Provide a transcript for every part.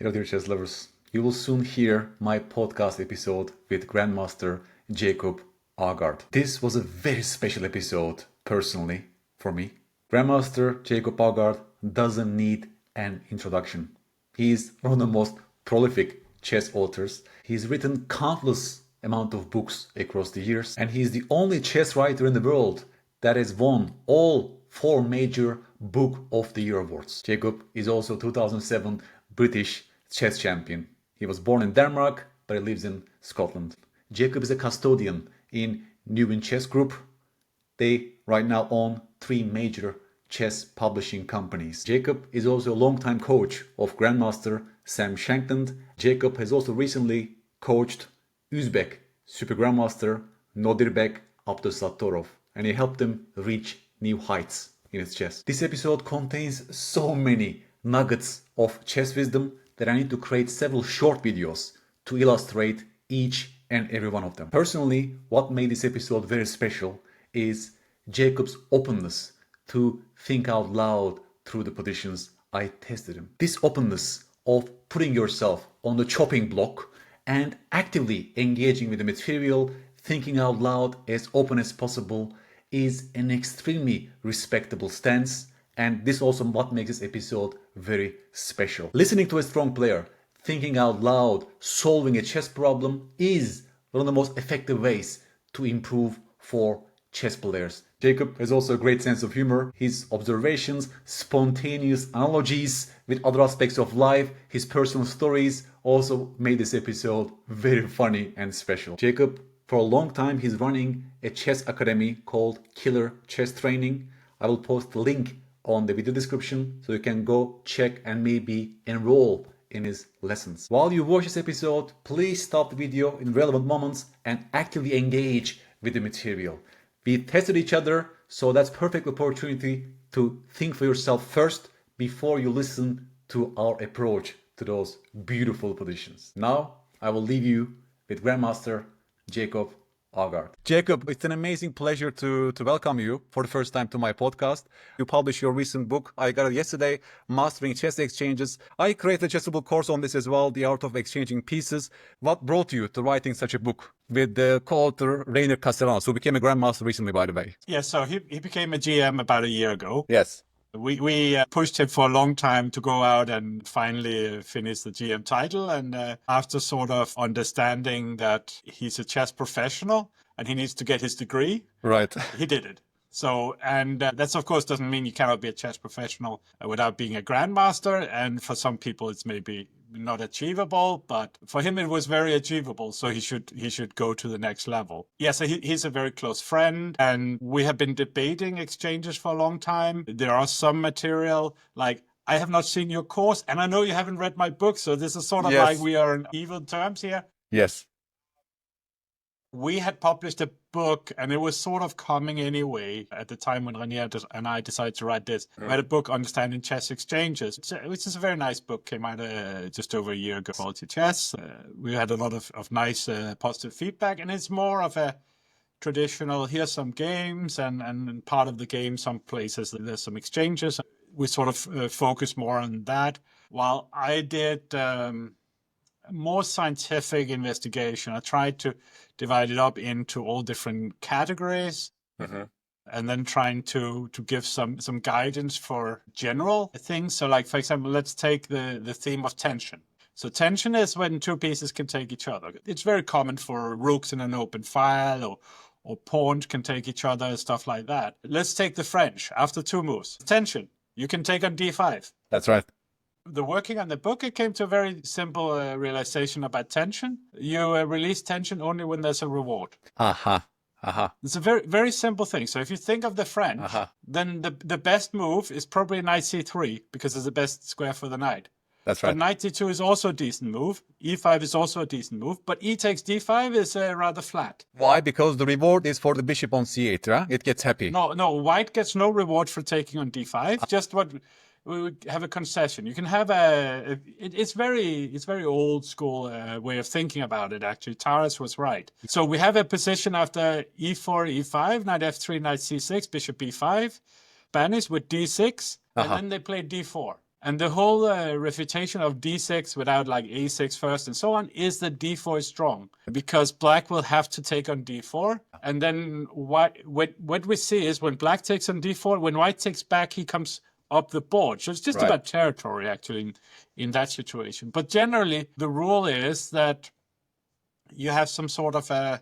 Hello, dear chess lovers. You will soon hear my podcast episode with Grandmaster Jacob Aagaard. This was a very special episode, personally, for me. Grandmaster Jacob Aagaard doesn't need an introduction. He is one of the most prolific chess authors. He's written countless amount of books across the years, and he's the only chess writer in the world that has won all 4 major Book of the Year awards. Jacob is also 2007 British chess champion. He was born in Denmark, but he lives in Scotland. Jacob is a custodian in New Chess Group. They right now own 3 major chess publishing companies. Jacob is also a longtime coach of Grandmaster Sam Shankland. Jacob has also recently coached Uzbek Super Grandmaster Nodirbek Abdusattorov, and he helped him reach new heights in his chess. This episode contains so many nuggets of chess wisdom that I need to create several short videos to illustrate each and every one of them. Personally, what made this episode very special is Jacob's openness to think out loud through the positions I tested him. This openness of putting yourself on the chopping block and actively engaging with the material, thinking out loud as open as possible, is an extremely respectable stance, and this also what makes this episode very special. Listening to a strong player, thinking out loud, solving a chess problem is one of the most effective ways to improve for chess players. Jacob has also a great sense of humor. His observations, spontaneous analogies with other aspects of life, his personal stories also made this episode very funny and special. Jacob, for a long time, he's running a chess academy called Killer Chess Training. I will post the link on the video description so you can go check and maybe enroll in his lessons. While you watch this episode, please stop the video in relevant moments and actively engage with the material. We tested each other, so that's perfect opportunity to think for yourself first before you listen to our approach to those beautiful positions. Now, I will leave you with Grandmaster Jacob Aagaard. Jacob, it's an amazing pleasure to welcome you for the first time to my podcast. You published your recent book. I got it yesterday, Mastering Chess Exchanges. I created a Chessable course on this as well, The Art of Exchanging Pieces. What brought you to writing such a book with the co-author Rainer Castellanos, who became a grandmaster recently, by the way? Yeah, so he became a GM about a year ago. Yes. We pushed him for a long time to go out and finally finish the GM title. And after sort of understanding that he's a chess professional and he needs to get his degree, Right. he did it. So, and that's of course doesn't mean you cannot be a chess professional without being a grandmaster. And for some people, it's maybe not achievable, but for him it was very achievable. So he should go to the next level. Yeah, so he's a very close friend, and we have been debating exchanges for a long time. There are some material like, I have not seen your course, and I know you haven't read my book, so this is sort of like we are in even terms here. Yes. We had published a book, and it was sort of coming anyway at the time when Renier and I decided to write this. We had a book, Understanding Chess Exchanges, which is a very nice book, came out just over a year ago, Quality Chess. We had a lot of nice positive feedback, and it's more of a traditional, here's some games, and part of the game, some places, there's some exchanges. We sort of focus more on that, while I did more scientific investigation. I tried to divide it up into all different categories, and then trying to give some guidance for general things. So like, for example, let's take the theme of tension. So tension is when 2 pieces can take each other. It's very common for rooks in an open file, or pawns can take each other and stuff like that. Let's take the French. After 2 moves, tension, you can take on d5. That's right. The working on the book, it came to a very simple realization about tension. You release tension only when there's a reward. It's a very, very simple thing. So if you think of the French, then the best move is probably knight c3, because it's the best square for the knight. That's right. But knight c2 is also a decent move. e5 is also a decent move. But e takes d5 is rather flat. Why? Because the reward is for the bishop on c8, huh? It gets happy. No, white gets no reward for taking on d5. Just what we would have a concession. You can have it's very old school way of thinking about it, actually. Taras was right. So we have a position after e4, e5, knight f3, knight c6, bishop b5, banish with d6, and then they play d4. And the whole refutation of d6 without like a6 first and so on is that d4 is strong because black will have to take on d4. And then what we see is when black takes on d4, when white takes back, he comes up the board. So it's just about territory, actually, in that situation. But generally, the rule is that you have some sort of a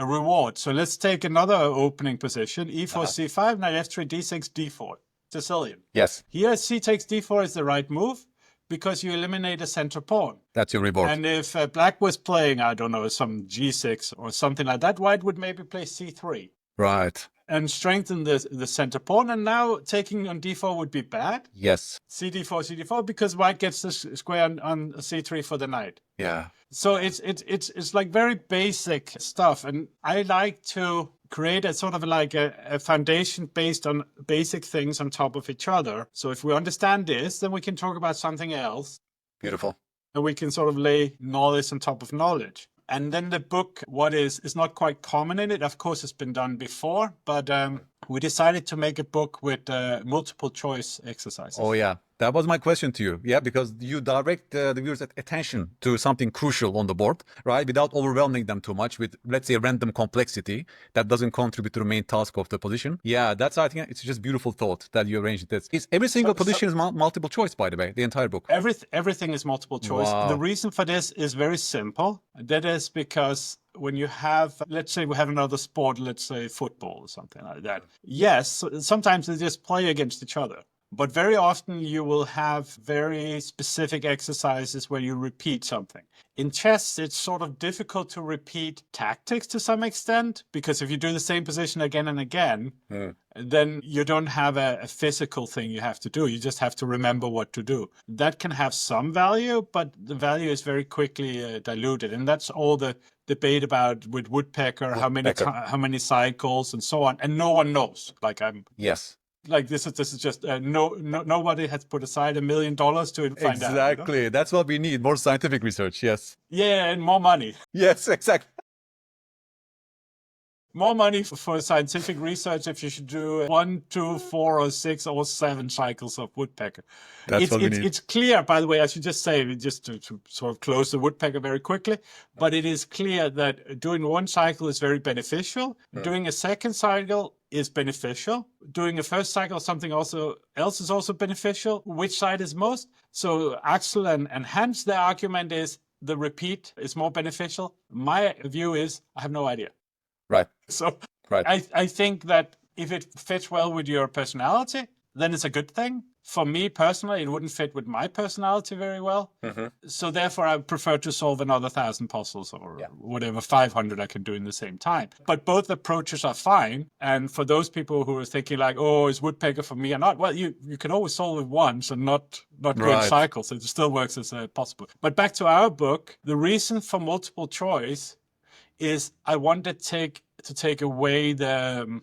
reward. So let's take another opening position, e4, c5, knight f3, d6, d4. Sicilian. Yes. Here, c takes d4 is the right move because you eliminate a center pawn. That's your reward. And if black was playing, I don't know, some g6 or something like that, white would maybe play c3. Right. And strengthen the center pawn. And now taking on d4 would be bad. Yes. c4, because white gets the square on c3 for the knight. Yeah. So it's like very basic stuff. And I like to create a sort of like a foundation based on basic things on top of each other. So if we understand this, then we can talk about something else. Beautiful. And we can sort of lay knowledge on top of knowledge. And then the book, what is not quite common in it, of course, it's been done before, but we decided to make a book with multiple choice exercises. Oh, yeah. That was my question to you. Yeah, because you direct the viewers' attention to something crucial on the board, right? Without overwhelming them too much with, let's say, random complexity that doesn't contribute to the main task of the position. Yeah, that's, I think, it's just beautiful thought that you arranged this. Is every single position is multiple choice, by the way, the entire book? Everything is multiple choice. Wow. The reason for this is very simple. That is because when you have, let's say we have another sport, let's say football or something like that. Yes, sometimes they just play against each other. But very often you will have very specific exercises where you repeat something. In chess, it's sort of difficult to repeat tactics to some extent, because if you do the same position again and again, then you don't have a physical thing you have to do. You just have to remember what to do. That can have some value, but the value is very quickly diluted. And that's all the debate about with Woodpecker, how many cycles and so on. And no one knows. Yes. Like this is just nobody has put aside $1 million to find out. Exactly. You know? That's what we need. More scientific research. Yes. Yeah, and more money. Yes, exactly. More money for scientific research if you should do 1, 2, 4, or 6, or 7 cycles of Woodpecker. That's what we need. It's clear, by the way, I should just say, just to sort of close the Woodpecker very quickly, but it is clear that doing one cycle is very beneficial. Doing a second cycle is beneficial. Doing a first cycle, something else is also beneficial. Which side is most? So Axel and Hans, their argument is the repeat is more beneficial. My view is I have no idea. Right. So right. I think that if it fits well with your personality, then it's a good thing. For me personally, it wouldn't fit with my personality very well. So therefore, I prefer to solve another 1,000 puzzles or whatever, 500 I can do in the same time. But both approaches are fine. And for those people who are thinking like, oh, is Woodpecker for me or not? Well, you can always solve it once and not go in cycles. It still works as possible. But back to our book, the reason for multiple choice is I wanted to take away the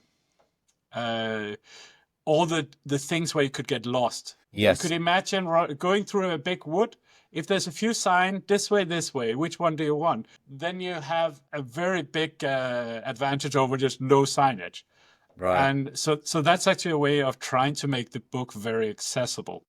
all the things where you could get lost. Yes. You could imagine going through a big wood. If there's a few signs, this way, which one do you want? Then you have a very big advantage over just no signage. Right. And so that's actually a way of trying to make the book very accessible.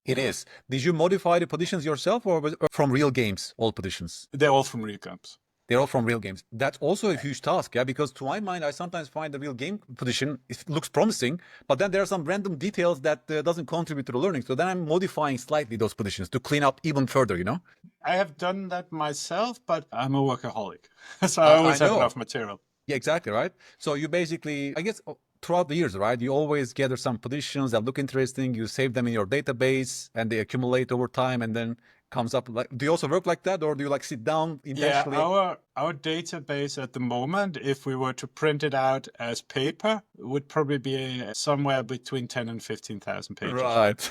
It is. Did you modify the positions yourself or from real games, all positions? They're all from real games. They're all from real games. That's also a huge task, yeah, because to my mind, I sometimes find the real game position, it looks promising, but then there are some random details that doesn't contribute to the learning. So then I'm modifying slightly those positions to clean up even further, you know? I have done that myself, but I'm a workaholic. So I always have enough material. Yeah, exactly, right? So you basically, I guess, throughout the years, right, you always gather some positions that look interesting, you save them in your database, and they accumulate over time, and then comes up. Like, do you also work like that, or do you like sit down intentionally? Yeah, our database at the moment, if we were to print it out as paper, would probably be somewhere between 10 and 15,000 pages. Right.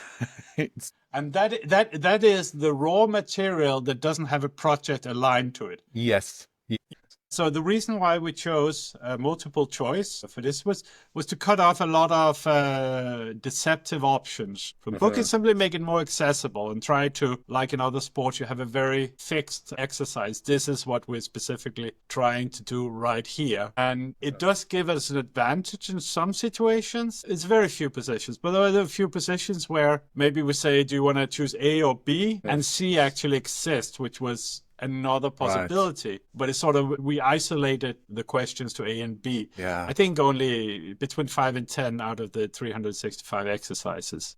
And that is the raw material that doesn't have a project aligned to it. Yes. So the reason why we chose multiple choice for this was to cut off a lot of deceptive options. The book is simply make it more accessible and try to, like in other sports, you have a very fixed exercise. This is what we're specifically trying to do right here. And it does give us an advantage in some situations. It's very few positions, but there are a few positions where maybe we say, do you want to choose A or B? And C actually exists, which was another possibility. Right. But it's sort of, we isolated the questions to A and B. Yeah. I think only between 5 and 10 out of the 365 exercises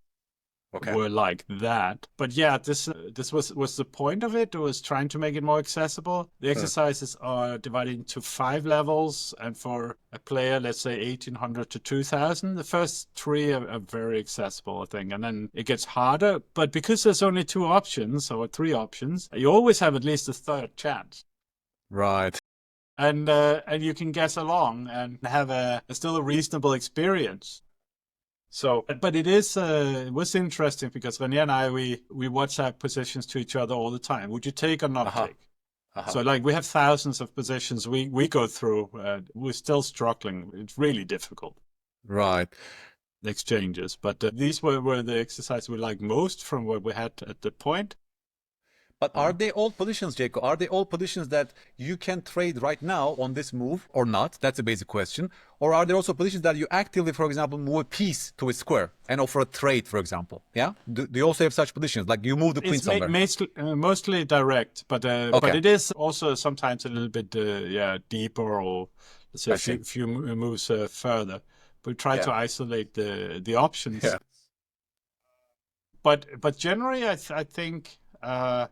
were like that. But yeah, this was the point of it. It was trying to make it more accessible. The exercises are divided into 5 levels, and for a player, let's say 1800 to 2000, the first 3 are very accessible, I think, and then it gets harder. But because there's only 2 options or 3 options, you always have at least a third chance. Right. And you can guess along and have still a reasonable experience. So, but it was interesting because René and I, we WhatsApp positions to each other all the time. Would you take or not take? So like we have thousands of positions we go through. We're still struggling. It's really difficult. Right. The exchanges. But these were the exercises we liked most from what we had at the point. But are they all positions, Jacob? Are they all positions that you can trade right now on this move or not? That's a basic question. Or are there also positions that you actively, for example, move a piece to a square and offer a trade, for example? Yeah? Do you also have such positions? Like you move the queen somewhere? Mostly direct, but it is also sometimes a little bit deeper, or let's say a few moves further. We try to isolate the options. Yeah. But generally, I think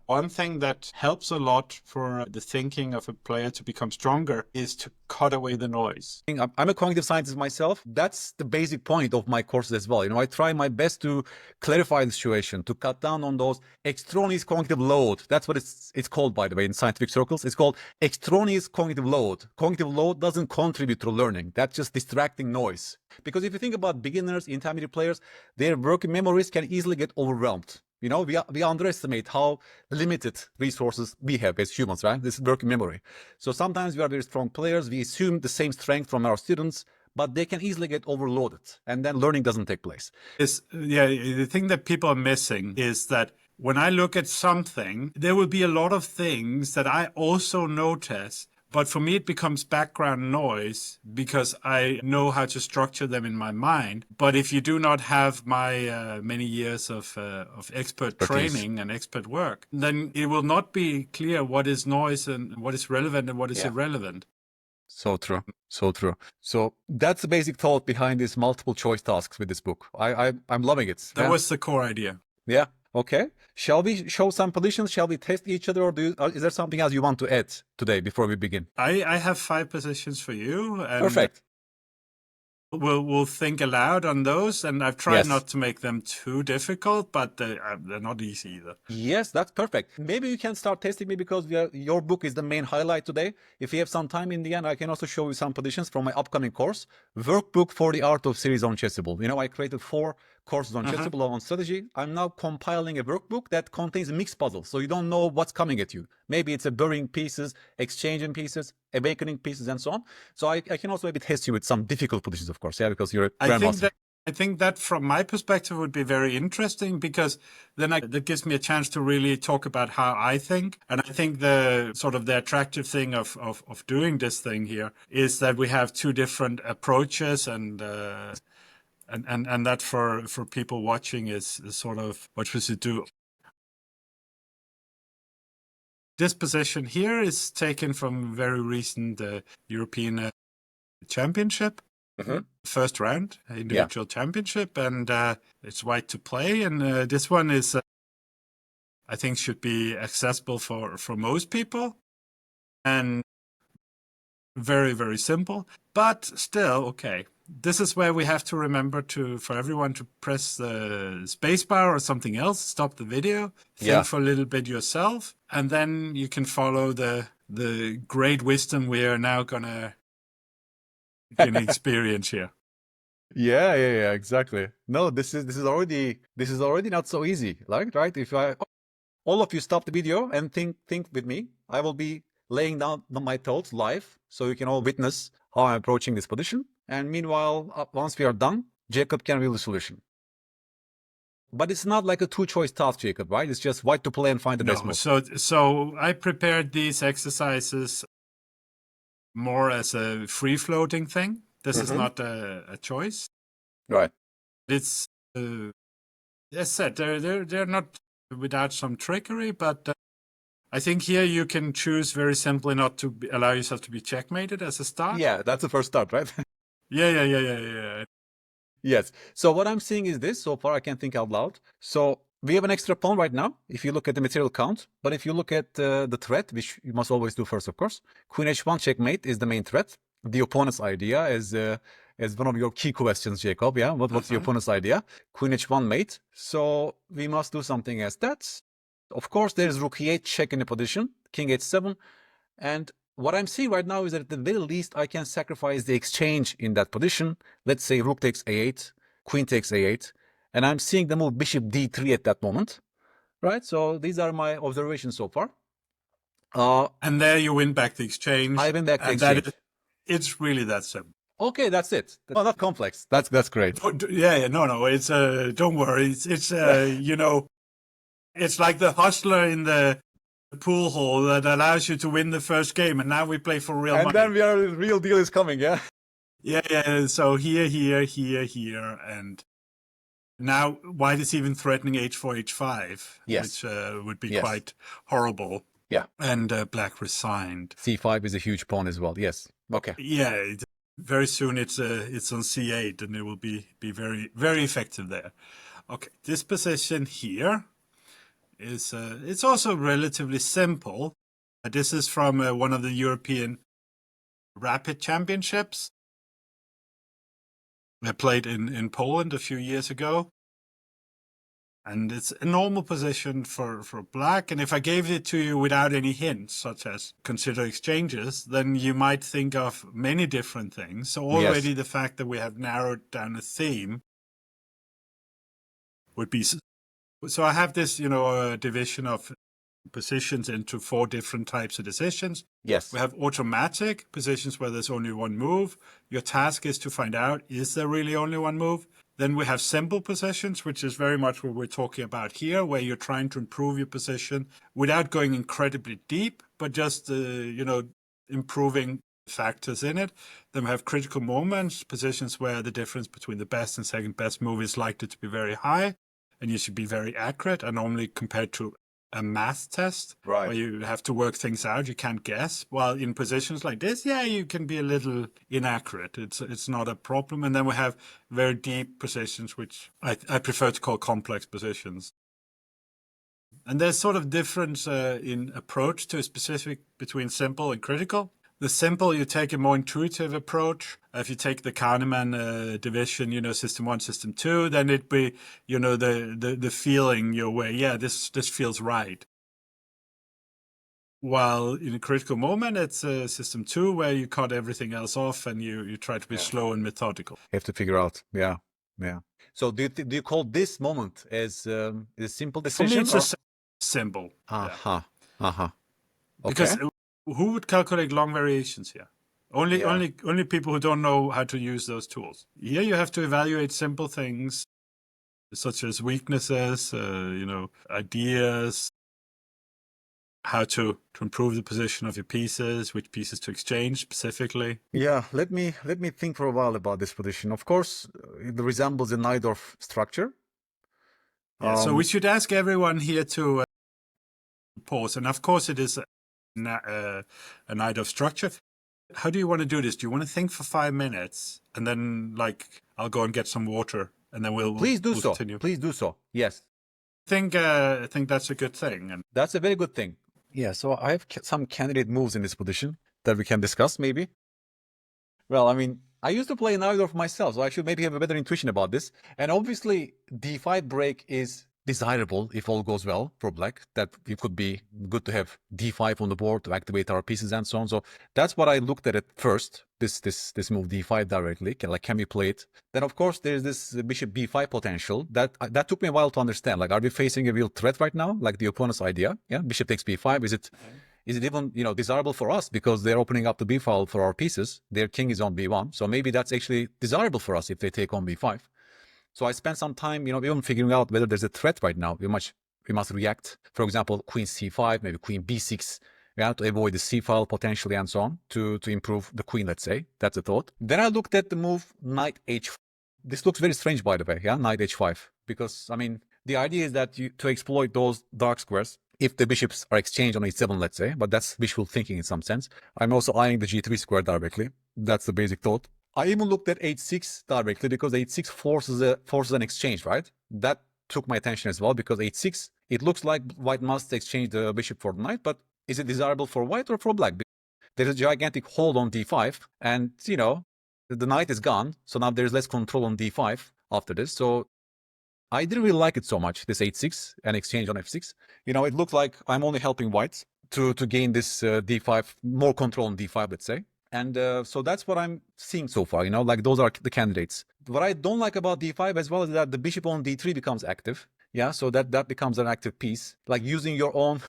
one thing that helps a lot for the thinking of a player to become stronger is to cut away the noise. I'm a cognitive scientist myself. That's the basic point of my courses as well. You know, I try my best to clarify the situation, to cut down on those extraneous cognitive load. That's what it's called, by the way, in scientific circles. It's called extraneous cognitive load. Cognitive load doesn't contribute to learning. That's just distracting noise. Because if you think about beginners, intermediate players, their working memories can easily get overwhelmed. You know, we underestimate how limited resources we have as humans, right? This is working memory. So sometimes we are very strong players. We assume the same strength from our students, but they can easily get overloaded, and then learning doesn't take place. The thing that people are missing is that when I look at something, there will be a lot of things that I also notice. But for me, it becomes background noise because I know how to structure them in my mind. But if you do not have my many years of expert training and expert work, then it will not be clear what is noise and what is relevant and what is irrelevant. So true. So true. So that's the basic thought behind these multiple choice tasks with this book. I'm loving it. That was the core idea. Yeah. Okay. Shall we show some positions? Shall we test each other, or is there something else you want to add today before we begin? I have 5 positions for you. And perfect. We'll think aloud on those, and I've tried not to make them too difficult, but they're not easy either. Yes, that's perfect. Maybe you can start testing me because your book is the main highlight today. If you have some time in the end, I can also show you some positions from my upcoming course, Workbook for the Art of Series on Chessable. You know, I created 4 courses on Chessable on strategy. I'm now compiling a workbook that contains mixed puzzles, so you don't know what's coming at you. Maybe it's a burying pieces, exchanging pieces, awakening pieces, and so on. So I can also maybe test you with some difficult positions, of course, because you're a grandmaster. I think that from my perspective would be very interesting, because then that gives me a chance to really talk about how I think. And I think the sort of the attractive thing of doing this thing here is that we have 2 different approaches, and that for people watching is sort of what we should do. This position here is taken from very recent European Championship, first round, individual championship, and it's white to play. And this one is, I think, should be accessible for most people, and very, very simple, but still okay. This is where we have to remember for everyone to press the spacebar or something else, stop the video, think for a little bit yourself, and then you can follow the great wisdom we are now gonna experience here. Yeah, exactly. No, this is already not so easy, right? If all of you stop the video and think with me, I will be laying down my thoughts live so you can all witness how I'm approaching this position. And meanwhile, once we are done, Jacob can reveal the solution. But it's not like a two-choice task, Jacob, right? It's just white to play and find the best move. So I prepared these exercises more as a free-floating thing. This is not a choice. Right. It's, as I said, they're not without some trickery, but I think here you can choose very simply not to allow yourself to be checkmated as a start. Yeah, that's the first start, right? Yeah. Yes. So what I'm seeing is this. So far, I can't think out loud. So we have an extra pawn right now, if you look at the material count. But if you look at the threat, which you must always do first, of course, Queen H1 checkmate is the main threat. The opponent's idea is one of your key questions, Jacob. Yeah, what's the opponent's idea? Queen H1 mate. So we must do something as that. Of course, there's Rook E8 check in the position, King H7, and what I'm seeing right now is that at the very least, I can sacrifice the exchange in that position. Let's say Rook takes A8, Queen takes A8, and I'm seeing the move Bishop D3 at that moment, right? So these are my observations so far. And there you win back the exchange. I win back the exchange. It's really that simple. Okay, that's it. Well, not complex. That's great. No. It's don't worry. It's you know, it's like the hustler in the pool hall that allows you to win the first game, and now we play for real money. And then the real deal is coming, yeah? Yeah. So here, and now white is even threatening h4, h5, yes. which would be quite horrible. Yeah. And black resigned. C5 is a huge pawn as well, yes. Okay. Yeah, very soon it's on c8, and it will be very, very effective there. Okay, this position here is it's also relatively simple. This is from one of the European Rapid Championships. I played in Poland a few years ago. And it's a normal position for black. And if I gave it to you without any hints, such as consider exchanges, then you might think of many different things. So already the fact that we have narrowed down a theme would be... So I have this, division of positions into 4 different types of decisions. Yes. We have automatic positions where there's only one move. Your task is to find out, is there really only one move? Then we have simple positions, which is very much what we're talking about here, where you're trying to improve your position without going incredibly deep, but just, improving factors in it. Then we have critical moments, positions where the difference between the best and second best move is likely to be very high, and you should be very accurate, and normally compared to a math test, right, where you have to work things out, you can't guess. While in positions like this, you can be a little inaccurate. It's not a problem. And then we have very deep positions, which I prefer to call complex positions. And there's sort of difference in approach to a specific between simple and critical. The simple, you take a more intuitive approach. If you take the Kahneman division, system 1, system 2, then it'd be, the feeling your way. Yeah, this feels right. While in a critical moment, it's system 2, where you cut everything else off and you try to be slow and methodical. You have to figure out. Yeah. So do you call this moment as a simple decision? For me, it's a simple. Okay. Because who would calculate long variations here? Only people who don't know how to use those tools. Here you have to evaluate simple things such as weaknesses, ideas, how to improve the position of your pieces, which pieces to exchange specifically. Yeah, let me think for a while about this position. Of course, it resembles a Najdorf structure. So we should ask everyone here to pause. And of course, it is a Najdorf structure. How do you want to do this? Do you want to think for 5 minutes and then, I'll go and get some water and then we'll continue? Please do so. Yes. I think that's a good thing. And that's a very good thing. Yeah. So I have some candidate moves in this position that we can discuss, maybe. Well, I mean, I used to play Najdorf myself, so I should maybe have a better intuition about this. And obviously, d5 break is desirable if all goes well for black. That it could be good to have d5 on the board to activate our pieces and so on. So that's what I looked at first. This move d5 directly. Can we play it? Then of course there's this bishop b5 potential. That took me a while to understand. Are we facing a real threat right now? Like the opponent's idea? Yeah, bishop takes b5. is it even, desirable for us because they're opening up the b file for our pieces? Their king is on b1, so maybe that's actually desirable for us if they take on b5. So I spent some time, even figuring out whether there's a threat right now. We must react. For example, queen c5, maybe queen b6, to avoid the c file potentially and so on, to improve the queen, let's say. That's a thought. Then I looked at the move knight h5. This looks very strange, by the way, knight h5, because the idea is that to exploit those dark squares, if the bishops are exchanged on h7, let's say, but that's wishful thinking in some sense. I'm also eyeing the g3 square directly. That's the basic thought. I even looked at h6 directly because h6 forces an exchange, right? That took my attention as well, because h6, it looks like white must exchange the bishop for the knight, but is it desirable for white or for black? There's a gigantic hold on d5, and, the knight is gone, so now there's less control on d5 after this. So I didn't really like it so much, this h6 and exchange on f6. It looked like I'm only helping white to gain this d5, more control on d5, let's say. And so that's what I'm seeing so far, like those are the candidates. What I don't like about d5 as well is that the bishop on d3 becomes active. Yeah, so that becomes an active piece. Like using your own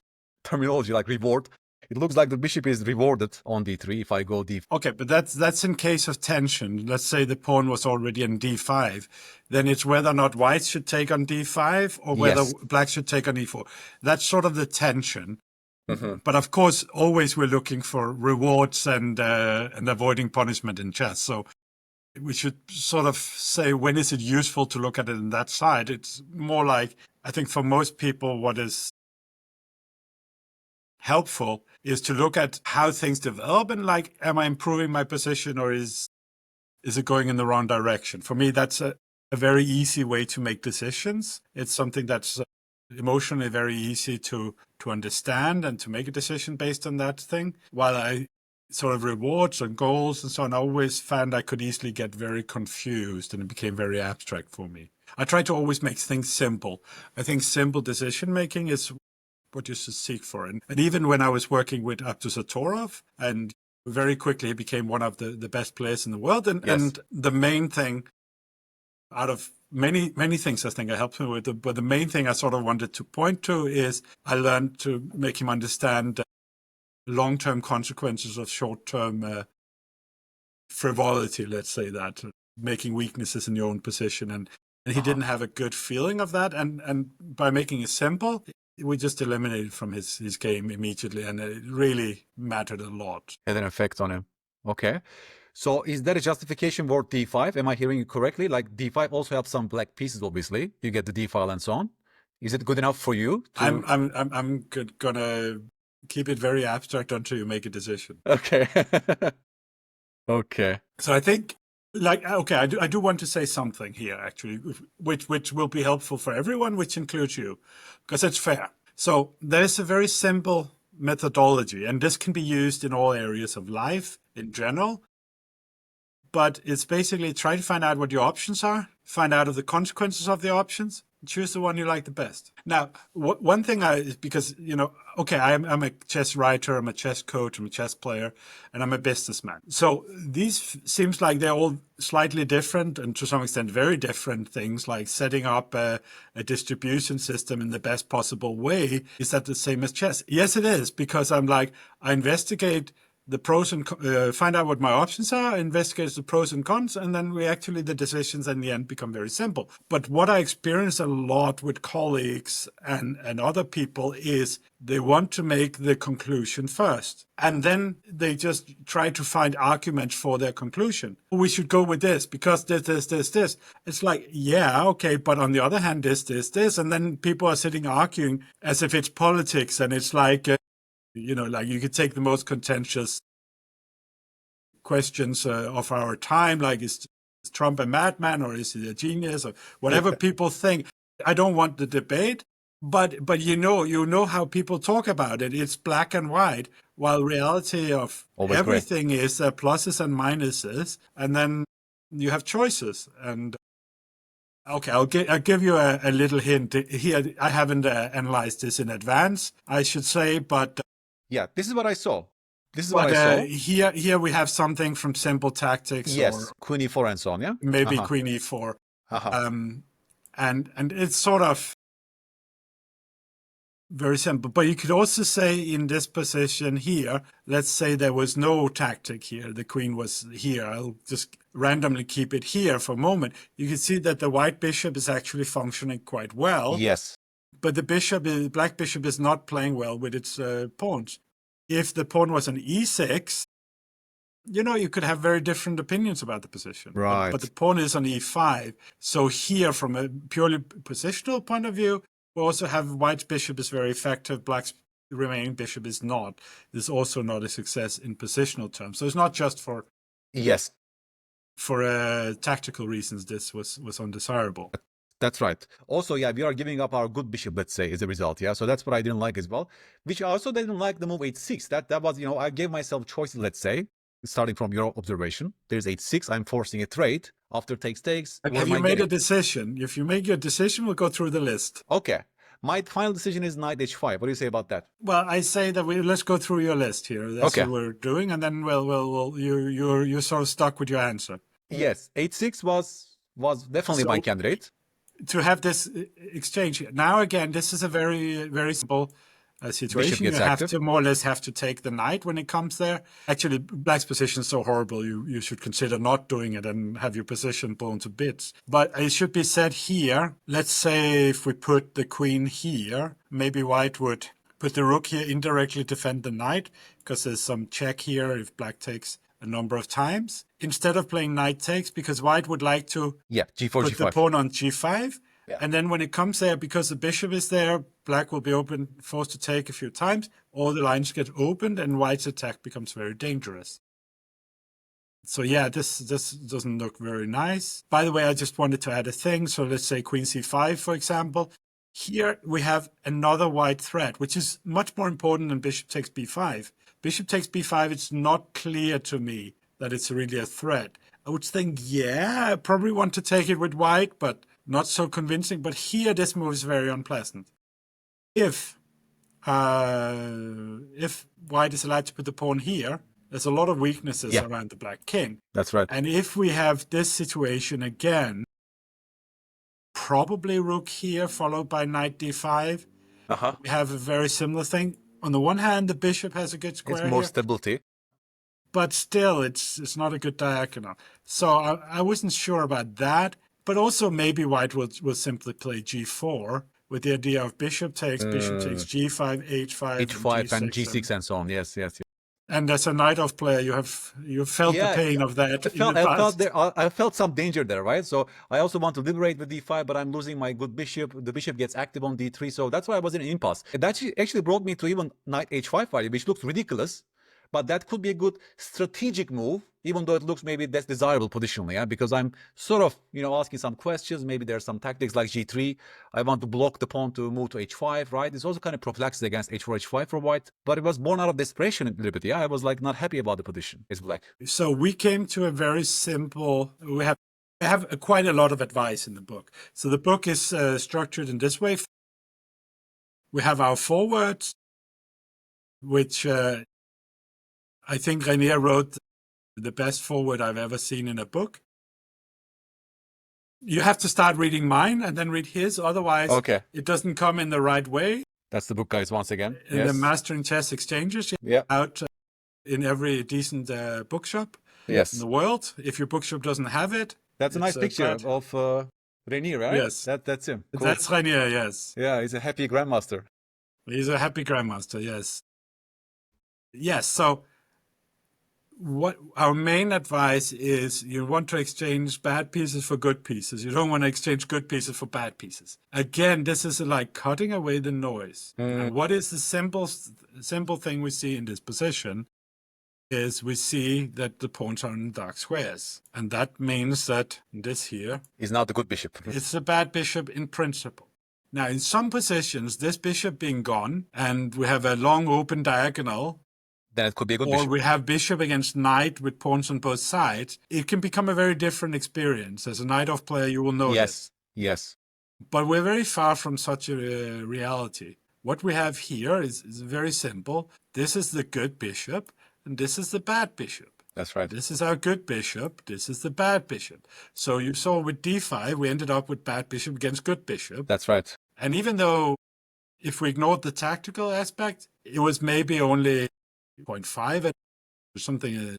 terminology, like reward. It looks like the bishop is rewarded on d3 if I go d5. Okay, but that's in case of tension. Let's say the pawn was already in d5. Then it's whether or not white should take on d5 or whether black should take on e4. That's sort of the tension. Mm-hmm. But of course, always we're looking for rewards and avoiding punishment in chess. So we should sort of say, when is it useful to look at it in that side? It's more like, I think for most people, what is helpful is to look at how things develop and like, am I improving my position or is it going in the wrong direction? For me, that's a very easy way to make decisions. It's something that's emotionally very easy to understand and to make a decision based on that thing. While I sort of rewards and goals and so on, I always found I could easily get very confused and it became very abstract for me. I try to always make things simple. I think simple decision making is what you should seek for. And even when I was working with Abdusattorov, and very quickly he became one of the best players in the world. And the main thing, out of many things I think I helped him with, but the main thing I sort of wanted to point to is I learned to make him understand long-term consequences of short-term frivolity, let's say that, making weaknesses in your own position. And he didn't have a good feeling of that. And by making it simple, we just eliminated from his game immediately, and it really mattered a lot. Had an effect on him. Okay. So is that a justification for d5? Am I hearing you correctly? Like d5 also helps some black pieces, obviously. You get the d file and so on. Is it good enough for you? I'm gonna keep it very abstract until you make a decision. Okay. Okay. So I think, I do want to say something here, actually, which will be helpful for everyone, which includes you, because it's fair. So there's a very simple methodology, and this can be used in all areas of life in general. But it's basically try to find out what your options are, find out of the consequences of the options, choose the one you like the best. Now, one thing because, I'm a chess writer, I'm a chess coach, I'm a chess player, and I'm a businessman. So these seems like they're all slightly different and to some extent very different things, like setting up a distribution system in the best possible way. Is that the same as chess? Yes, it is, because I investigate the pros and find out what my options are, investigate the pros and cons, and then the decisions in the end become very simple. But what I experience a lot with colleagues and other people is they want to make the conclusion first. And then they just try to find arguments for their conclusion. We should go with this because this. It's like, yeah, okay, but on the other hand, this. And then people are sitting arguing as if it's politics, and it's like, you could take the most contentious questions of our time, like is Trump a madman or is he a genius or whatever people think. I don't want the debate, but you know how people talk about it. It's black and white, while reality of always everything is pluses and minuses, and then you have choices. And okay, I'll give you a little hint here. I haven't analyzed this in advance, I should say, but yeah, this is what I saw. Here we have something from Simple Tactics. Yes, Queen e4 and so on, yeah? Maybe Queen e4. And it's sort of Very simple. But you could also say in this position here, let's say there was no tactic here. The queen was here. I'll just randomly keep it here for a moment. You can see that the white bishop is actually functioning quite well. Yes. But the black bishop is not playing well with its pawns. If the pawn was an e6, you could have very different opinions about the position. Right. But the pawn is on e5. So here, from a purely positional point of view, we also have white's bishop is very effective, black's remaining bishop is not. It's also not a success in positional terms. So it's not just for Yes. For tactical reasons this was undesirable. That's right. Also, yeah, we are giving up our good bishop, let's say, as a result. Yeah, so that's what I didn't like as well. Which I also didn't like the move h6. That was, I gave myself choices, let's say, starting from your observation. There's h6. I'm forcing a trade. After takes. Have you made a decision? If you make your decision, we'll go through the list. Okay. My final decision is knight h5. What do you say about that? Well, I say that let's go through your list here. That's Okay. what we're doing, and then you're sort of stuck with your answer. Yes, h6 was definitely my candidate. To have this exchange now again, this is a very, very simple situation. You more or less have to take the knight when it comes there. Actually, black's position is so horrible, you should consider not doing it and have your position blown to bits. But it should be said here, let's say if we put the queen here, maybe white would put the rook here, indirectly defend the knight, because there's some check here if black takes a number of times. Instead of playing knight takes, because white would like to g4, put g5. the pawn on g5. Yeah. And then when it comes there, because the bishop is there, black will be forced to take a few times. All the lines get opened and white's attack becomes very dangerous. So yeah, this doesn't look very nice. By the way, I just wanted to add a thing. So let's say queen c5, for example. Here we have another white threat, which is much more important than bishop takes b5. Bishop takes b5, it's not clear to me that it's really a threat. I would think, I probably want to take it with white, but not so convincing. But here, this move is very unpleasant. If white is allowed to put the pawn here, there's a lot of weaknesses around the black king. That's right. And if we have this situation again, probably rook here, followed by knight d5. We have a very similar thing. On the one hand, the bishop has a good square. It's more here, stability. but still, it's not a good diagonal. So I wasn't sure about that. But also maybe white will simply play g4 with the idea of bishop takes g5, h5, h5 and g6 and so on. Yes. And as a knight off player, you felt the pain of that. I felt some danger there, right? So I also want to liberate with d5, but I'm losing my good bishop. The bishop gets active on d3, so that's why I was in an impasse. That actually brought me to even knight h5 value, which looks ridiculous, but that could be a good strategic move, even though it looks maybe less desirable positionally, because I'm sort of, asking some questions. Maybe there's some tactics like g3. I want to block the pawn to move to h5, right? It's also kind of prophylaxis against h4, h5 for white, but it was born out of desperation a little bit. I was like not happy about the position. It's black. So we came to a very simple, we have quite a lot of advice in the book. So the book is structured in this way. We have our forewords, which I think Rainier wrote the best foreword I've ever seen in a book. You have to start reading mine and then read his, otherwise it doesn't come in the right way. That's the book, guys, once again. In the Mastering Chess Exchanges, out in every decent bookshop in the world. If your bookshop doesn't have it, that's a nice picture of Rainier, right? Yes, that's him. Cool. That's Rainier. Yes. Yeah, he's a happy grandmaster. He's a happy grandmaster. Yes. Yes. So what our main advice is, you want to exchange bad pieces for good pieces. You don't want to exchange good pieces for bad pieces. Again, this is like cutting away the noise. And what is the simple thing we see in this position is we see that the pawns are in dark squares. And that means that this here is not a good bishop. It's a bad bishop in principle. Now, in some positions, this bishop being gone, and we have a long open diagonal, then it could be a good bishop. Or we have bishop against knight with pawns on both sides, it can become a very different experience. As a knight-off player, you will know this. Yes. But we're very far from such a reality. What we have here is very simple. This is the good bishop, and this is the bad bishop. That's right. This is our good bishop. This is the bad bishop. So you saw with d5, we ended up with bad bishop against good bishop. That's right. And even though if we ignored the tactical aspect, it was maybe only 0.5 or something, a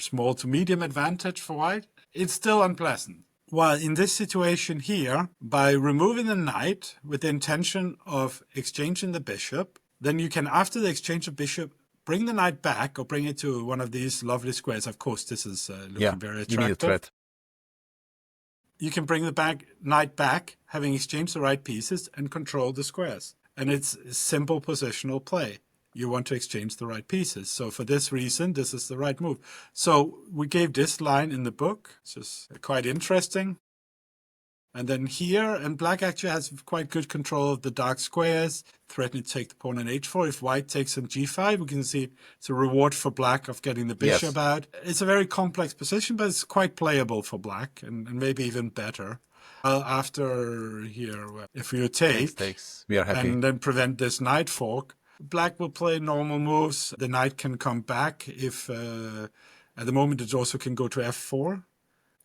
small to medium advantage for white. It's still unpleasant. While in this situation here, by removing the knight with the intention of exchanging the bishop, then you can, after the exchange of bishop, bring the knight back or bring it to one of these lovely squares. Of course, this is looking very attractive. You need a threat. You can bring the knight back, having exchanged the right pieces, and control the squares. And it's simple positional play. You want to exchange the right pieces. So for this reason, this is the right move. So we gave this line in the book. It's just quite interesting. And then here, and black actually has quite good control of the dark squares, threatening to take the pawn on h4. If white takes on g5, we can see it's a reward for black of getting the bishop out. It's a very complex position, but it's quite playable for black, and maybe even better. After here, if you take, we are happy. And then prevent this knight fork, black will play normal moves. The knight can come back if, at the moment, it also can go to f4.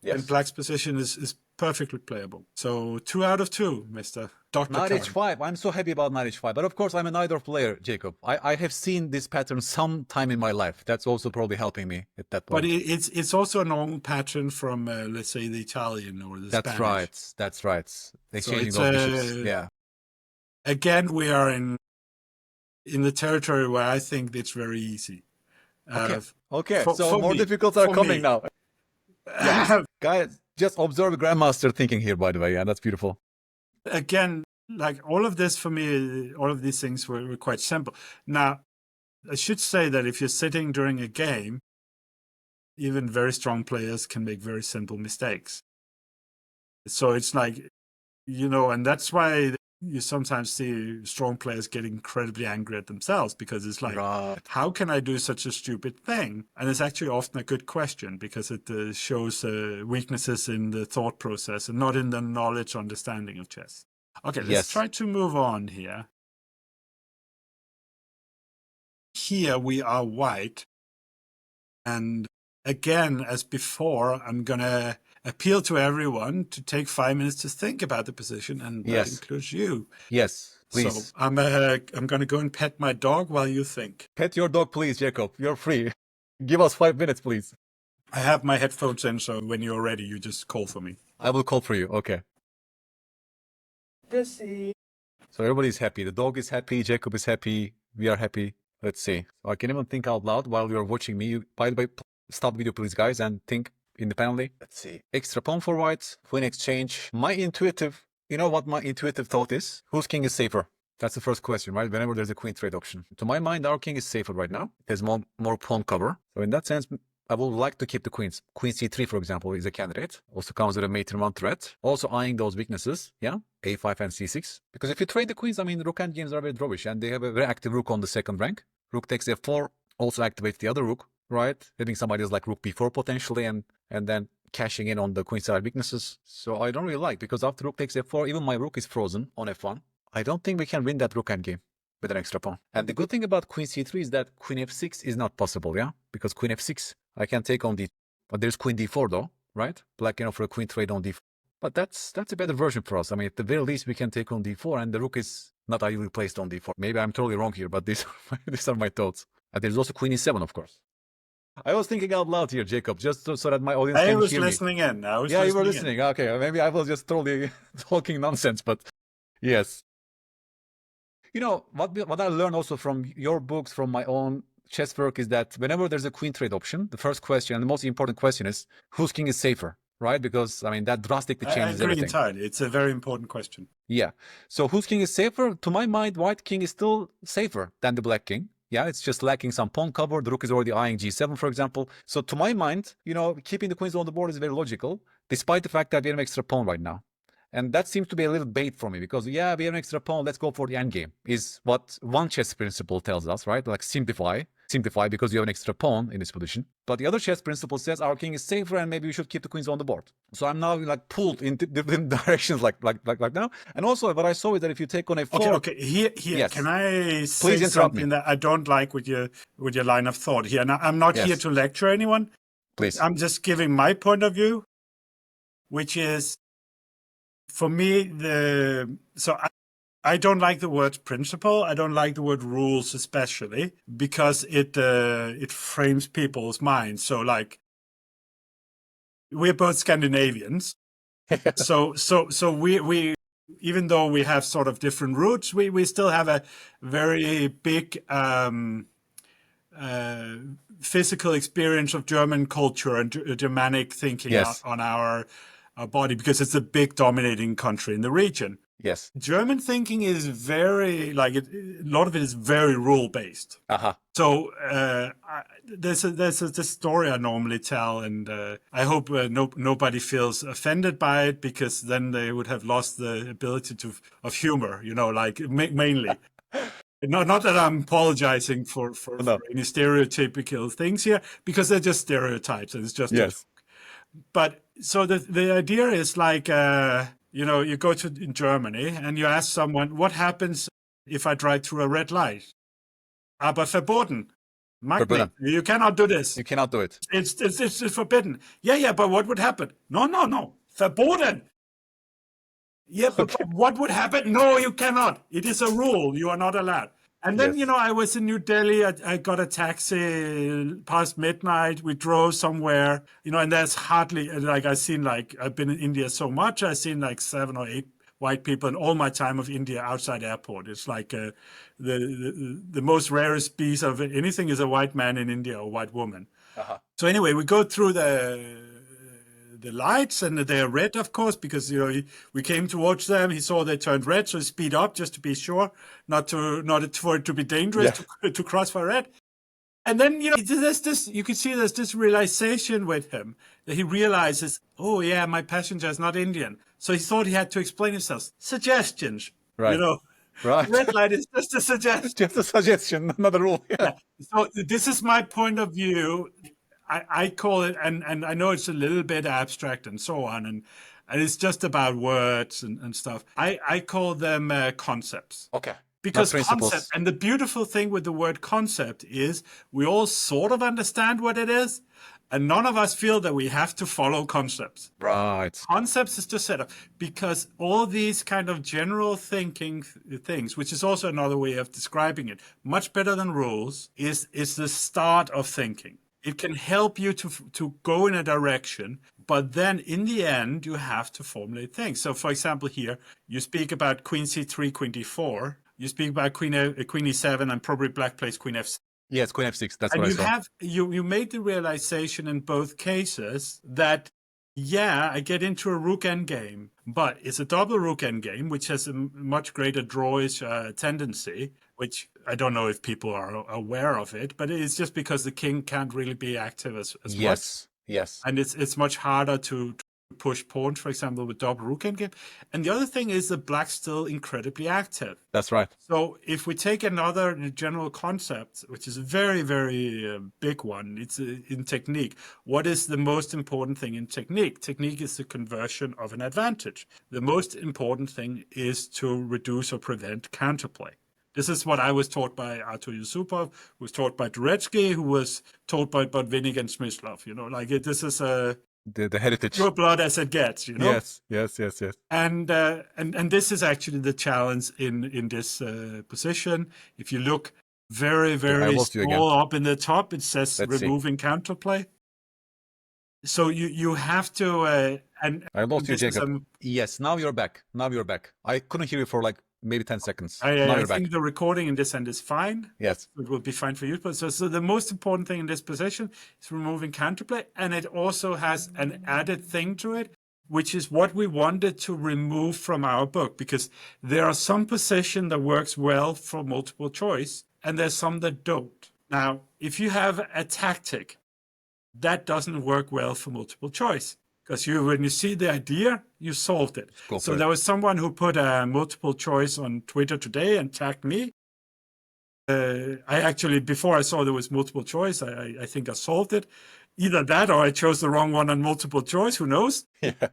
Yes. And black's position is perfectly playable. So 2 out of 2, Mr. Dr. Knight h5. I'm so happy about knight h5. But of course, I'm a neither player, Jacob. I have seen this pattern some time in my life. That's also probably helping me at that point. But it's also a normal pattern from, let's say, the Italian or the Spanish. That's right. Exchanging so bishops. Yeah. Again, we are in the territory where I think it's very easy. Okay. So more difficulties are coming now. Yeah. Guys, just observe the grandmaster thinking here, by the way. Yeah, that's beautiful. Again, like all of this for me, all of these things were quite simple. Now, I should say that if you're sitting during a game, even very strong players can make very simple mistakes. So it's like, and that's why you sometimes see strong players get incredibly angry at themselves, because it's like, how can I do such a stupid thing? And it's actually often a good question, because it shows weaknesses in the thought process and not in the knowledge understanding of chess. Okay, let's try to move on here. Here we are white. And again, as before, I'm going to appeal to everyone to take 5 minutes to think about the position, and that includes you. Yes, please. So I'm going to go and pet my dog while you think. Pet your dog, please, Jacob. You're free. Give us 5 minutes, please. I have my headphones in, so when you're ready, you just call for me. I will call for you. Okay. Proceed. So everybody's happy. The dog is happy. Jacob is happy. We are happy. Let's see. So I can even think out loud while you're watching me. By the way, stop video, please, guys, and think independently. Let's see. Extra pawn for white, queen exchange. You know what my intuitive thought is? Whose king is safer? That's the first question, right? Whenever there's a queen trade option. To my mind, our king is safer right now. There's more pawn cover. So in that sense, I would like to keep the queens. Queen c3, for example, is a candidate. Also comes with a mate in one threat. Also eyeing those weaknesses, yeah? a5 and c6. Because if you trade the queens, I mean, rook and games are very drawish, and they have a very active rook on the second rank. Rook takes f4, also activates the other rook, right? Having some ideas like rook b4 potentially, and then cashing in on the queenside weaknesses. So I don't really like, because after rook takes f4, even my rook is frozen on f1. I don't think we can win that rook endgame with an extra pawn. And the good thing about queen c3 is that queen f6 is not possible, yeah? Because queen f6, I can take on d, but there's queen d4 though, right? Black can offer a queen trade on d4. But that's a better version for us. I mean, at the very least, we can take on d4, and the rook is not ideally placed on d4. Maybe I'm totally wrong here, but these are my thoughts. And there's also queen e7, of course. I was thinking out loud here, Jacob, just so that my audience can hear me. I was listening in. Yeah, you were listening. Okay, maybe I was just totally talking nonsense, but yes. You know, what I learned also from your books, from my own chess work, is that whenever there's a queen trade option, the first question, and the most important question is, whose king is safer, right? Because, I mean, that drastically changes everything. I agree entirely. It's a very important question. Yeah. So whose king is safer? To my mind, white king is still safer than the black king. Yeah, it's just lacking some pawn cover. The rook is already eyeing g7, for example. So to my mind, keeping the queens on the board is very logical, despite the fact that we have an extra pawn right now. And that seems to be a little bait for me, because, we have an extra pawn, let's go for the endgame, is what one chess principle tells us, right? Like simplify, because you have an extra pawn in this position. But the other chess principle says our king is safer, and maybe we should keep the queens on the board. So I'm now like pulled in different directions like now. And also what I saw is that if you take on a4... Okay. Here. Yes. Can I say something that I don't like with your line of thought here? Now, I'm not here to lecture anyone. Please. I'm just giving my point of view, which is, for me, I don't like the word principle. I don't like the word rules, especially because it frames people's minds. So, like, we're both Scandinavians, so we even though we have sort of different roots, we still have a very big physical experience of German culture and Germanic thinking Yes. on our body, because it's a big dominating country in the region. Yes. German thinking is very, like, a lot of it is very rule based. Uh-huh. So there's this story I normally tell, and I hope nobody feels offended by it, because then they would have lost the ability of humor, like mainly. Not that I'm apologizing for No. any stereotypical things here, because they're just stereotypes, and it's just a Yes. But so the idea is like, you go in Germany and you ask someone, what happens if I drive through a red light? Aber verboten. Forbidden. You cannot do this. You cannot do it. It's forbidden. Yeah, but what would happen? No. Verboten. Yeah, but what would happen? No, you cannot. It is a rule. You are not allowed. And then, Yes. I was in New Delhi. I got a taxi past midnight. We drove somewhere, and there's hardly, like, I've been in India so much. I've seen like 7 or 8 white people in all my time of India outside airport. It's like the most rarest species of anything is a white man in India or a white woman. Uh-huh. So anyway, we go through the lights, and they're red, of course, because we came to watch them. He saw they turned red, so he speed up just to be sure, not for it to be dangerous to cross for red. And then there's this. You can see there's this realization with him that he realizes, oh yeah, my passenger is not Indian, so he thought he had to explain himself. Suggestions, Right. Right. Red light is just a suggestion. Just a suggestion, not a rule. Yeah. So this is my point of view. I call it, and I know it's a little bit abstract and so on, and it's just about words and stuff. I call them concepts. Okay. Because Not principles. concept, and the beautiful thing with the word concept is we all sort of understand what it is, and none of us feel that we have to follow concepts. Right. Concepts is just set up, because all these kind of general thinking things, which is also another way of describing it, much better than rules, is the start of thinking. It can help you to go in a direction, but then in the end, you have to formulate things. So, for example, here, you speak about queen c3, queen d4. You speak about queen e7, and probably black plays queen f6. Yes, queen f6. That's And what I saw. you made the realization in both cases that, yeah, I get into a rook endgame, but it's a double rook endgame, which has a much greater drawish tendency, which I don't know if people are aware of it, but it's just because the king can't really be active as much. Yes. And it's much harder to push pawns, for example, with double rook endgame. And the other thing is that black's still incredibly active. That's right. So if we take another general concept, which is a very, very big one, it's in technique. What is the most important thing in technique? Technique is the conversion of an advantage. The most important thing is to reduce or prevent counterplay. This is what I was taught by Artur Yusupov, who was taught by Dvoretsky, who was taught by Botvinnik and Smyslov. This is The heritage. pure blood as it gets. Yes. And this is actually the challenge in this position. If you look very, very small up in the top, it says removing counterplay. So you have to. I lost you, Jacob. Yes, now you're back. I couldn't hear you for like maybe 10 seconds. I think the recording in this end is fine. Yes. It will be fine for you. But so the most important thing in this position is removing counterplay. And it also has an added thing to it, which is what we wanted to remove from our book, because there are some positions that works well for multiple choice, and there's some that don't. Now, if you have a tactic that doesn't work well for multiple choice, because when you see the idea, you solved it. So there was someone who put a multiple choice on Twitter today and tagged me. I actually, before I saw there was multiple choice, I think I solved it. Either that or I chose the wrong one on multiple choice, who knows? Yeah.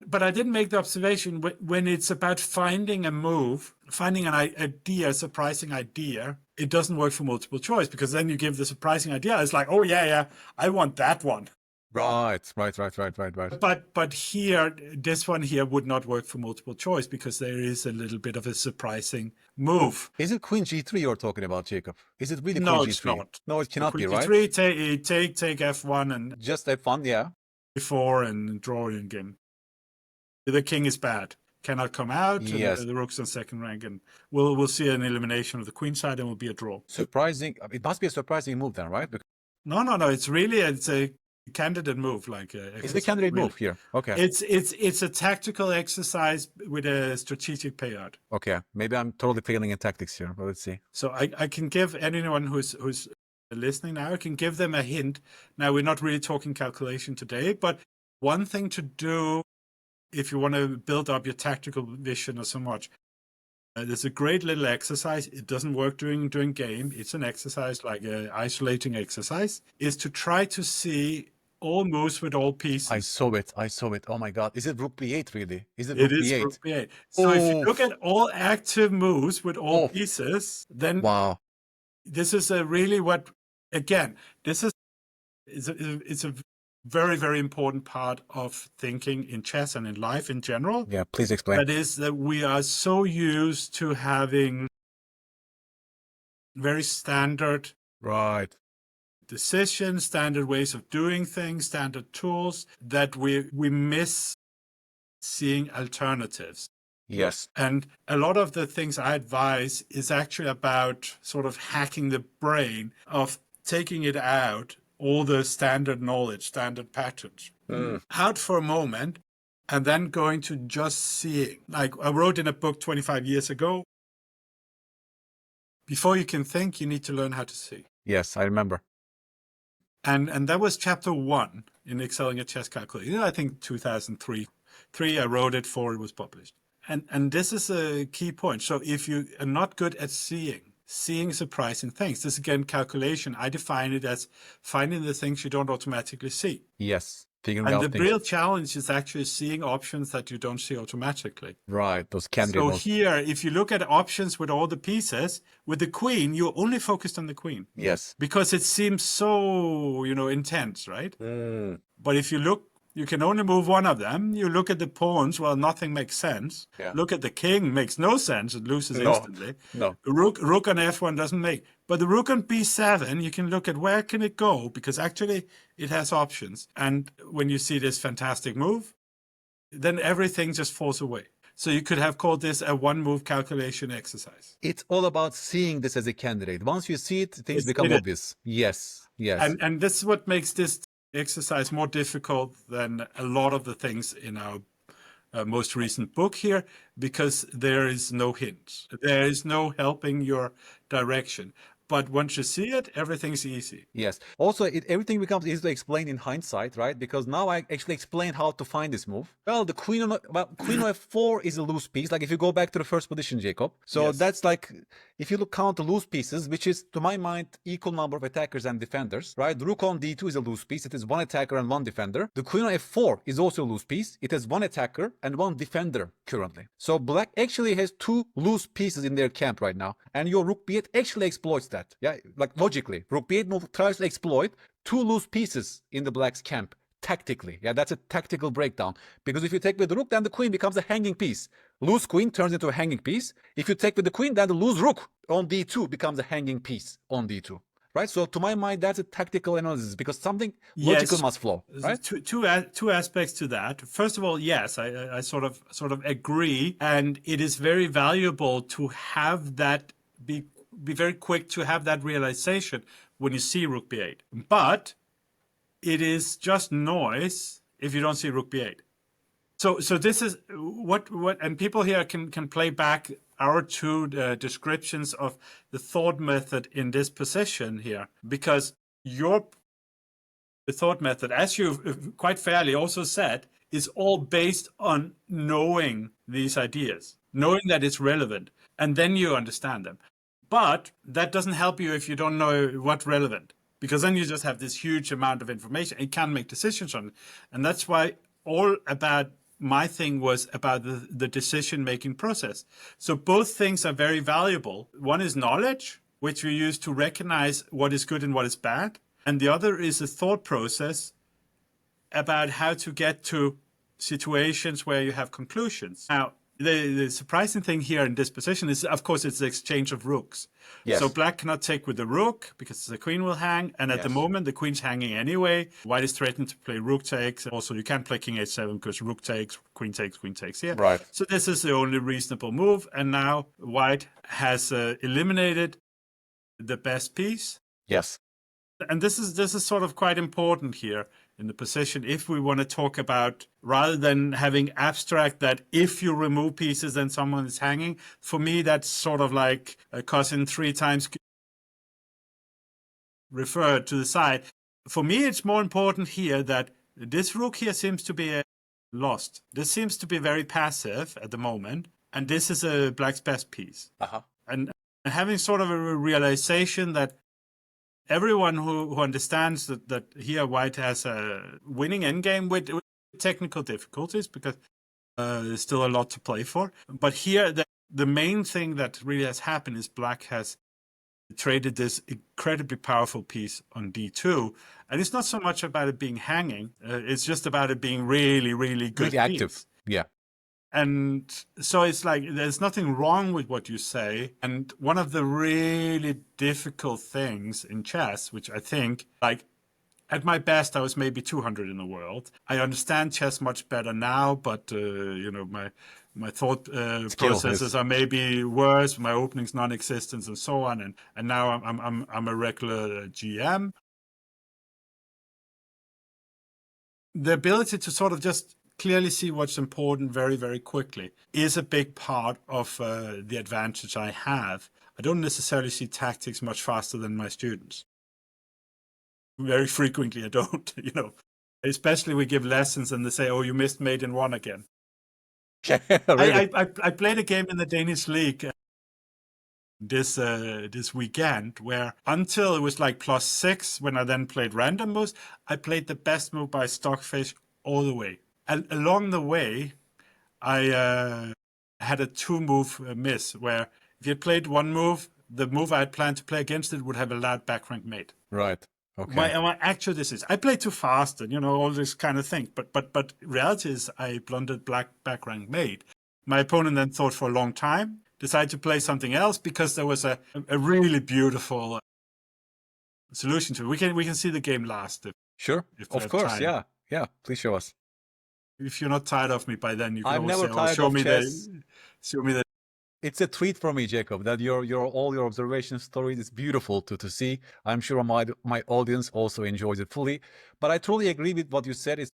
But I didn't make the observation when it's about finding a move, finding an idea, a surprising idea, it doesn't work for multiple choice, because then you give the surprising idea. It's like, oh, yeah, I want that one. Right. But here, this one here would not work for multiple choice because there is a little bit of a surprising move. Is it Queen G3 you're talking about, Jacob? Is it really No, Queen it's G3? not. No, it cannot be, Queen right? G3, take F1 and Just have fun, yeah. F4 and draw again. The king is bad. Cannot come out. Yes. And the rook's on second rank, and we'll see an elimination of the queen side, and will be a draw. Surprising. It must be a surprising move then, right? No. It's a candidate move. It's the candidate move here. Okay. It's a tactical exercise with a strategic payout. Okay. Maybe I'm totally failing in tactics here, but let's see. So I can give anyone who's listening now, I can give them a hint. Now, we're not really talking calculation today, but one thing to do if you want to build up your tactical vision or so much, there's a great little exercise. It doesn't work during game. It's an exercise, like an isolating exercise, is to try to see all moves with all pieces. I saw it. Oh my God. Is it Rook B8 really? Is it It Rook is B8? Rook B8. So if you look at all active moves with all pieces, then wow. This is it's a very, very important part of thinking in chess and in life in general. Yeah, please explain. That is that we are so used to having very standard decisions, standard ways of doing things, standard tools, that we miss seeing alternatives. Yes. And a lot of the things I advise is actually about sort of hacking the brain, of taking it out, all the standard knowledge, standard patterns, out for a moment, and then going to just seeing. Like I wrote in a book 25 years ago, before you can think, you need to learn how to see. Yes, I remember. And that was chapter 1 in Excelling at Chess Calculation. I think 2003. I wrote it, 4 it was published. And this is a key point. So if you are not good at seeing surprising things, this again, calculation, I define it as finding the things you don't automatically see. Yes. Figuring and out the real challenge is actually seeing options that you don't see automatically. Right, those candidate So moves. here, if you look at options with all the pieces, with the queen, you're only focused on the queen. Yes. Because it seems so, intense, right? But if you look, you can only move one of them. You look at the pawns, well, nothing makes sense. Yeah. Look at the king, makes no sense. It loses instantly. No. Rook on F1 doesn't make. But the rook on B7, you can look at where can it go, because actually it has options. And when you see this fantastic move, then everything just falls away. So you could have called this a one-move calculation exercise. It's all about seeing this as a candidate. Once you see it, things become obvious. Yes. And this is what makes this exercise more difficult than a lot of the things in our most recent book here, because there is no hint. There is no helping your direction. But once you see it, everything's easy. Yes. Also, everything becomes easy to explain in hindsight, right? Because now I actually explained how to find this move. Well, the queen on F4 is a loose piece. Like if you go back to the first position, Jacob. So that's like, if you count the loose pieces, which is, to my mind, equal number of attackers and defenders, right? The rook on D2 is a loose piece. It is one attacker and one defender. The queen on F4 is also a loose piece. It has one attacker and one defender currently. So black actually has 2 loose pieces in their camp right now. And your rook B8 actually exploits that. Yeah, like logically, rook b8 move tries to exploit 2 loose pieces in the black's camp tactically. Yeah, that's a tactical breakdown. Because if you take with the rook, then the queen becomes a hanging piece. Loose queen turns into a hanging piece. If you take with the queen, then the loose rook on d2 becomes a hanging piece on d2. Right? So to my mind, that's a tactical analysis, because something logical must flow. Right? Two aspects to that. First of all, yes, I sort of agree, and it is very valuable to have that be very quick to have that realization when you see rook b8. But it is just noise if you don't see rook b8. So this is what and people here can play back our 2 descriptions of the thought method in this position here, because the thought method, as you've quite fairly also said, is all based on knowing these ideas, knowing that it's relevant, and then you understand them. But that doesn't help you if you don't know what's relevant, because then you just have this huge amount of information and you can't make decisions on it. And that's why all about my thing was about the decision-making process. So both things are very valuable. One is knowledge, which we use to recognize what is good and what is bad. And the other is a thought process about how to get to situations where you have conclusions. Now, the surprising thing here in this position is, of course, it's the exchange of rooks. Yes. So black cannot take with the rook because the queen will hang. And at the moment, the queen's hanging anyway. White is threatened to play rook takes. Also, you can't play king h7 because rook takes, queen takes here. Right. So this is the only reasonable move. And now white has eliminated the best piece. Yes. And this is sort of quite important here in the position if we want to talk about, rather than having abstract that if you remove pieces then someone is hanging. For me, that's sort of like a cousin 3 times referred to the side. For me, it's more important here that this rook here seems to be lost. This seems to be very passive at the moment. And this is a black's best piece. And having sort of a realization that everyone who understands that here white has a winning endgame with technical difficulties because there's still a lot to play for. But here, the main thing that really has happened is black has traded this incredibly powerful piece on d2. And it's not so much about it being hanging. It's just about it being really, really good. Really active. Yeah. And so it's like, there's nothing wrong with what you say. And one of the really difficult things in chess, which I think, like, at my best, I was maybe 200 in the world. I understand chess much better now, but, you know, my thought processes are maybe worse, my openings non-existent and so on. And now I'm a regular GM. The ability to sort of just clearly see what's important very, very quickly is a big part of the advantage I have. I don't necessarily see tactics much faster than my students. Very frequently I don't, you know, especially we give lessons and they say, oh, you missed mate in 1 again. Really? I played a game in the Danish league this weekend where until it was like +6, when I then played random moves, I played the best move by Stockfish all the way. And along the way, I had a 2-move miss where if you had played 1 move, the move I had planned to play against it would have allowed backrank mate. Right. Okay. My actual decision, I played too fast and, you know, all this kind of thing. But reality is I blundered black backrank mate. My opponent then thought for a long time, decided to play something else because there was a really beautiful solution to it. We can see the game last. Sure. Of course. Time. Yeah. Yeah. Please show us. If you're not tired of me by then, you can I'm always never say, tired show of me chess. show me the. It's a treat for me, Jacob, that all your observation stories is beautiful to see. I'm sure my audience also enjoys it fully. But I truly agree with what you said.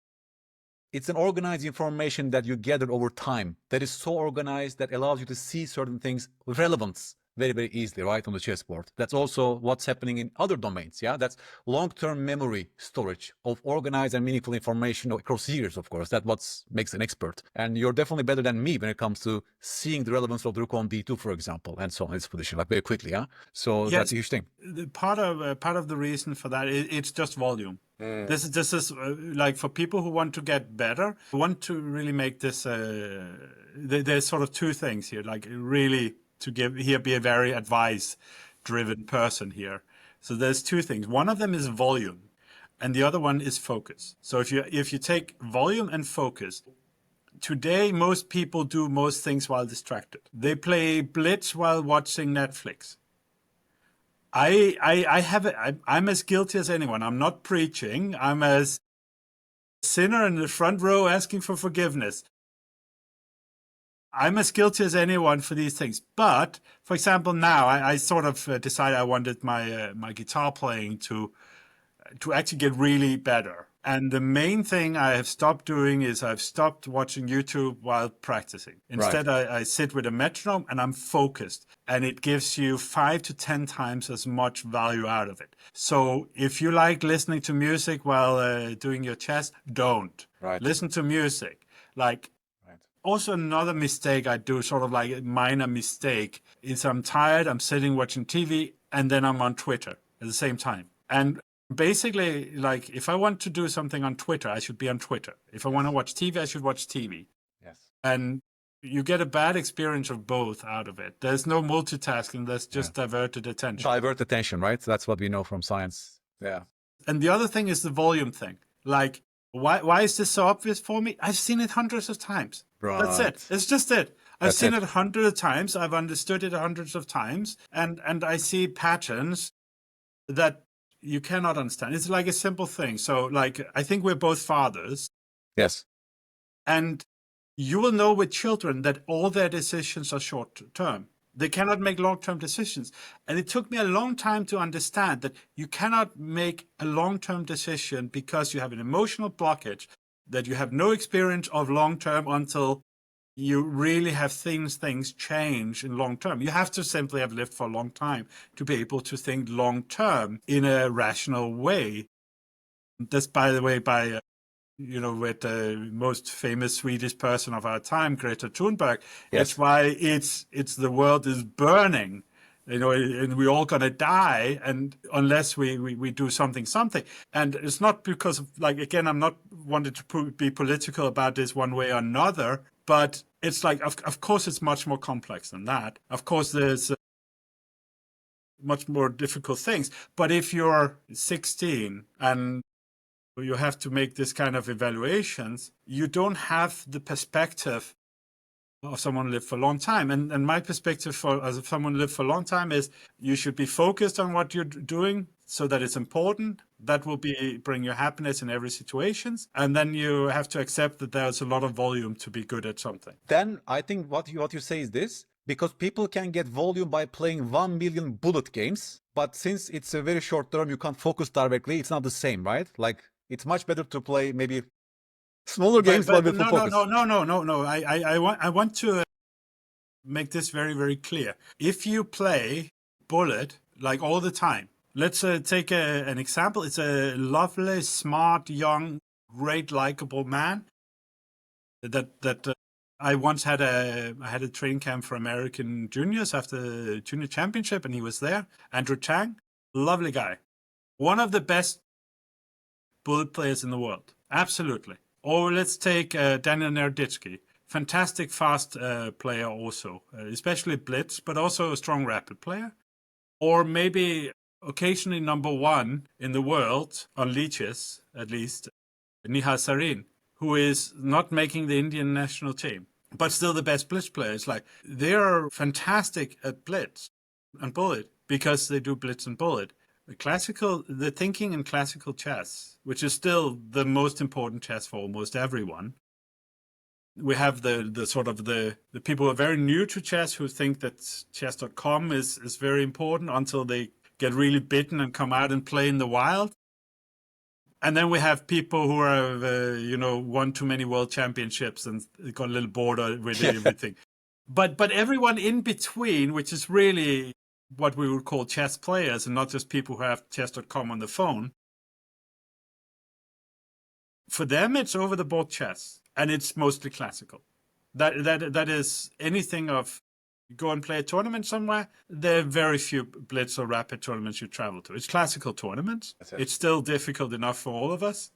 It's an organized information that you gather over time that is so organized that allows you to see certain things with relevance very, very easily, right, on the chessboard. That's also what's happening in other domains, yeah? That's long-term memory storage of organized and meaningful information across years, of course. That's what makes an expert. And you're definitely better than me when it comes to seeing the relevance of the rook on d2, for example, and so on in this position, like very quickly, yeah? So that's a huge thing. Part of the reason for that, it's just volume. This is like for people who want to get better, who want to really make this, there's sort of 2 things here, like really to be a very advice-driven person here. So there's 2 things. One of them is volume, and the other one is focus. So if you take volume and focus, today most people do most things while distracted. They play Blitz while watching Netflix. I'm as guilty as anyone. I'm not preaching. I'm as sinner in the front row asking for forgiveness. I'm as guilty as anyone for these things. But, for example, now I sort of decided I wanted my guitar playing to actually get really better. And the main thing I have stopped doing is I've stopped watching YouTube while practicing. Instead, I sit with a metronome and I'm focused. And it gives you 5 to 10 times as much value out of it. So if you like listening to music while doing your chess, don't. Right. Listen to music. Like, also another mistake I do, sort of like a minor mistake, is I'm tired, I'm sitting watching TV, and then I'm on Twitter at the same time. And basically, like, if I want to do something on Twitter, I should be on Twitter. If I want to watch TV, I should watch TV. Yes. And you get a bad experience of both out of it. There's no multitasking, there's just diverted attention. Divert attention, right? That's what we know from science. Yeah. And the other thing is the volume thing. Like, Why is this so obvious for me? I've seen it hundreds of times. That's it. Right. It's just it. I've That's seen it. it hundreds of times. I've understood it hundreds of times. And I see patterns that you cannot understand. It's like a simple thing. So, like, I think we're both fathers. Yes. And you will know with children that all their decisions are short term. They cannot make long-term decisions. And it took me a long time to understand that you cannot make a long-term decision because you have an emotional blockage, that you have no experience of long-term until you really have things change in long-term. You have to simply have lived for a long time to be able to think long-term in a rational way. That's, by the way, by with the most famous Swedish person of our time, Greta Thunberg. Yes. It's why it's the world is burning, and we're all gonna die, and unless we do something. And it's not because of, like, again, I'm not wanting to be political about this one way or another, but it's like, of course, it's much more complex than that. Of course, there's much more difficult things. But if you're 16 and you have to make this kind of evaluations, you don't have the perspective of someone who lived for a long time. And my perspective as someone who lived for a long time is you should be focused on what you're doing so that it's important. That will bring you happiness in every situation. And then you have to accept that there's a lot of volume to be good at something. Then I think what you say is this, because people can get volume by playing 1 million bullet games, but since it's a very short term, you can't focus directly. It's not the same, right? Like, it's much better to play maybe smaller games, but with full focus. No. I want to make this very, very clear. If you play bullet like all the time, let's take an example. It's a lovely, smart, young, great, likable man that I once had a training camp for American juniors after the junior championship, and he was there. Andrew Chang, lovely guy, one of the best bullet players in the world, absolutely. Or let's take Daniel Naroditsky, fantastic fast player also, especially blitz, but also a strong rapid player. Or maybe occasionally number one in the world on Lichess, at least, Nihal Sarin, who is not making the Indian national team, but still the best blitz player. It's like they are fantastic at blitz and bullet because they do blitz and bullet. The thinking in classical chess, which is still the most important chess for almost everyone. We have the sort of the people who are very new to chess who think that chess.com is very important until they get really bitten and come out and play in the wild. And then we have people who are, won too many world championships and got a little bored with everything. But everyone in between, which is really what we would call chess players and not just people who have chess.com on the phone. For them, it's over-the-board chess, and it's mostly classical. That is anything of, you go and play a tournament somewhere, there are very few blitz or rapid tournaments you travel to. It's classical tournaments. It's still difficult enough for all of us,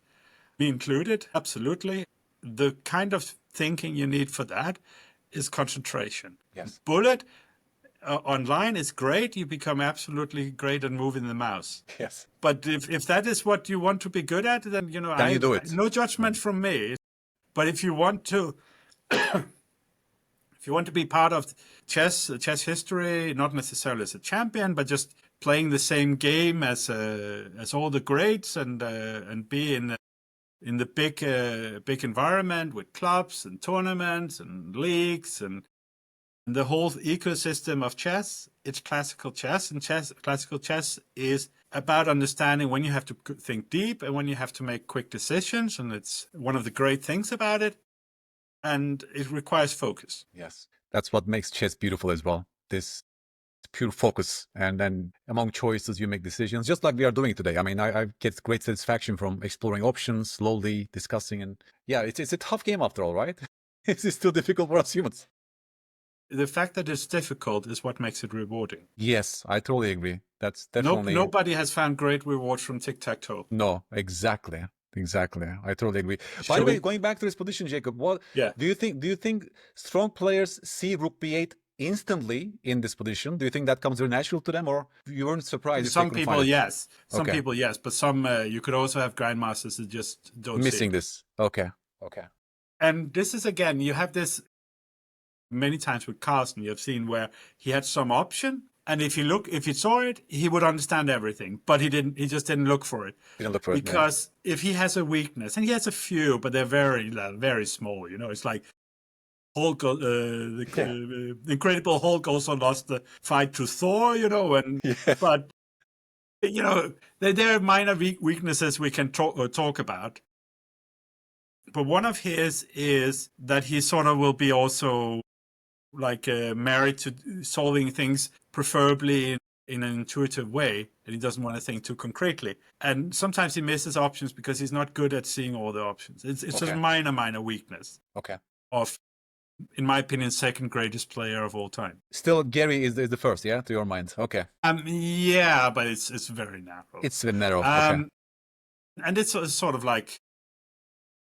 me included, absolutely. The kind of thinking you need for that is concentration. Yes. Bullet online is great. You become absolutely great at moving the mouse. Yes. But if that is what you want to be good at, then you do it. No judgment from me. But if you want to, be part of chess history, not necessarily as a champion, but just playing the same game as all the greats, and be in the big environment with clubs and tournaments and leagues and the whole ecosystem of chess, it's classical chess. And classical chess is about understanding when you have to think deep and when you have to make quick decisions. And it's one of the great things about it. And it requires focus. Yes. That's what makes chess beautiful as well. This pure focus. And then among choices, you make decisions, just like we are doing today. I mean, I get great satisfaction from exploring options, slowly discussing. And yeah, it's a tough game after all, right? It's still difficult for us humans. The fact that it's difficult is what makes it rewarding. Yes, I totally agree. That's definitely... Nobody has found great rewards from tic-tac-toe. No, exactly. I totally agree. By the way, going back to this position, Jacob, do you think strong players see rook b8 instantly in this position? Do you think that comes very natural to them, or you weren't surprised if they Some couldn't people, find it? yes. Some Okay. people, yes. But some, you could also have grandmasters that just don't see Missing it. this. Okay. Okay. And this is, again, you have this many times with Carlsen, you have seen where he had some option. And if you saw it, he would understand everything, but he just didn't look for it. Didn't look for it. Because if he has a weakness, and he has a few, but they're very, very small, it's like Hulk, the Incredible Hulk also lost the fight to Thor, but, there are minor weaknesses we can talk about. But one of his is that he sort of will be also like married to solving things preferably in an intuitive way, and he doesn't want to think too concretely. And sometimes he misses options because he's not good at seeing all the options. It's just a minor weakness. Okay. Of, in my opinion, second greatest player of all time. Still, Gary is the first, yeah, to your mind. Okay. Yeah, but it's very narrow. It's very narrow. Okay. And it's sort of like,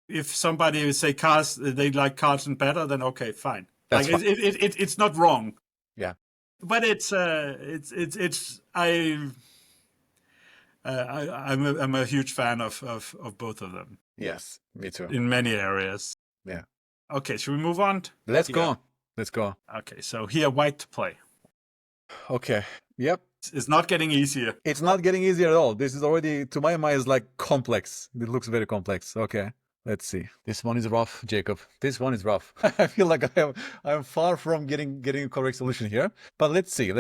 if somebody would say they like Carlsen better, then okay, fine. That's like it's not wrong. Yeah. But I'm a huge fan of both of them. Yes, me too. In many areas. Yeah. Okay, should we move on? Let's go. Let's go. Okay, so here, white to play. Okay. Yep. It's not getting easier. It's not getting easier at all. This is already, to my mind, is like complex. It looks very complex. Okay. Let's see. This one is rough, Jacob. This one is rough. I feel like I'm far from getting a correct solution here. But let's see.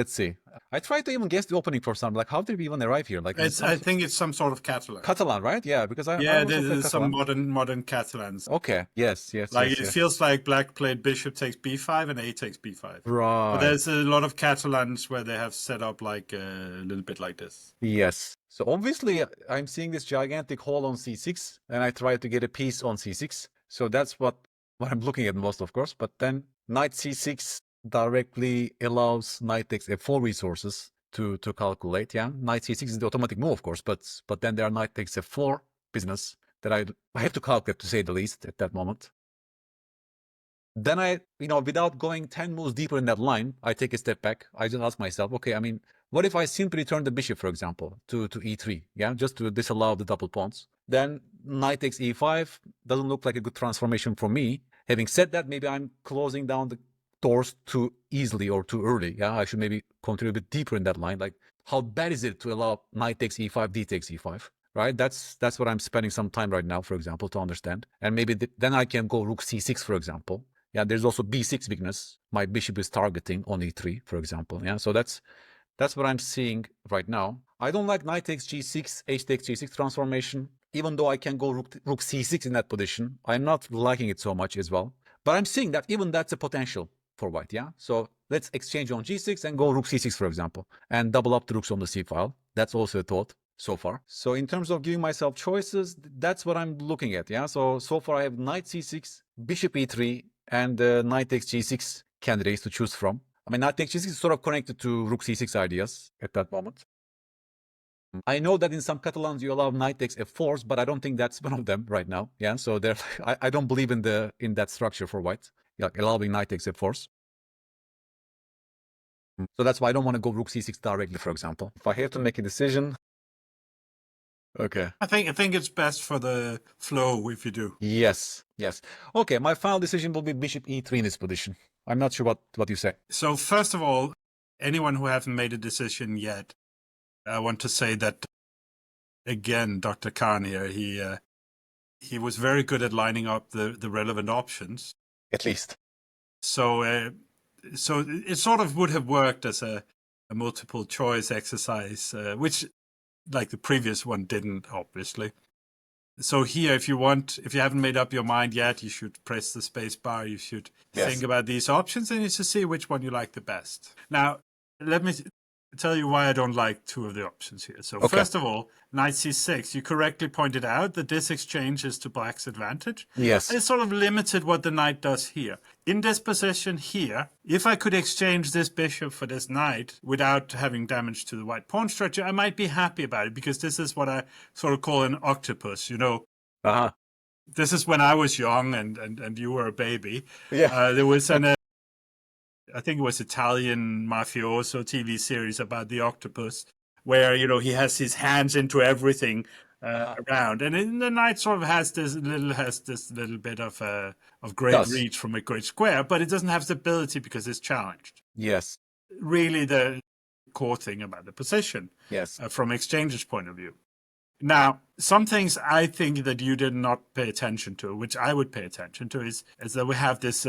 I tried to even guess the opening for some. Like, how did we even arrive here? Like, I think it's some sort of Catalan. Catalan, right? Yeah, because there's some modern Catalans. Okay. Yes. Like it feels like black played bishop takes b5 and a takes b5. Right. But there's a lot of Catalans where they have set up like a little bit like this. Yes. So obviously I'm seeing this gigantic hole on c6, and I try to get a piece on c6. So that's what I'm looking at most, of course. But then knight c6 directly allows knight takes f4 resources to calculate. Yeah, knight c6 is the automatic move, of course, but then there are knight takes f4 business that I have to calculate, to say the least, at that moment. Then I, without going 10 moves deeper in that line, I take a step back. I just ask myself, okay, I mean, what if I simply turn the bishop, for example, to e3, yeah, just to disallow the double pawns? Then knight takes e5 doesn't look like a good transformation for me. Having said that, maybe I'm closing down the doors too easily or too early. Yeah, I should maybe continue a bit deeper in that line. Like, how bad is it to allow knight takes e5, d takes e5? Right? That's what I'm spending some time right now, for example, to understand. And maybe then I can go rook c6, for example. Yeah, there's also b6 weakness. My bishop is targeting on e3, for example. Yeah, so that's what I'm seeing right now. I don't like knight takes g6, h takes g6 transformation. Even though I can go rook c6 in that position, I'm not liking it so much as well. But I'm seeing that even that's a potential for white, yeah? So let's exchange on g6 and go rook c6, for example, and double up the rooks on the c file. That's also a thought so far. So in terms of giving myself choices, that's what I'm looking at, yeah? So far I have knight c6, bishop e3, and knight takes g6 candidates to choose from. I mean, knight takes g6 is sort of connected to rook c6 ideas at that moment. I know that in some Catalans you allow knight takes f4s, but I don't think that's one of them right now. Yeah, so there, I don't believe in that structure for white, like allowing knight takes f4s. So that's why I don't want to go rook c6 directly, for example. If I have to make a decision, okay. I think it's best for the flow if you do. Yes. Okay, my final decision will be bishop e3 in this position. I'm not sure what you say. So first of all, anyone who hasn't made a decision yet, I want to say that, again, Dr. Khan here, he was very good at lining up the relevant options. At least. So it sort of would have worked as a multiple choice exercise, which, like the previous one, didn't, obviously. So here, if you haven't made up your mind yet, you should press the space bar. You should think about these options and you should see which one you like the best. Now, let me tell you why I don't like two of the options here. So first of all, knight c6, you correctly pointed out that this exchange is to black's advantage. Yes. It's sort of limited what the knight does here. In this position here, if I could exchange this bishop for this knight without having damage to the white pawn structure, I might be happy about it, because this is what I sort of call an octopus, Uh-huh. This is when I was young and you were a baby. Yeah. There was I think it was Italian mafioso TV series about the octopus, where he has his hands into everything around, and then the knight sort of has this little bit of great reach from a great square, but it doesn't have stability because it's challenged. Yes. Really, the core thing about the position. Yes. From exchanger's point of view. Now, some things I think that you did not pay attention to, which I would pay attention to, is that we have this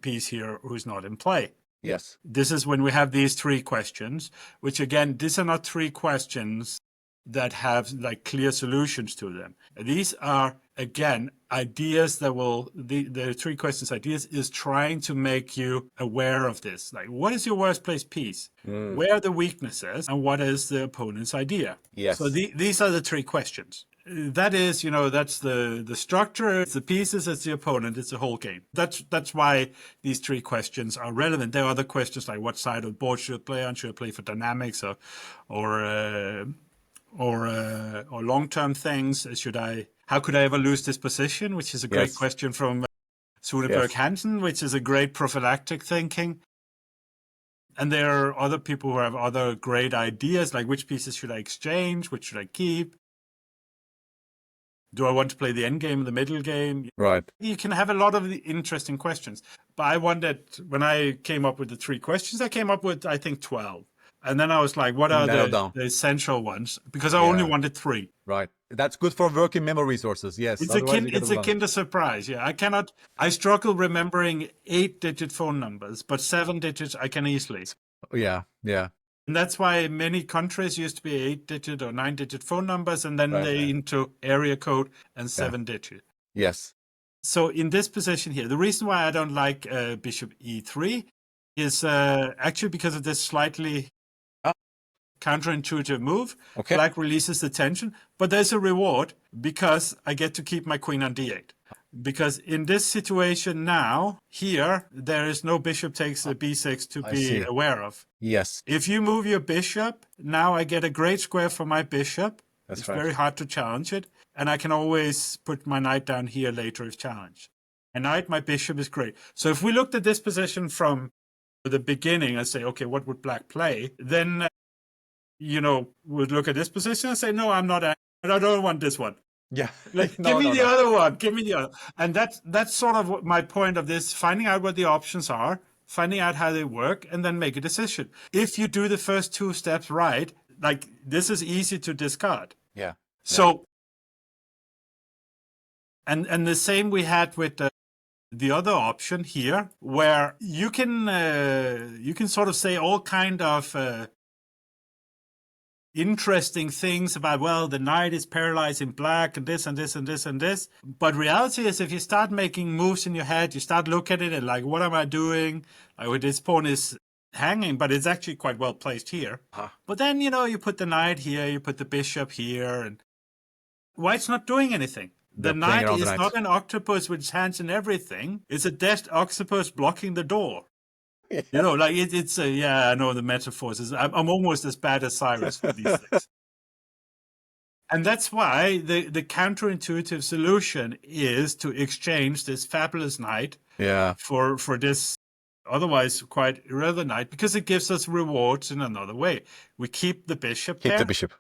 piece here who's not in play. Yes. This is when we have these 3 questions, which again, these are not 3 questions that have like clear solutions to them. These are, again, ideas that will, the 3 questions ideas is trying to make you aware of this. Like, what is your worst place piece? Where are the weaknesses? And what is the opponent's idea? Yes. So these are the 3 questions. That is, that's the structure, it's the pieces, it's the opponent, it's the whole game. That's why these 3 questions are relevant. There are other questions like what side of the board should I play on? Should I play for dynamics or long-term things? How could I ever lose this position? Which is a great question from Suneberg Hansen, which is a great prophylactic thinking. And there are other people who have other great ideas, like which pieces should I exchange? Which should I keep? Do I want to play the end game, the middle game? Right. You can have a lot of interesting questions. But I wanted, when I came up with the 3 questions, I came up with, I think, 12. And then I was like, what are the essential ones? Because I only wanted 3. Right. That's good for working memory resources. Yes. It's a Kinder surprise. Yeah. I struggle remembering 8-digit phone numbers, but 7 digits I can easily. Yeah. Yeah. And that's why many countries used to be 8-digit or 9-digit phone numbers, and then they into area code and 7-digit. Yes. So in this position here, the reason why I don't like bishop e3 is actually because of this slightly counterintuitive move. Okay. Black releases the tension, but there's a reward because I get to keep my queen on d8. Because in this situation now, here, there is no bishop takes a b6 to be aware of. Yes. If you move your bishop, now I get a great square for my bishop. It's very hard to challenge it. And I can always put my knight down here later if challenged. My knight, my bishop is great. So if we looked at this position from the beginning and say, okay, what would black play? Then, we'd look at this position and say, no, I don't want this one. Yeah. Like, give me the other one. Give me the other. And that's sort of my point of this, finding out what the options are, finding out how they work, and then make a decision. If you do the first 2 steps right, like this is easy to discard. Yeah. So, and the same we had with the other option here, where you can sort of say all kind of interesting things about, well, the knight is paralyzed in black and this and this and this and this. But reality is, if you start making moves in your head, you start looking at it and like, what am I doing? Like, this pawn is hanging, but it's actually quite well placed here. But then, you put the knight here, you put the bishop here, and white's not doing anything. The knight is not an octopus with hands and everything. It's a dead octopus blocking the door. Like it's I know the metaphors. I'm almost as bad as Cyrus for these things. And that's why the counterintuitive solution is to exchange this fabulous knight for this otherwise quite irrelevant knight, because it gives us rewards in another way. We keep the bishop there. Keep the bishop.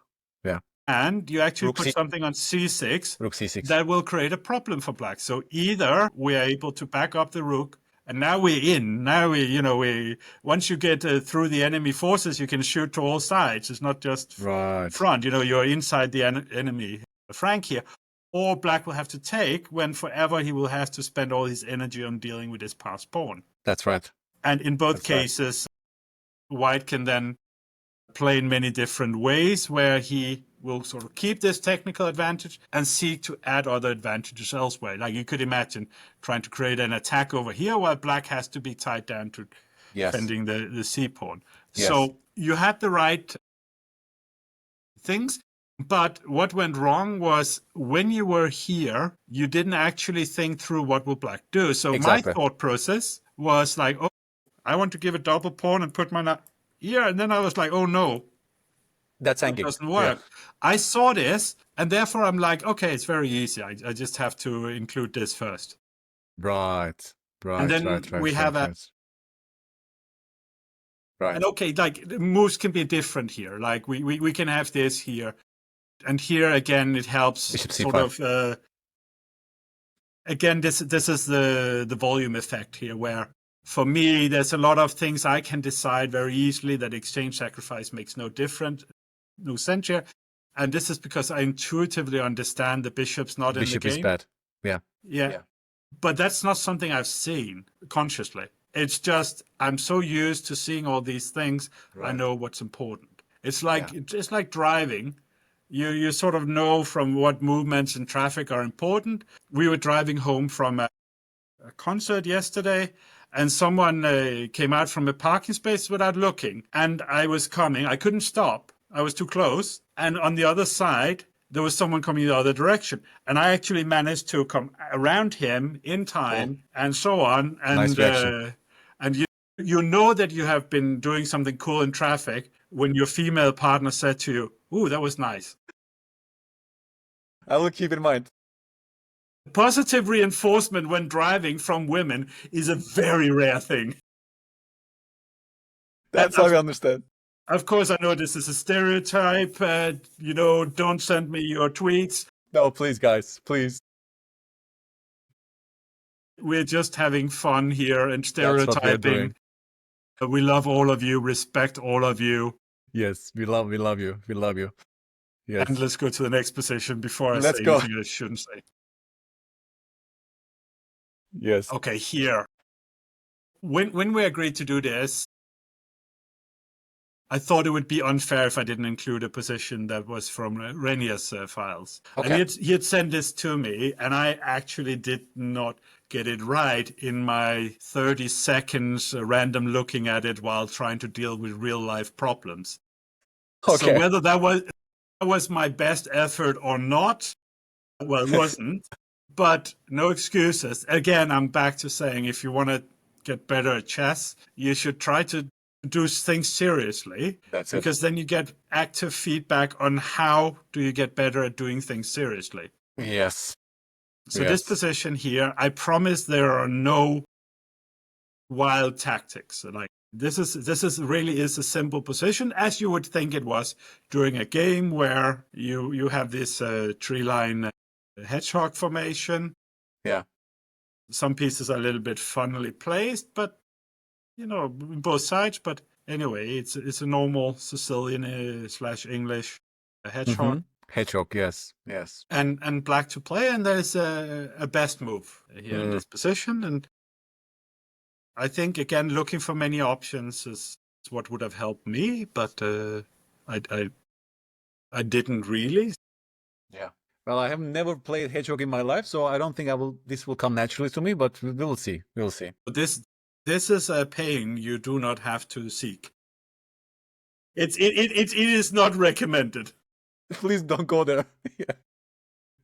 Yeah. And you actually put something on c6. Rook c6. That will create a problem for black. So either we are able to back up the rook, and now we're in. Now we once you get through the enemy forces, you can shoot to all sides. It's not just front. You're inside the enemy flank here. Or black will have to take when forever he will have to spend all his energy on dealing with his passed pawn. That's right. And in both cases, white can then play in many different ways where he will sort of keep this technical advantage and seek to add other advantages elsewhere. Like you could imagine trying to create an attack over here while black has to be tied down to defending the c-pawn. Yes. So you had the right things, but what went wrong was when you were here, you didn't actually think through what will black do. So my thought process was like, oh, I want to give a double pawn and put my knight here. And then I was like, oh no. That doesn't work. Yeah. I saw this, and therefore I'm like, okay, it's very easy. I just have to include this first. Right. And then we have Right. And okay, like the moves can be different here. Like we can have this here. And here again, it helps Bishop sort C5. of. Again, this is the volume effect here, where for me there's a lot of things I can decide very easily that exchange sacrifice makes no sense here, and this is because I intuitively understand the bishop's not in the Bishop game. is bad. Yeah. Yeah, but that's not something I've seen consciously. It's just I'm so used to seeing all these things. I Right. know what's important. It's like driving. You sort of know from what movements in traffic are important. We were driving home from a concert yesterday, and someone came out from a parking space without looking. And I was coming. I couldn't stop. I was too close. And on the other side, there was someone coming the other direction. And I actually managed to come around him in time and so on. And, Nice reaction. And you know that you have been doing something cool in traffic when your female partner said to you, "Ooh, that was nice." I will keep in mind. Positive reinforcement when driving from women is a very rare thing. That's how I understand. Of course, I know this is a stereotype. Don't send me your tweets. No, please, guys, please. We're just having fun here and That's what we're stereotyping. doing. We love all of you, respect all of you. Yes, we love you. We love you. Yes. And let's go to the next position before I Let's say go. anything I shouldn't say. Yes. Okay, here. When we agreed to do this, I thought it would be unfair if I didn't include a position that was from Renier's files. Okay. And he had sent this to me, and I actually did not get it right in my 30 seconds random looking at it while trying to deal with real life problems. Okay. So whether that was my best effort or not, well, it wasn't. But no excuses. Again, I'm back to saying if you want to get better at chess, you should try to do things seriously. That's it. Because then you get active feedback on how do you get better at doing things seriously. Yes. So this position here, I promise there are no wild tactics. Like this is really a simple position, as you would think it was during a game where you have this tree line hedgehog formation. Yeah. Some pieces are a little bit funnily placed, but both sides. But anyway, it's a normal Sicilian / English hedgehog. Mm-hmm. Hedgehog, yes. And black to play, and there's a best move here in this position. And I think again, looking for many options is what would have helped me, but I didn't really. Yeah. Well, I have never played hedgehog in my life, so I don't think this will come naturally to me, but we'll see. We'll see. This is a pain you do not have to seek. It is not recommended. Please don't go there. Yeah.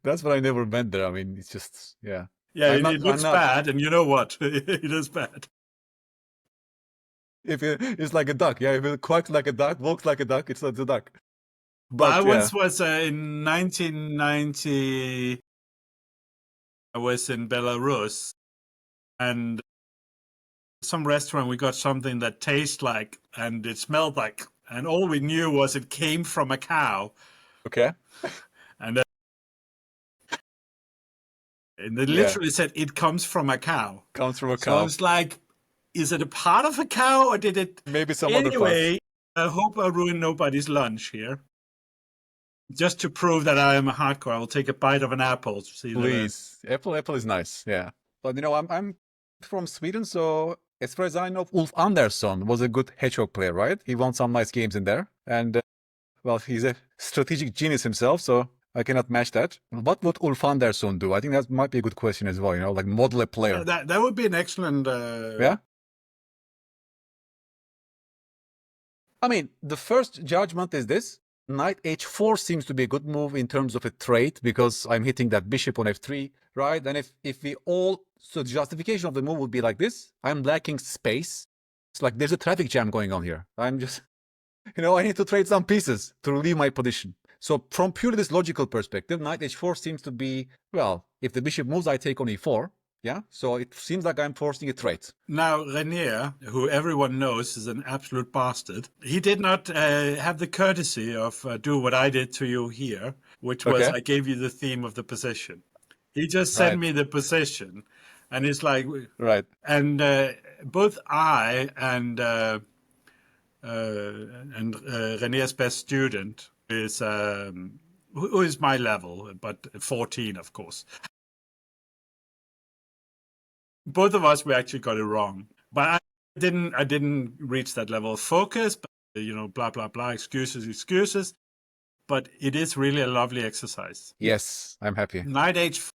That's what I never meant there. I mean, it's just, yeah. Yeah, it looks bad, and you know what? It is bad. If it's like a duck, yeah. If it quacks like a duck, walks like a duck, it's a duck. But I once was in 1990. I was in Belarus, and some restaurant we got something that tastes like, and it smelled like, and all we knew was it came from a cow. Okay. And they literally said it comes from a cow. Comes from a cow. So I was like, is it a part of a cow, or did it? Maybe some other parts. Anyway, I hope I ruin nobody's lunch here. Just to prove that I am a hardcore, I will take a bite of an apple. Please. Apple is nice, yeah. But I'm from Sweden, so as far as I know, Ulf Andersson was a good hedgehog player, right? He won some nice games in there. And, well, he's a strategic genius himself, so I cannot match that. What would Ulf Andersson do? I think that might be a good question as well, like model a player. That would be an excellent... Yeah? I mean, the first judgment is this. Knight h4 seems to be a good move in terms of a trade because I'm hitting that bishop on f3, right? And if we all... So the justification of the move would be like this. I'm lacking space. It's like there's a traffic jam going on here. I'm just... I need to trade some pieces to relieve my position. So from purely this logical perspective, knight h4 seems to be, well, if the bishop moves, I take on e4. Yeah. So it seems like I'm forcing a trade. Now, Renier, who everyone knows is an absolute bastard, he did not have the courtesy of do what I did to you here, which was Okay. I gave you the theme of the position. He just sent Right. me the position, and it's like, Right. and both I and Renier's best student is who is my level, but 14, of course. Both of us, we actually got it wrong, but I didn't reach that level of focus. But, blah blah blah, excuses. But it is really a lovely exercise. Yes, I'm happy. Knight h.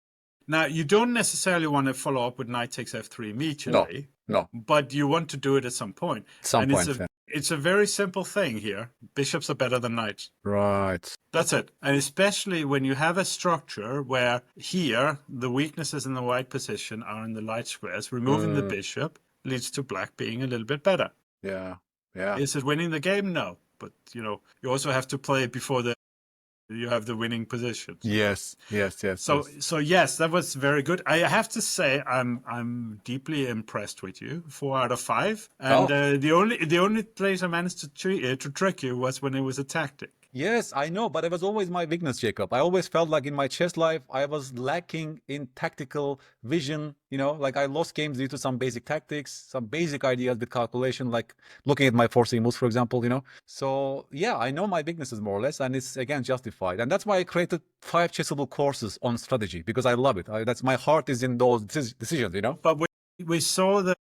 Now you don't necessarily want to follow up with knight takes f3 immediately. No. But you want to do it at some point. At some point. It's a very simple thing here. Bishops are better than knights. Right. That's it. And especially when you have a structure where here the weaknesses in the white position are in the light squares, removing the bishop leads to black being a little bit better. Yeah. Yeah. Is it winning the game? No. But, you also have to play before you have the winning positions. Yes. So yes, that was very good. I have to say I'm deeply impressed with you. 4 out of 5. And the only place I managed to trick you was when it was a tactic. Yes, I know, but it was always my weakness, Jacob. I always felt like in my chess life, I was lacking in tactical vision. Like I lost games due to some basic tactics, some basic ideas with calculation, like looking at my forcing moves, for example, So yeah, I know my weaknesses more or less, and it's again justified. And that's why I created 5 Chessable courses on strategy, because I love it. That's my heart is in those decisions, But we saw that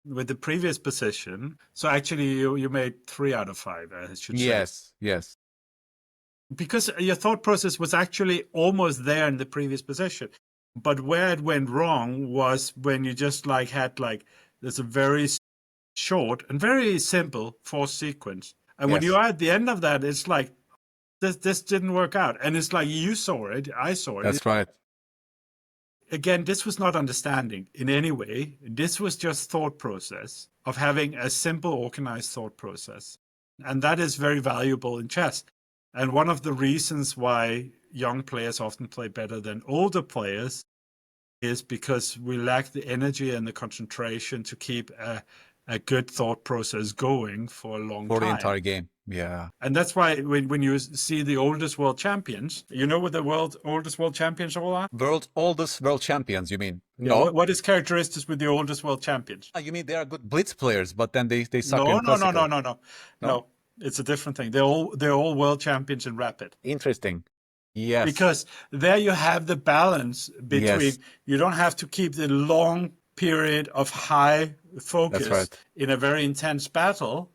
with the previous position. So actually you made 3 out of 5, I should say. Yes. Because your thought process was actually almost there in the previous position. But where it went wrong was when you just there's a very short and very simple force sequence. And when you are at the end of that, it's like, this didn't work out. And it's like, you saw it, I saw it. That's right. Again, this was not understanding in any way. This was just thought process of having a simple, organized thought process. And that is very valuable in chess. And one of the reasons why young players often play better than older players is because we lack the energy and the concentration to keep a good thought process going for a long time. For the entire game. Yeah. And that's why when you see the oldest world champions, you know what the oldest world champions all are? World's oldest world champions, you mean? No. Yeah, what is characteristics with the oldest world champions? You mean they are good blitz players, but then they suck in classical? No. It's a different thing. They're all world champions in rapid. Interesting. Yes. Because there you have the balance between you don't have to keep the long period of high focus in a very intense battle.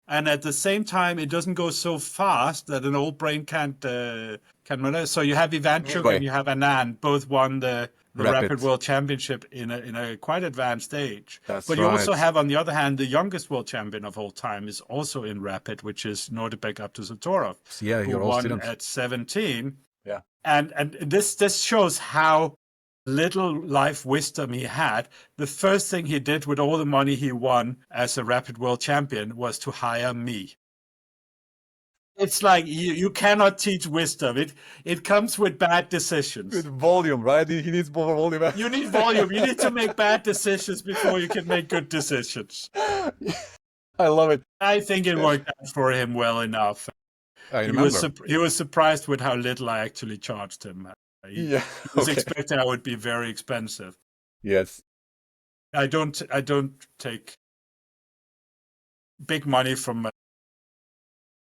And at the same time, it doesn't go so fast that an old brain can't. So you have Ivanchuk and you have Anand, both won the Rapid World Championship in a quite advanced age. But you also have, on the other hand, the youngest world champion of all time is also in Rapid, which is Abdusattorov, who won at 17. Yeah, and this shows how little life wisdom he had. The first thing he did with all the money he won as a Rapid World Champion was to hire me. It's like you cannot teach wisdom. It comes with bad decisions. With volume, right? He needs more volume. You need volume. You need to make bad decisions before you can make good decisions. I love it. I think it worked out for him well enough. I remember. He was surprised with how little I actually charged him. He was expecting I would be very expensive. Yes. I don't take big money from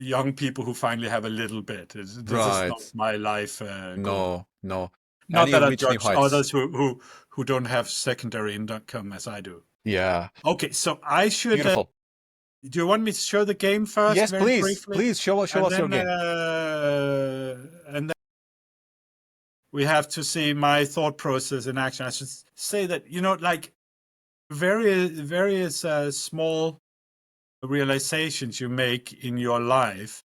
young people who finally have a little bit. This is not my life. No. Not that I judge others who don't have secondary income as I do. Yeah. Okay, so I should. Beautiful. Do you want me to show the game first? Yes, please. Briefly? Please show us your game. And then we have to see my thought process in action. I should say that, like various small realizations you make in your life.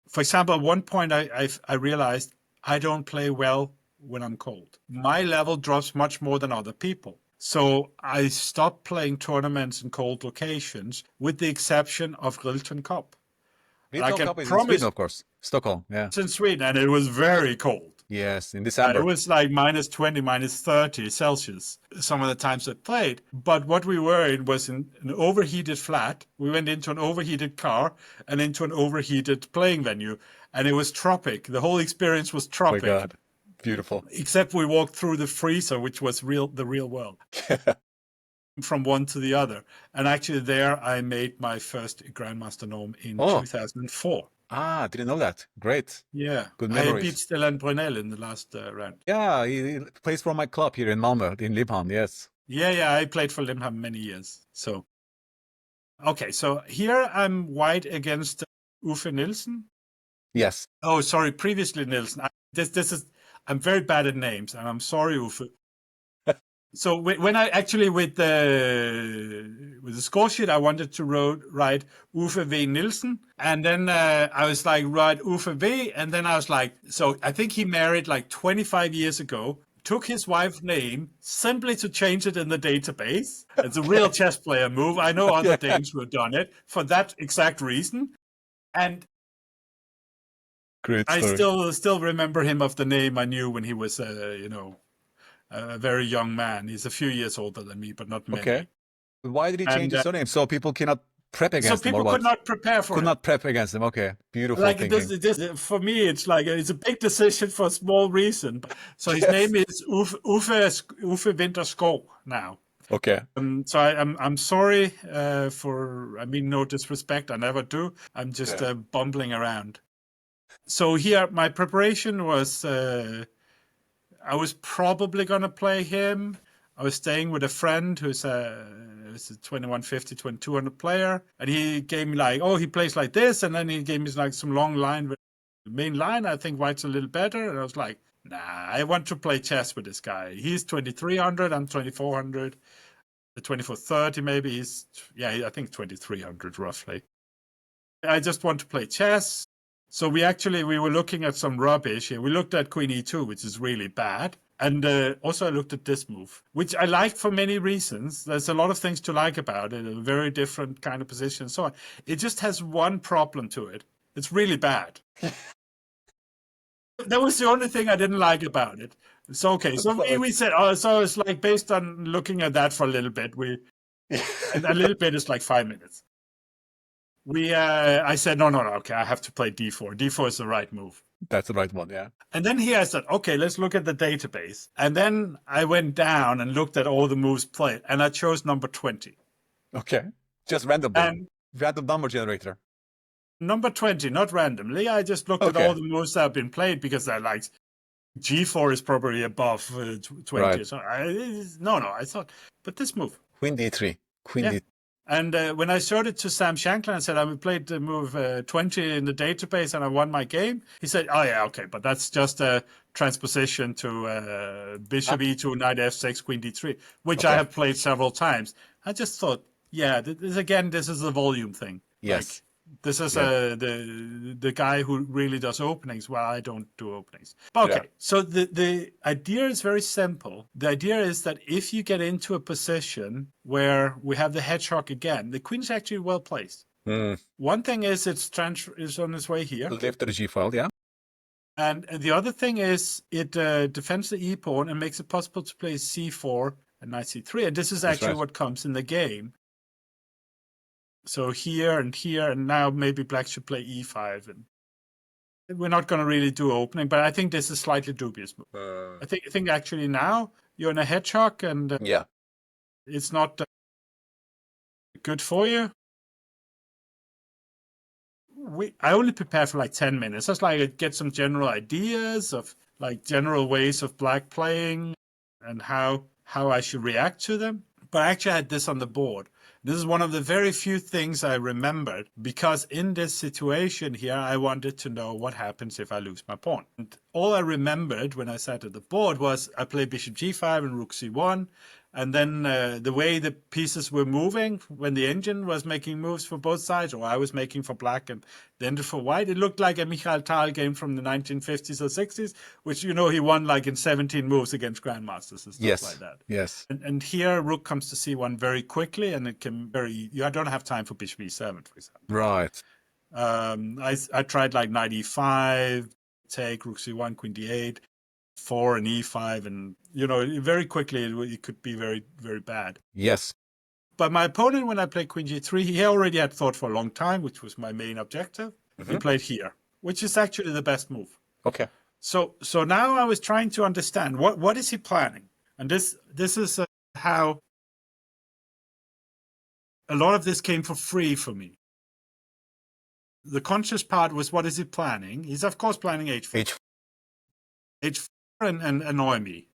For example, at one point I realized I don't play well when I'm cold. My level drops much more than other people. So I stopped playing tournaments in cold locations, with the exception of Rilton Cup. Rilton Cup is in Sweden, of course. Stockholm, yeah. It's in Sweden, and it was very cold. Yes, in It December. was like minus 20, minus 30 Celsius some of the times I played. But what we were in was in an overheated flat. We went into an overheated car and into an overheated playing venue. And it was tropic. The whole experience was Oh my tropic. God. Beautiful. Except we walked through the freezer, which was the real world, from one to the other. And actually there I made my first Grandmaster Norm in Oh. 2004. Didn't know that. Great. Yeah. Good I memories. beat Stellan Brunel in the last round. Yeah, he plays for my club here in Malmö, in Lichess, yes. Yeah, I played for Limham many years. So, okay, so here I'm white against Uffe Nielsen. Yes. Oh, sorry, previously Nielsen. I'm very bad at names, and I'm sorry, Uffe. So when I actually with the score sheet, I wanted to write Uffe V Nielsen, and then I was like write Uffe V, and then I was like, so I think he married like 25 years ago, took his wife's name simply to change it in the database. It's a real chess player move. I know other Danes who have done it for that exact reason, and Great I story. still remember him of the name I knew when he was a very young man. He's a few years older than me, but not many. Okay. Why did he change And his surname? So people cannot prep so against him, or people could what? not prepare for Could him. not prep against him. Okay. Beautiful Like thinking. this, for me, it's like it's a big decision for a small reason. So his name is Uffe Winterskov now. Okay. So I'm sorry for, I mean, no disrespect, I never do. I'm just bumbling around. So here, my preparation was, I was probably going to play him. I was staying with a friend who's a 2150, 2200 player. And he gave me like, oh, he plays like this. And then he gave me like some long line. The main line, I think white's a little better. And I was like, nah, I want to play chess with this guy. He's 2300, I'm 2400. The 2430 maybe. I think 2300 roughly. I just want to play chess. So we were looking at some rubbish here. We looked at Queen E2, which is really bad. And also I looked at this move, which I liked for many reasons. There's a lot of things to like about it, a very different kind of position and so on. It just has one problem to it. It's really bad. That was the only thing I didn't like about it. So, okay. So we said, so it's like based on looking at that for a little bit, and a little bit is like 5 minutes. I said, no, okay, I have to play D4. D4 is the right move. That's the right one, yeah. And then here I said, okay, let's look at the database. And then I went down and looked at all the moves played, and I chose number 20. Okay. Just randomly. And random number generator. Number 20, not randomly. I just looked at all the moves that have been played because I like G4 is probably above 20. Right. So I thought, but this move. Queen D3. Queen D3. And when I showed it to Sam Shanklin and said, I played the move 20 in the database and I won my game, he said, oh, yeah, okay, but that's just a transposition to bishop e2, knight f6, queen d3, which I have played several times. I just thought, this is a volume thing. Yes. Like, this is the guy who really does openings, while I don't do openings. But okay, so the idea is very simple. The idea is that if you get into a position where we have the hedgehog again, the queen is actually well placed. One thing is it's on its way here. Left to the G file, yeah. And the other thing is it defends the e-pawn and makes it possible to play c4 and knight c3. And this is actually what comes in the game. So here, and now maybe black should play e5. And we're not going to really do opening, but I think this is slightly dubious move. I think actually now you're in a hedgehog, and it's not good for you. I only prepare for like 10 minutes. Just like I get some general ideas of like general ways of black playing and how I should react to them. But I actually had this on the board. This is one of the very few things I remembered, because in this situation here, I wanted to know what happens if I lose my pawn. And all I remembered when I sat at the board was I played bishop g5 and rook c1. And then the way the pieces were moving when the engine was making moves for both sides, or I was making for black and then for white, it looked like a Michael Tal game from the 1950s or 60s, which, he won like in 17 moves against grandmasters and stuff like that. Yes. And here rook comes to c1 very quickly, and it can I don't have time for bishop e7, for example. Right. I tried like knight e5, take rook c1, queen d8. 4 and e5, and very quickly it could be very, very bad. Yes. But my opponent, when I played queen g3, he already had thought for a long time, which was my main objective. He played here, which is actually the best move. Okay. So now I was trying to understand what is he planning, and this is how a lot of this came for free for me. The conscious part was, what is he planning? He's of course planning h4. h4 and annoy me.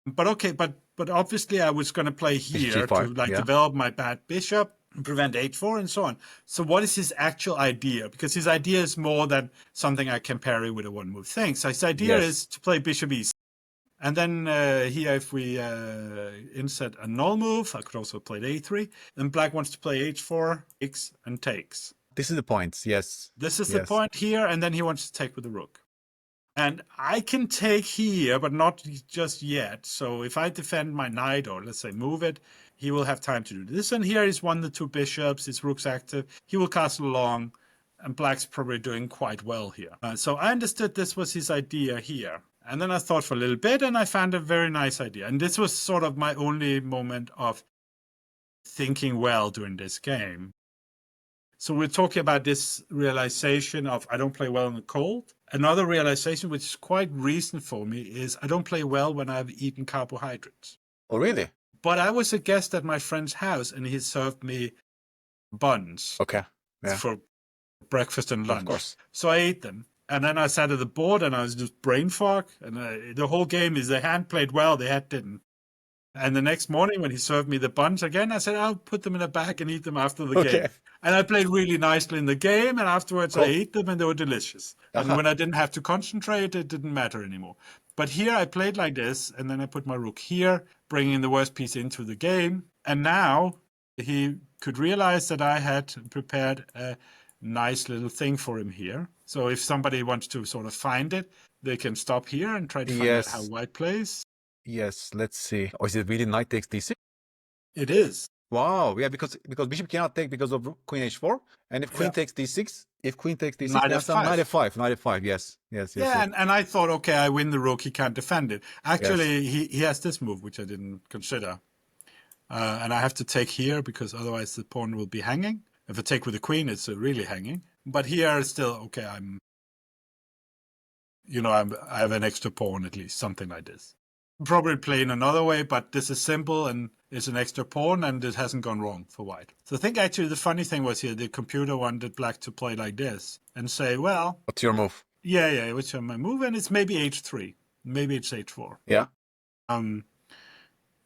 But okay, but obviously I was going to play here G5, to develop my bad bishop and prevent h4 and so on. So what is his actual idea? Because his idea is more than something I can parry with a one-move thing. So his idea is to play bishop e6. And then here, if we insert a null move, I could also play a3. Then black wants to play h4, x, and takes. This is the point, yes. This is the point here, and then he wants to take with the rook. And I can take here, but not just yet. So if I defend my knight, or let's say move it, he will have time to do this. And here he's won the 2 bishops, his rook's active. He will castle along, and black's probably doing quite well here. So I understood this was his idea here. And then I thought for a little bit, and I found a very nice idea. And this was sort of my only moment of thinking well during this game. So we're talking about this realization of I don't play well in the cold. Another realization, which is quite recent for me, is I don't play well when I've eaten carbohydrates. Oh, really? But I was a guest at my friend's house, and he served me buns for breakfast and lunch. Of course. So I ate them. And then I sat at the board, and I was just brain fog. And the whole game is the hand played well, the head didn't. And the next morning when he served me the buns again, I said, I'll put them in a bag and eat them after the game. And I played really nicely in the game, and afterwards I ate them, and they were delicious. And when I didn't have to concentrate, it didn't matter anymore. But here I played like this, and then I put my rook here, bringing the worst piece into the game. And now he could realize that I had prepared a nice little thing for him here. So if somebody wants to sort of find it, they can stop here and try to find out how white plays. Yes, let's see. Oh, is it really knight takes d6? It is. Wow, yeah, because bishop cannot take because of queen h4, and if queen takes d6, Knight f5. knight f5, yes. And I thought, okay, I win the rook, he can't defend it. Actually, he has this move, which I didn't consider. And I have to take here, because otherwise the pawn will be hanging. If I take with the queen, it's really hanging. But here it's still, okay, I have an extra pawn at least, something like this. Probably playing another way, but this is simple and it's an extra pawn, and it hasn't gone wrong for white. So I think actually the funny thing was here, the computer wanted black to play like this and say, well, what's your move? Yeah, which is my move, and it's maybe h3, maybe it's h4. Yeah.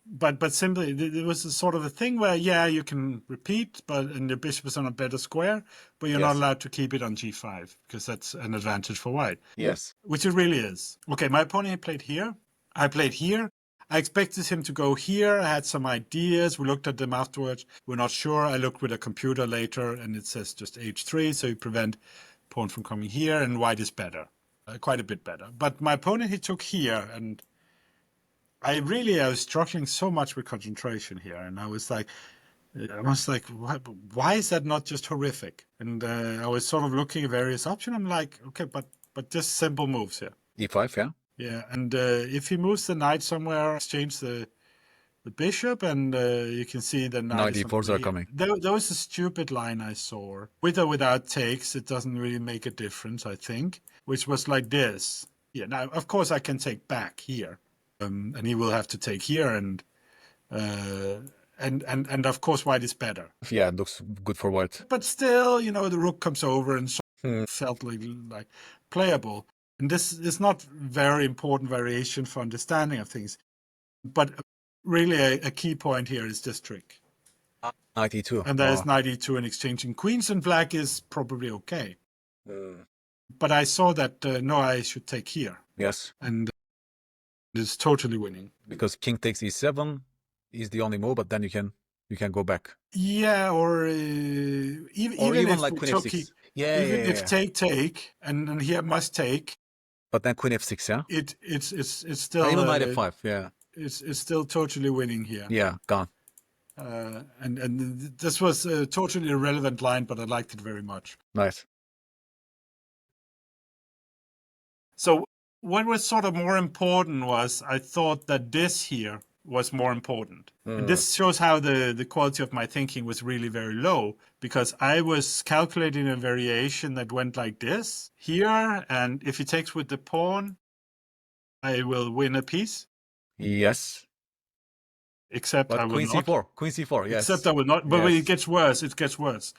But simply, there was a sort of a thing where, you can repeat, and the bishop is on a better square, but you're not allowed to keep it on g5, because that's an advantage for white. Yes. Which it really is. Okay, my opponent played here. I played here. I expected him to go here. I had some ideas. We looked at them afterwards. We're not sure. I looked with a computer later, and it says just h3, so you prevent pawn from coming here, and white is better, quite a bit better. But my opponent, he took here, and I was struggling so much with concentration here, and I was like, why is that not just horrific? And I was sort of looking at various options. I'm like, okay, but just simple moves here. e5, yeah. Yeah, and if he moves the knight somewhere, exchange the bishop, and you can see the knight d4s are coming. There was a stupid line I saw. With or without takes, it doesn't really make a difference, I think, which was like this. Yeah, now, of course, I can take back here, and he will have to take here, and of course, white is better. Yeah, it looks good for white. But still, the rook comes over, and so felt like playable. And this is not very important variation for understanding of things. But really a key point here is this trick. Knight e2. And there's knight e2 and exchanging queens, and black is probably okay. But I saw that, no, I should take here. Yes. And it's totally winning. Because king takes e7 is the only move, but then you can go back. Yeah, or even if like queen f6. If take, and here must take. But then queen f6, yeah? It's still... even knight f5, yeah. It's still totally winning here. Yeah, gone. And this was a totally irrelevant line, but I liked it very much. Nice. So what was sort of more important was I thought that this here was more important. And this shows how the quality of my thinking was really very low, because I was calculating a variation that went like this here. And if he takes with the pawn, I will win a piece. Yes. Except But I will Queen not. C4. Queen C4, yes. Except I will not. But when Yes. it gets worse, it gets worse.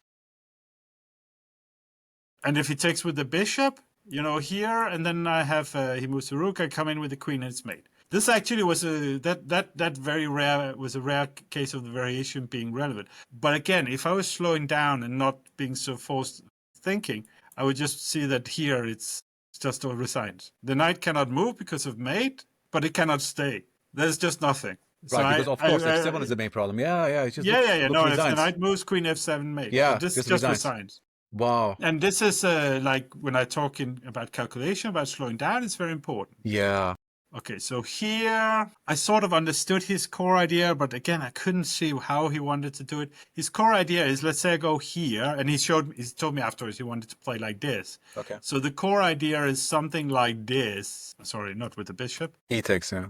And if he takes with the bishop, you know, here, and then I have, he moves the rook, I come in with the queen, and it's mate. This actually was that very rare, was a rare case of the variation being relevant. But again, if I was slowing down and not being so forced thinking, I would just see that here it's just all resigned. The knight cannot move because of mate, but it cannot stay. There's just nothing. So Right, because of course f7 is the main problem. Yeah, it just yeah. looks No, if the resigns. knight moves, queen f7 mate. Yeah, but this just just resigns. resigns. Wow. And this is like when I talking about calculation, about slowing down, it's very important. Yeah. Okay, so here I sort of understood his core idea, but again, I couldn't see how he wanted to do it. His core idea is, let's say I go here, and he told me afterwards he wanted to play like this. Okay. So the core idea is something like this. Sorry, not with the bishop. He takes, yeah.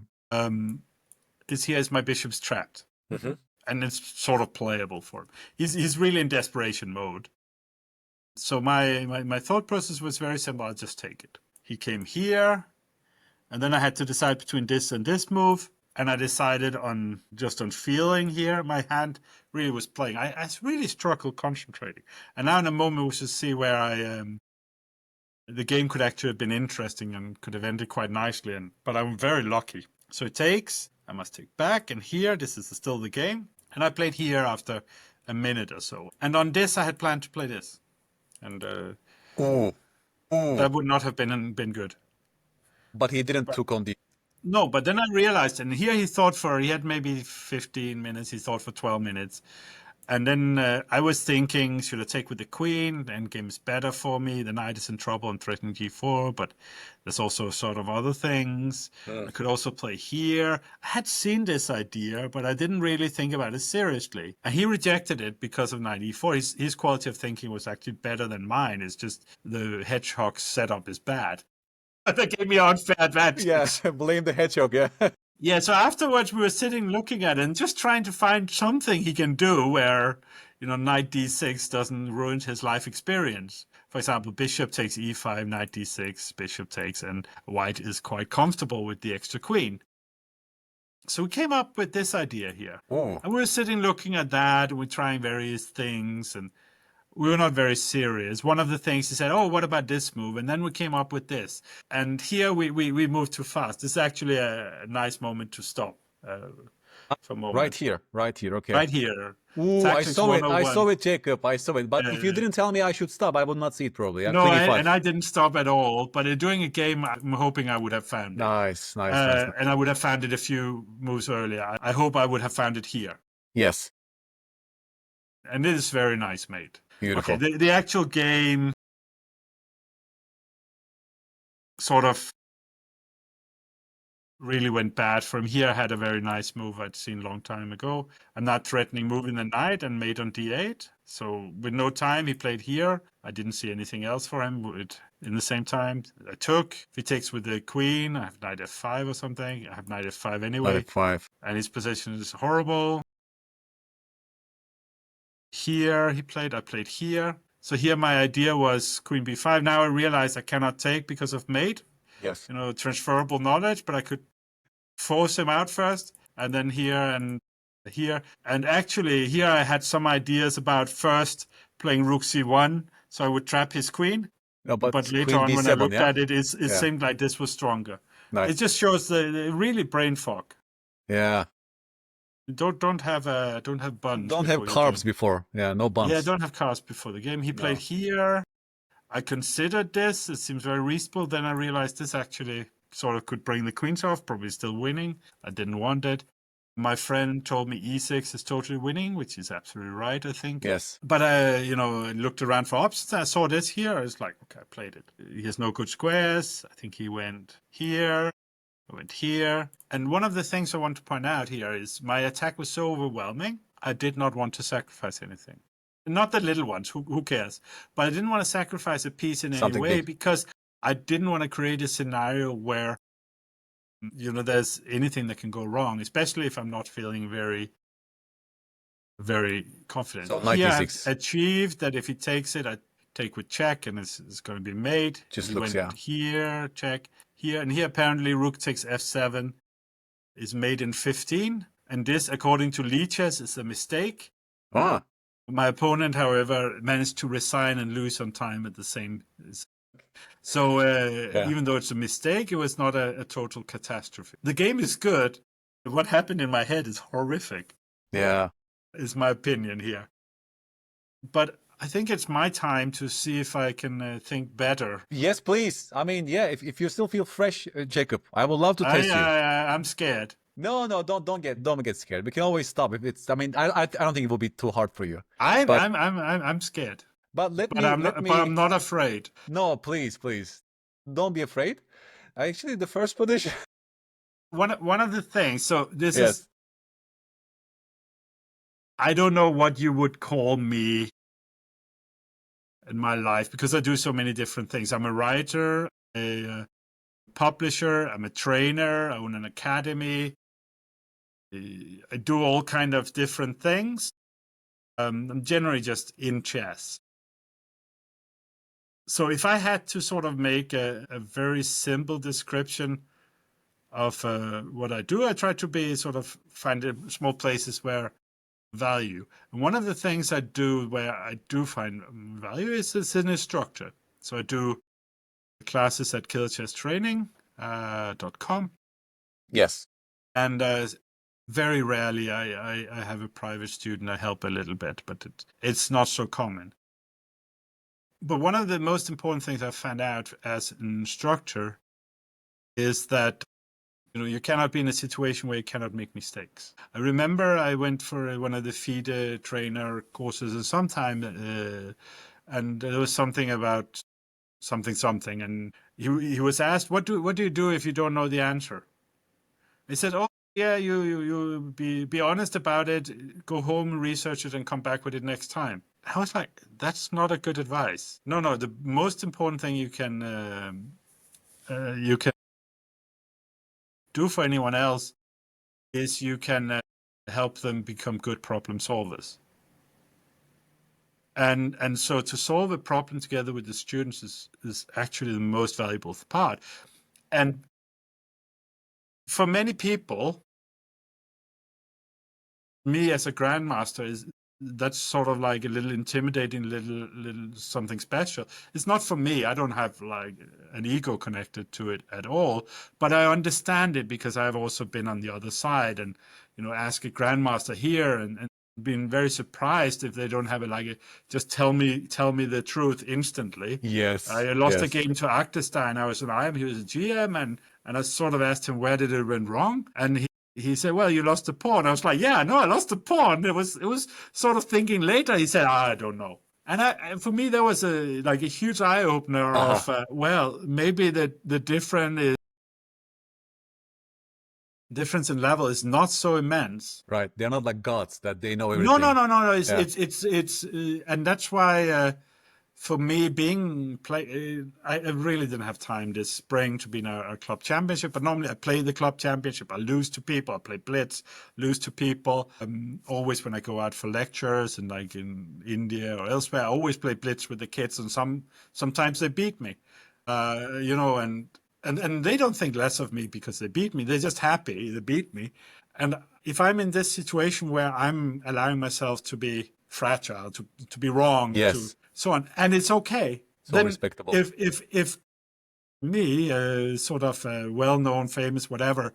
Is here is my bishop's trapped. Mm-hmm. And it's sort of playable for him. He's really in desperation mode. So my thought process was very simple. I'll just take it. He came here, and then I had to decide between this and this move. And I decided on feeling here. My hand really was playing. I really struggled concentrating. And now in a moment, we should see where the game could actually have been interesting and could have ended quite nicely. But I'm very lucky. So it takes, I must take back. And here, this is still the game. And I played here after a minute or so. And on this, I had planned to play this. And that would not have been good. But he didn't took on the... No, but then I realized, and here he had maybe 15 minutes, he thought for 12 minutes. And then I was thinking, should I take with the queen? The endgame is better for me. The knight is in trouble and threatening g4, but there's also sort of other things. I could also play here. I had seen this idea, but I didn't really think about it seriously. And he rejected it because of knight e4. His quality of thinking was actually better than mine. It's just the hedgehog setup is bad. That gave me an unfair advantage. Yes, blame the hedgehog, yeah. Yeah, so afterwards we were sitting looking at it and just trying to find something he can do where, you know, knight d6 doesn't ruin his life experience. For example, bishop takes e5, knight d6, bishop takes, and white is quite comfortable with the extra queen. So we came up with this idea here. Oh. And we were sitting looking at that, and we're trying various things, and we were not very serious. One of the things he said, oh, what about this move? And then we came up with this. And here we moved too fast. This is actually a nice moment to stop. For a moment. Right here, okay. Right here. Ooh, I saw it, Jacob, I saw it. But if you didn't tell me I should stop, I would not see it probably. No, and I didn't stop at all. But during a game, I'm hoping I would have found it. Nice. And I would have found it a few moves earlier. I hope I would have found it here. Yes. And it is very nice, mate. Beautiful. Okay, the actual game sort of really went bad from here. I had a very nice move I'd seen a long time ago. I'm not threatening moving the knight and mate on d8. So with no time, he played here. I didn't see anything else for him. In the same time, I took. If he takes with the queen, I have knight f5 or something. I have knight f5 anyway. Knight f5. And his position is horrible. Here he played, I played here. So here my idea was queen b5. Now I realize I cannot take because of mate. Yes. You know, transferable knowledge, but I could force him out first. And then here and here. And actually here I had some ideas about first playing rook c1. So I would trap his queen. No, but later on b7, when I looked at it, it seemed like this was stronger. Nice. It just shows the really brain fog. Yeah. Don't have buns. Don't have carbs before. Yeah, no buns. Yeah, don't have carbs before the game. He played here. I considered this. It seems very reasonable. Then I realized this actually sort of could bring the queens off, probably still winning. I didn't want it. My friend told me e6 is totally winning, which is absolutely right, I think. Yes. But I, looked around for options. I saw this here. I was like, okay, I played it. He has no good squares. I think he went here. I went here. And one of the things I want to point out here is my attack was so overwhelming, I did not want to sacrifice anything. Not the little ones, who cares? But I didn't want to sacrifice a piece in any way because I didn't want to create a scenario where, there's anything that can go wrong, especially if I'm not feeling very, very confident. So Here I've 96. achieved that if he takes it, I take with check and it's going to be mate. Just He looks, went yeah. here, check, here. And here apparently rook takes f7 is made in 15. And this, according to Lichess, is a mistake. Ah, My opponent, however, managed to resign and lose on time at the same. So even though it's a mistake, it was not a total catastrophe. The game is good. What happened in my head is horrific. yeah. Is my opinion here. But I think it's my time to see if I can think better. Yes, please. I mean, yeah, if you still feel fresh, Jacob, I would love to test you. I'm scared. No, don't get scared. We can always stop if it's. I mean, I don't think it will be too hard for you. I'm scared. But I'm not afraid. No, please, don't be afraid. Actually, the first position. One of the things. So this Yes. is. I don't know what you would call me in my life because I do so many different things. I'm a writer, a publisher, I'm a trainer, I own an academy. I do all kind of different things. I'm generally just in chess. So if I had to sort of make a very simple description of what I do, I try to be sort of find small places where value. And one of the things I do where I do find value is as an instructor. So I do classes at killchesstraining.com. Yes. And very rarely I have a private student. I help a little bit, but it's not so common. But one of the most important things I found out as an instructor is that you cannot be in a situation where you cannot make mistakes. I remember I went for one of the FIDE trainer courses at some time, and there was something about something, and he was asked, what do you do if you don't know the answer? He said, oh yeah, you be honest about it, go home, research it, and come back with it next time. I was like, that's not a good advice. No, the most important thing you can do for anyone else is you can help them become good problem solvers. And so to solve a problem together with the students is actually the most valuable part. And for many people, me as a grandmaster that's sort of like a little intimidating, little something special. It's not for me. I don't have like an ego connected to it at all, but I understand it because I've also been on the other side and, ask a grandmaster here and been very surprised if they don't have just tell me the truth instantly. Yes. I lost a game to Aagaard. I was an IM, he was a GM, and I sort of asked him where did it went wrong, and he said, well, you lost a pawn. I was like, yeah, no, I lost a pawn. It was sort of thinking later. He said, I don't know. And for me, that was a huge eye opener of, well, maybe the difference in level is not so immense. Right. They're not like gods that they know everything. No. It's and that's why, for me, I really didn't have time this spring to be in a club championship. But normally I play the club championship. I lose to people. I play blitz, lose to people. Always when I go out for lectures and like in India or elsewhere, I always play blitz with the kids. And sometimes they beat me, and they don't think less of me because they beat me. They're just happy they beat me. And if I'm in this situation where I'm allowing myself to be fragile, to be wrong, yes, so on, and it's okay. So then respectable. If me, sort of a well-known, famous, whatever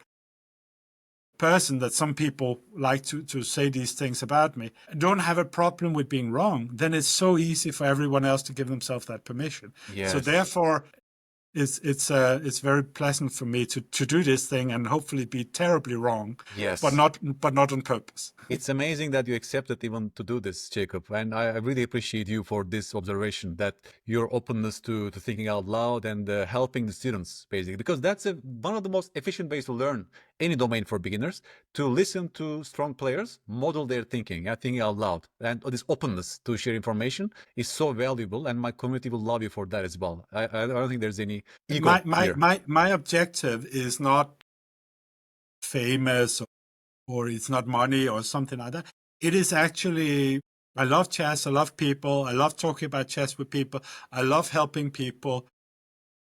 person that some people like to say these things about me, don't have a problem with being wrong, then it's so easy for everyone else to give themselves that permission. Yes. So therefore, it's very pleasant for me to do this thing and hopefully be terribly wrong. Yes. But not on purpose. It's amazing that you accepted even to do this, Jacob. And I really appreciate you for this observation, that your openness to thinking out loud and helping the students, basically, because that's one of the most efficient ways to learn any domain for beginners, to listen to strong players, model their thinking, thinking out loud. And this openness to share information is so valuable, and my community will love you for that as well. I don't think there's any ego here. My objective is not famous or it's not money or something like that. It is actually, I love chess, I love people, I love talking about chess with people, I love helping people.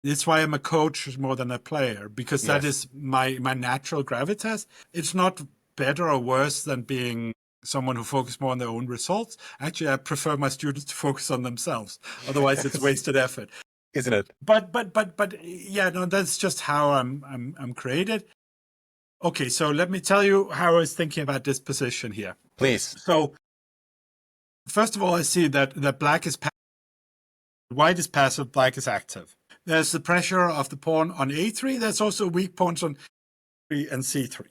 That's why I'm a coach more than a player, because that is my natural gravitas. It's not better or worse than being someone who focuses more on their own results. Actually, I prefer my students to focus on themselves. Otherwise, it's wasted effort. Isn't it? But yeah, no, that's just how I'm created. Okay, so let me tell you how I was thinking about this position here. Please. So first of all, I see that black is passive. White is passive, black is active. There's the pressure of the pawn on a3. There's also weak pawns on b3 and c3.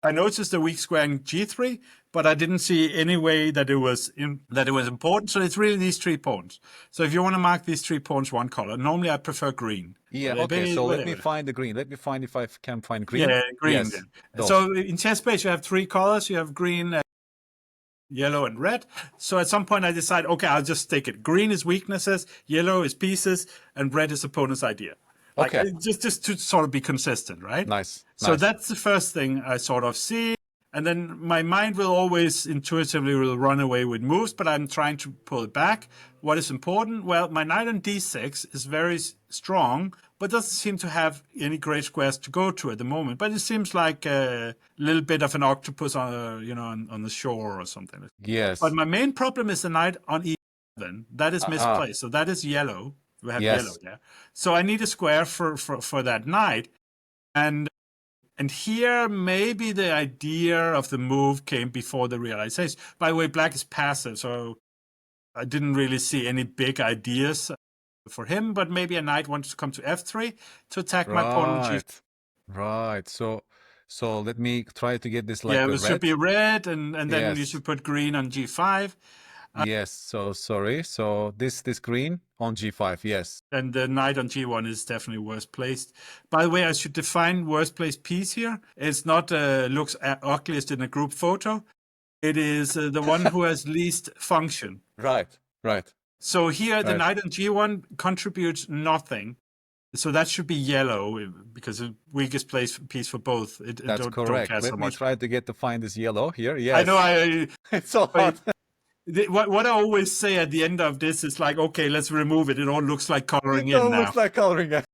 I noticed the weak square in g3, but I didn't see any way that it was important. So it's really these 3 pawns. So if you want to mark these 3 pawns one color, normally I prefer green. Yeah, okay, so let me find the green. Let me find if I can find green. Yeah, green. Yes, so in chess space, you have 3 colors. You have green, yellow, and red. So at some point I decide, okay, I'll just stick it. Green is weaknesses, yellow is pieces, and red is opponent's idea. Like, okay. Just to sort of be consistent, right? Nice. So that's the first thing I sort of see. And then my mind will always intuitively run away with moves, but I'm trying to pull it back. What is important? Well, my knight on d6 is very strong, but doesn't seem to have any great squares to go to at the moment. But it seems like a little bit of an octopus on, on the shore or something. Yes. But my main problem is the knight on e7. That is misplaced. So that is yellow. We have yellow there. So I need a square for that knight. And here, maybe the idea of the move came before the realization. By the way, black is passive, so I didn't really see any big ideas for him, but maybe a knight wants to come to f3 to attack my pawn on g4. Right. So let me try to get this like it should be red, and then you should put green on g5. Yes, so sorry. So this green on g5, yes. And the knight on g1 is definitely worst placed. By the way, I should define worst placed piece here. It's not looks ugliest in a group photo. It is the one who has least function. Right. So here the knight on g1 contributes nothing. So that should be yellow because the weakest place piece for both. That's correct. Let me try to find this yellow here. Yes. I know. It's so hard. What I always say at the end of this is like, okay, let's remove it. It all looks like coloring in now. It all looks like coloring in.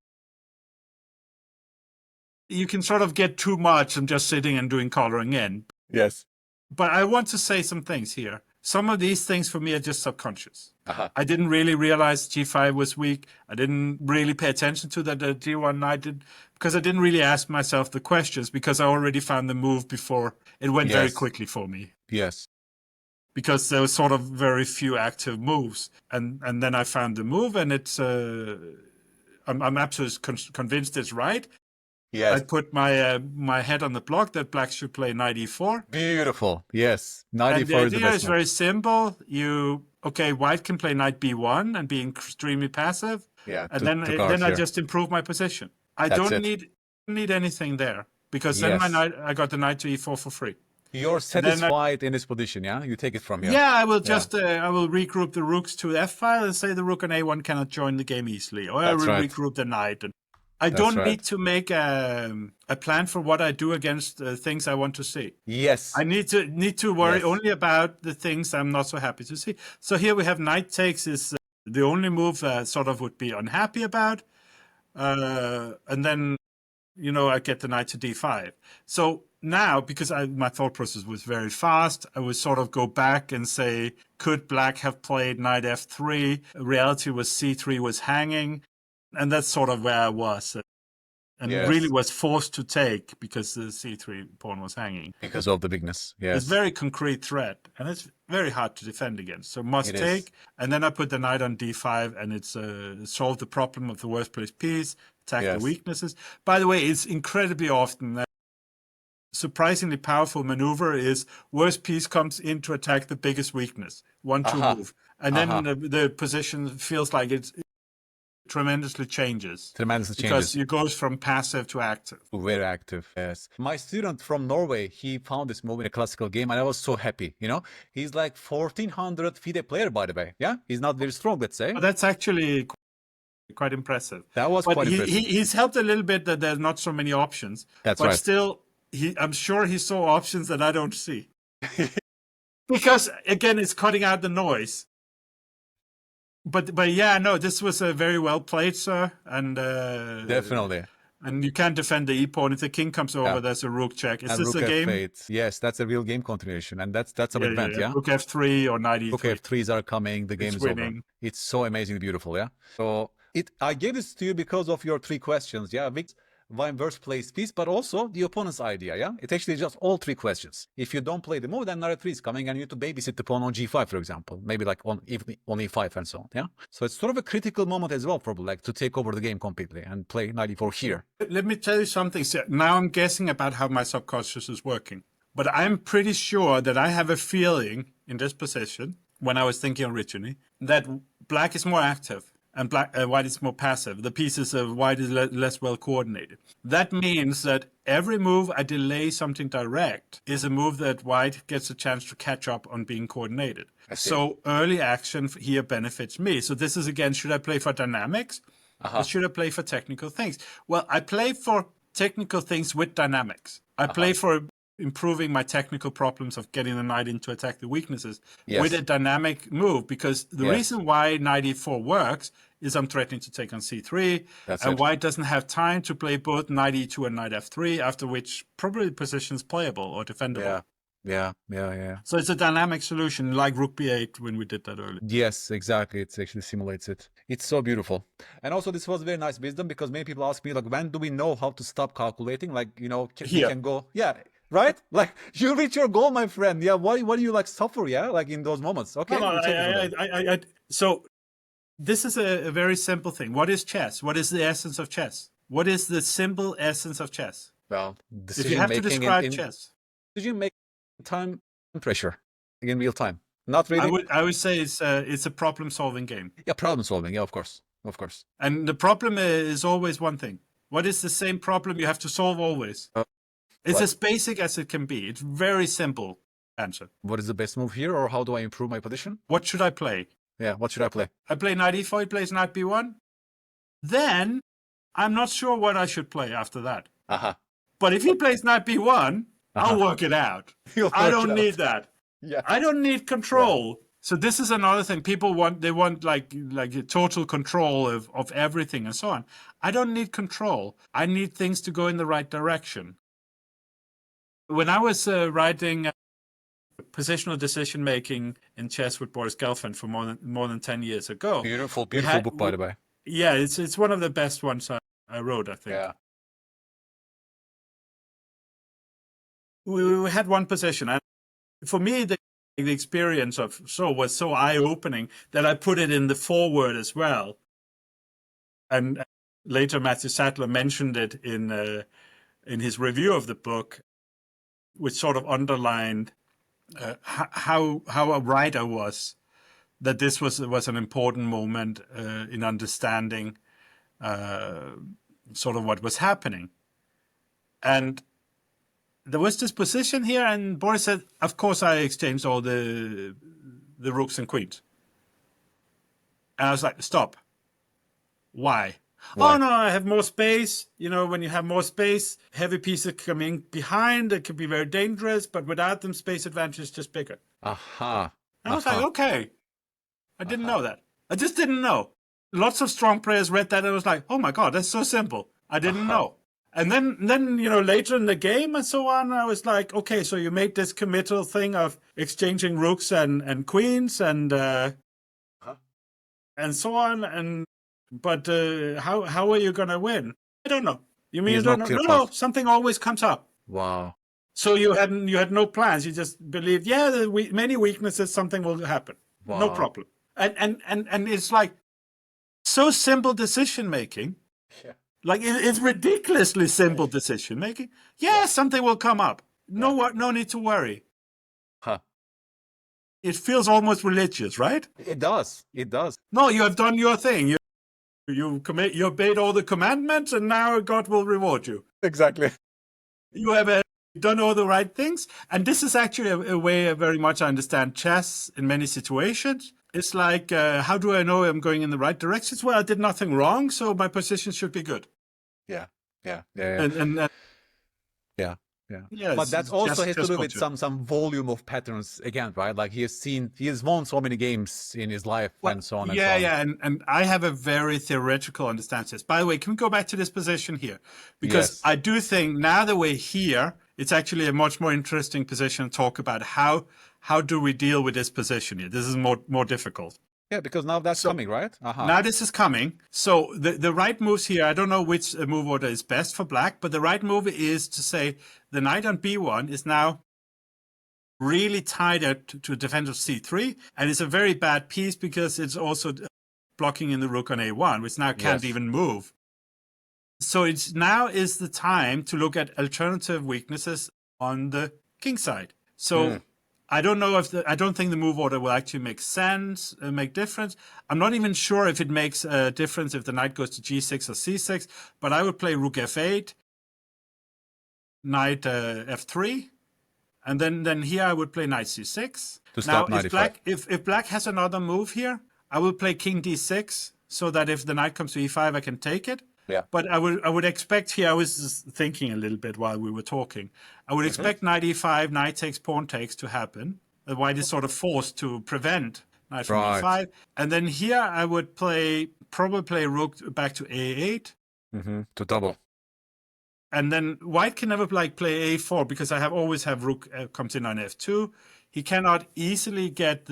You can sort of get too much and just sitting and doing coloring in. Yes. But I want to say some things here. Some of these things for me are just subconscious. I didn't really realize g5 was weak. I didn't really pay attention to that the g1 knight did, because I didn't really ask myself the questions, because I already found the move before. It went very quickly for me. Yes. Because there was sort of very few active moves. And then I found the move, and it's I'm absolutely convinced it's right. Yes. I put my head on the block that black should play knight e4. Beautiful. Yes. Knight e4 is the best. The idea is very simple. White can play knight b1 and be extremely passive. Yeah. And then I just improve my position. I don't need anything there, because then I got the knight to e4 for free. You're satisfied in this position, yeah? You take it from here. Yeah, I will just I will regroup the rooks to the f file and say the rook on a1 cannot join the game easily, or I will regroup the knight. And I don't need to make a plan for what I do against things I want to see. Yes. I need to worry only about the things I'm not so happy to see. So here we have knight takes is the only move sort of would be unhappy about, and then I get the knight to d5. So now, because my thought process was very fast, I would sort of go back and say, could black have played knight f3? Reality was c3 was hanging, and that's sort of where I was. And really was forced to take because the c3 pawn was hanging. Because of the bigness, yes. It's a very concrete threat, and it's very hard to defend against. So must take, and then I put the knight on d5, and it's solved the problem of the worst placed piece, attack the weaknesses. By the way, it's incredibly often that surprisingly powerful maneuver is worst piece comes in to attack the biggest weakness, 1-2 move. And then the position feels like it's tremendously changes. Tremendously Because changes. it goes from passive to active. Very active, yes. My student from Norway, he found this move in a classical game, and I was so happy, you know? He's like 1400 FIDE player, by the way. Yeah? He's not very strong, let's say. But that's actually quite impressive. That was But quite impressive. He's helped a little bit that there's not so many options. That's but right. Still, I'm sure he saw options that I don't see. Because, again, it's cutting out the noise. But yeah, no, this was very well played, sir. And Definitely. And you can't defend the e-pawn. If the king comes over, there's a rook check. Is and this rook a game? F8. Yes, that's a real game continuation. And that's an event, yeah? Rook F3 or knight E3. Rook F3s are coming. The game is over. It's so amazingly beautiful, yeah? So I gave this to you because of your 3 questions, yeah? Why inverse plays piece, but also the opponent's idea, yeah? It's actually just all 3 questions. If you don't play the move, then knight 3 is coming and you need to babysit the pawn on G5, for example. Maybe like on E5 and so on, yeah? So it's sort of a critical moment as well, probably, like to take over the game completely and play knight E4 here. Let me tell you something, sir. Now I'm guessing about how my subconscious is working. But I'm pretty sure that I have a feeling in this position, when I was thinking originally, that black is more active. And white is more passive. The pieces of white is less well coordinated. That means that every move I delay something direct is a move that white gets a chance to catch up on being coordinated. So early action here benefits me. So this is, again, should I play for dynamics or should I play for technical things? Well, I play for technical things with dynamics. I play for improving my technical problems of getting the knight in to attack the weaknesses with a dynamic move, because the reason why knight e4 works is I'm threatening to take on c3, and white doesn't have time to play both knight e2 and knight f3, after which probably the position is playable or defendable. Yeah. So it's a dynamic solution, like rook b8 when we did that earlier. Yes, exactly. It actually simulates it. It's so beautiful. And also this was very nice wisdom, because many people ask me, like, when do we know how to stop calculating? Like, you know, we can go, right? Like, you reach your goal, my friend. Yeah, why do you like suffer? Yeah, like in those moments. Okay. So this is a very simple thing. What is chess? What is the essence of chess? What is the simple essence of chess? Well, if you have to describe chess, decision making time and pressure in real time. Not really. I would say it's a problem solving game. Yeah, problem solving. Yeah, of course. And the problem is always one thing. What is the same problem you have to solve always? It's as basic as it can be. It's very simple answer. What is the best move here, or how do I improve my position? What should I play? Yeah, what should I play? I play knight e4, he plays knight b1. Then I'm not sure what I should play after that. But if he plays knight b1, I'll work it out. I don't need that. Yeah. I don't need control. Yeah. So this is another thing. People want like total control of everything and so on. I don't need control. I need things to go in the right direction. When I was writing positional decision making in chess with Boris Gelfand for more than 10 years ago. Beautiful book, by the way. Yeah, it's one of the best ones I wrote, I think. Yeah. We had one position, and for me the experience was so eye-opening that I put it in the foreword as well. And later Matthew Sattler mentioned it in his review of the book, which sort of underlined how right I was, that this was an important moment in understanding sort of what was happening. And there was this position here, and Boris said, of course I exchanged all the rooks and queens. And I was like, stop. Why? Oh, no, I have more space. You know, when you have more space, heavy pieces coming behind, it could be very dangerous, but without them, space advantage is just bigger. And I was like, okay. I didn't know that. I just didn't know. Lots of strong players read that and was like, oh my God, that's so simple. I didn't know. And then you know, later in the game and so on, I was like, okay, so you made this committal thing of exchanging rooks and queens and so on, but how are you gonna win? I don't know. You mean you don't know? No, something always comes up. Wow. So you had no plans. You just believed, there are many weaknesses, something will happen. Wow. No problem. And it's like so simple decision making. Yeah. Like it's ridiculously simple decision making. Yeah, something will come up. No need to worry. It feels almost religious, right? It does. No, you have done your thing. You obeyed all the commandments, and now God will reward you. Exactly. You have done all the right things. And this is actually a way very much I understand chess in many situations. It's like, how do I know I'm going in the right directions? Well, I did nothing wrong, so my position should be good. Yeah. Yeah. Yeah, but that also has to do with some volume of patterns again, right? Like he has won so many games in his life and so on and so on. Yeah, and I have a very theoretical understanding of this. By the way, can we go back to this position here? Because I do think now that we're here, it's actually a much more interesting position to talk about how do we deal with this position here. This is more difficult. Yeah, because now that's coming, right? Now this is coming. So the right moves here, I don't know which move order is best for black, but the right move is to say the knight on b1 is now really tied out to defend of c3, and it's a very bad piece because it's also blocking in the rook on a1, which now can't even move. So now is the time to look at alternative weaknesses on the king side. So I don't know I don't think the move order will actually make sense, make difference. I'm not even sure if it makes a difference if the knight goes to g6 or c6, but I would play rook f8, knight f3, and then here I would play knight c6. To stop now, if black has another move here, I will play king d6, so that if the knight comes to e5, I can take it. Yeah. But I would expect here, I was just thinking a little bit while we were talking, I would expect knight e5, knight takes, pawn takes to happen. White is sort of forced to prevent knight from e5. And then here I would probably play rook back to a8. To double. And then white can never play a4 because I always have rook comes in on f2. He cannot easily get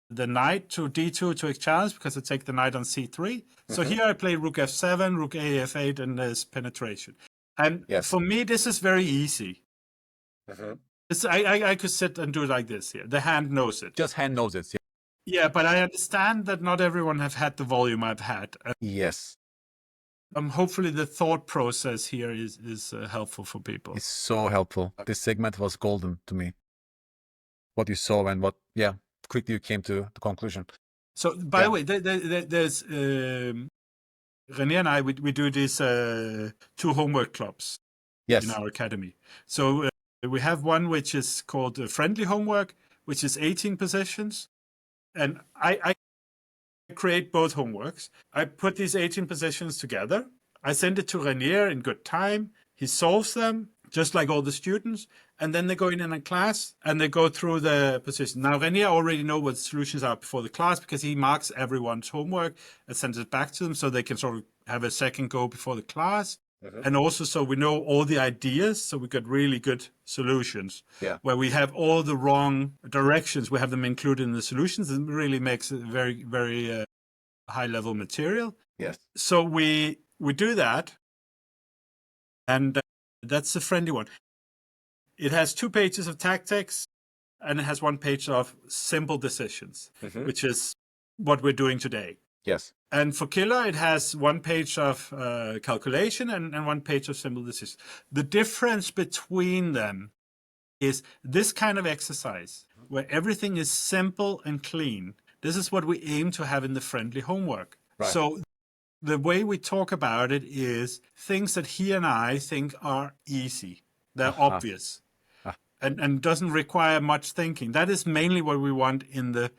the knight to d2 to challenge because I take the knight on c3. So here I play rook f7, rook a f8, and there's penetration. And for me, this is very easy. I could sit and do it like this here. The hand knows it. Just hand knows it. Yeah, but I understand that not everyone have had the volume I've had. Yes. Hopefully the thought process here is helpful for people. It's so helpful. This segment was golden to me. What you saw and what, quickly you came to the conclusion. So, by the way, there's René and I, we do these 2 homework clubs in our academy. So we have one which is called friendly homework, which is 18 positions. And I create both homeworks. I put these 18 positions together. I send it to René in good time. He solves them, just like all the students. And then they go in a class and they go through the position. Now, René already know what the solutions are before the class because he marks everyone's homework and sends it back to them so they can sort of have a second go before the class. And also so we know all the ideas, so we get really good solutions. Where we have all the wrong directions, we have them included in the solutions. It really makes it very, very high-level material. So we do that, and that's the friendly one. It has 2 pages of tactics, and it has 1 page of simple decisions, which is what we're doing today. And for killer, it has 1 page of calculation and 1 page of simple decisions. The difference between them is this kind of exercise, where everything is simple and clean. This is what we aim to have in the friendly homework. So the way we talk about it is things that he and I think are easy. They're obvious. And doesn't require much thinking. That is mainly what we want in the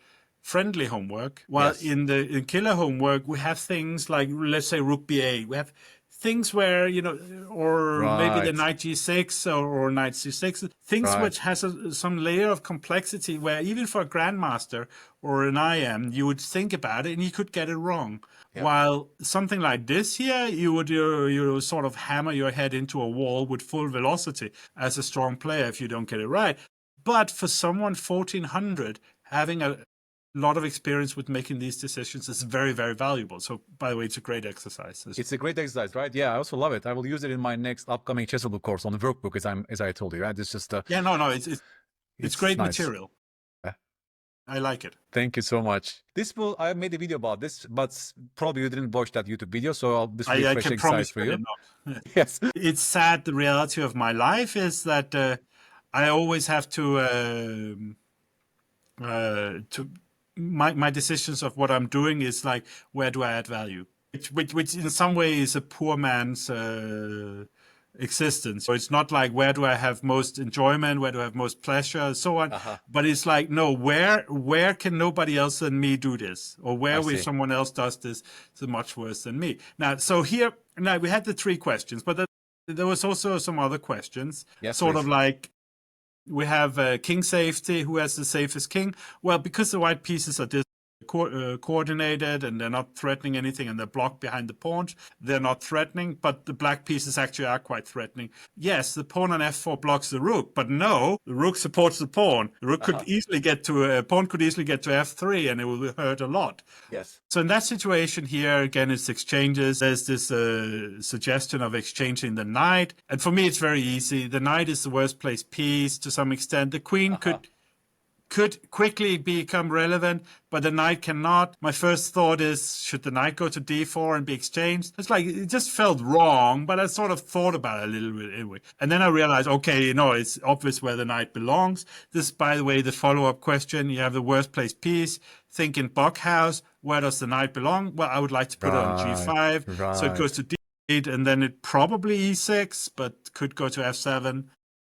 friendly homework. While in the killer homework, we have things like, let's say, rook b8. We have things where, or maybe the knight g6 or knight c6, things which has some layer of complexity where even for a grandmaster or an IM, you would think about it and you could get it wrong. While something like this here, you would you sort of hammer your head into a wall with full velocity as a strong player if you don't get it right. But for someone 1400, having a lot of experience with making these decisions is very, very valuable. So, by the way, it's a great exercise. It's a great exercise, right? Yeah, I also love it. I will use it in my next upcoming Chessable course on the workbook, as I told you. Right? It's just it's great nice material. I like it. Thank you so much. I made a video about this, but probably you didn't watch that YouTube video, so this will be a fresh exercise for you. Yes. It's sad. The reality of my life is that I always have to my decisions of what I'm doing is like, where do I add value? which in some way is a poor man's existence. So it's not like where do I have most enjoyment, where do I have most pleasure, and so on. But it's like, no, where can nobody else than me do this, or where if someone else does this, it's much worse than me. Now, so here, now we had the 3 questions, but there was also some other questions, sort of like. We have king safety. Who has the safest king? Well, because the white pieces are coordinated and they're not threatening anything and they're blocked behind the pawns, they're not threatening, but the black pieces actually are quite threatening. Yes, the pawn on f4 blocks the rook, but no, the rook supports the pawn. The rook could easily get to pawn could easily get to f3 and it will hurt a lot. Yes. So in that situation here, again, it's exchanges. There's this suggestion of exchanging the knight. And for me, it's very easy. The knight is the worst placed piece to some extent. The queen could quickly become relevant, but the knight cannot. My first thought is, should the knight go to d4 and be exchanged? It's like, it just felt wrong, but I sort of thought about it a little bit anyway. And then I realized, okay, it's obvious where the knight belongs. This, by the way, the follow-up question, you have the worst placed piece. Think in Buckhouse, where does the knight belong? Well, I would like to put it on g5. So it goes to d8, and then it probably e6, but could go to f7.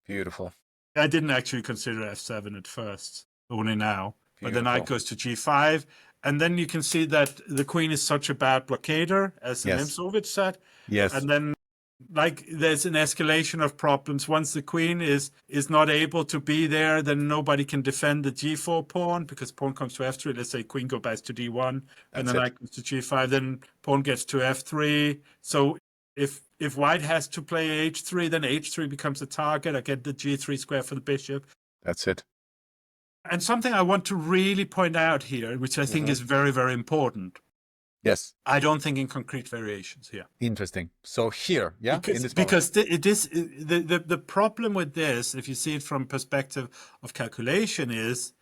Beautiful. I didn't actually consider f7 at first. Only now. But the knight goes to g5. And then you can see that the queen is such a bad blockader, as Nemtsovich said. Yes. And then, like, there's an escalation of problems. Once the queen is not able to be there, then nobody can defend the g4 pawn, because pawn comes to f3. Let's say queen goes back to d1, and the knight goes to g5. Then pawn gets to f3. So if white has to play h3, then h3 becomes a target. I get the g3 square for the bishop. That's it. And something I want to really point out here, which I think is very, very important. Yes. I don't think in concrete variations here. Interesting. So here, because the problem with this, if you see it from perspective of calculation, is,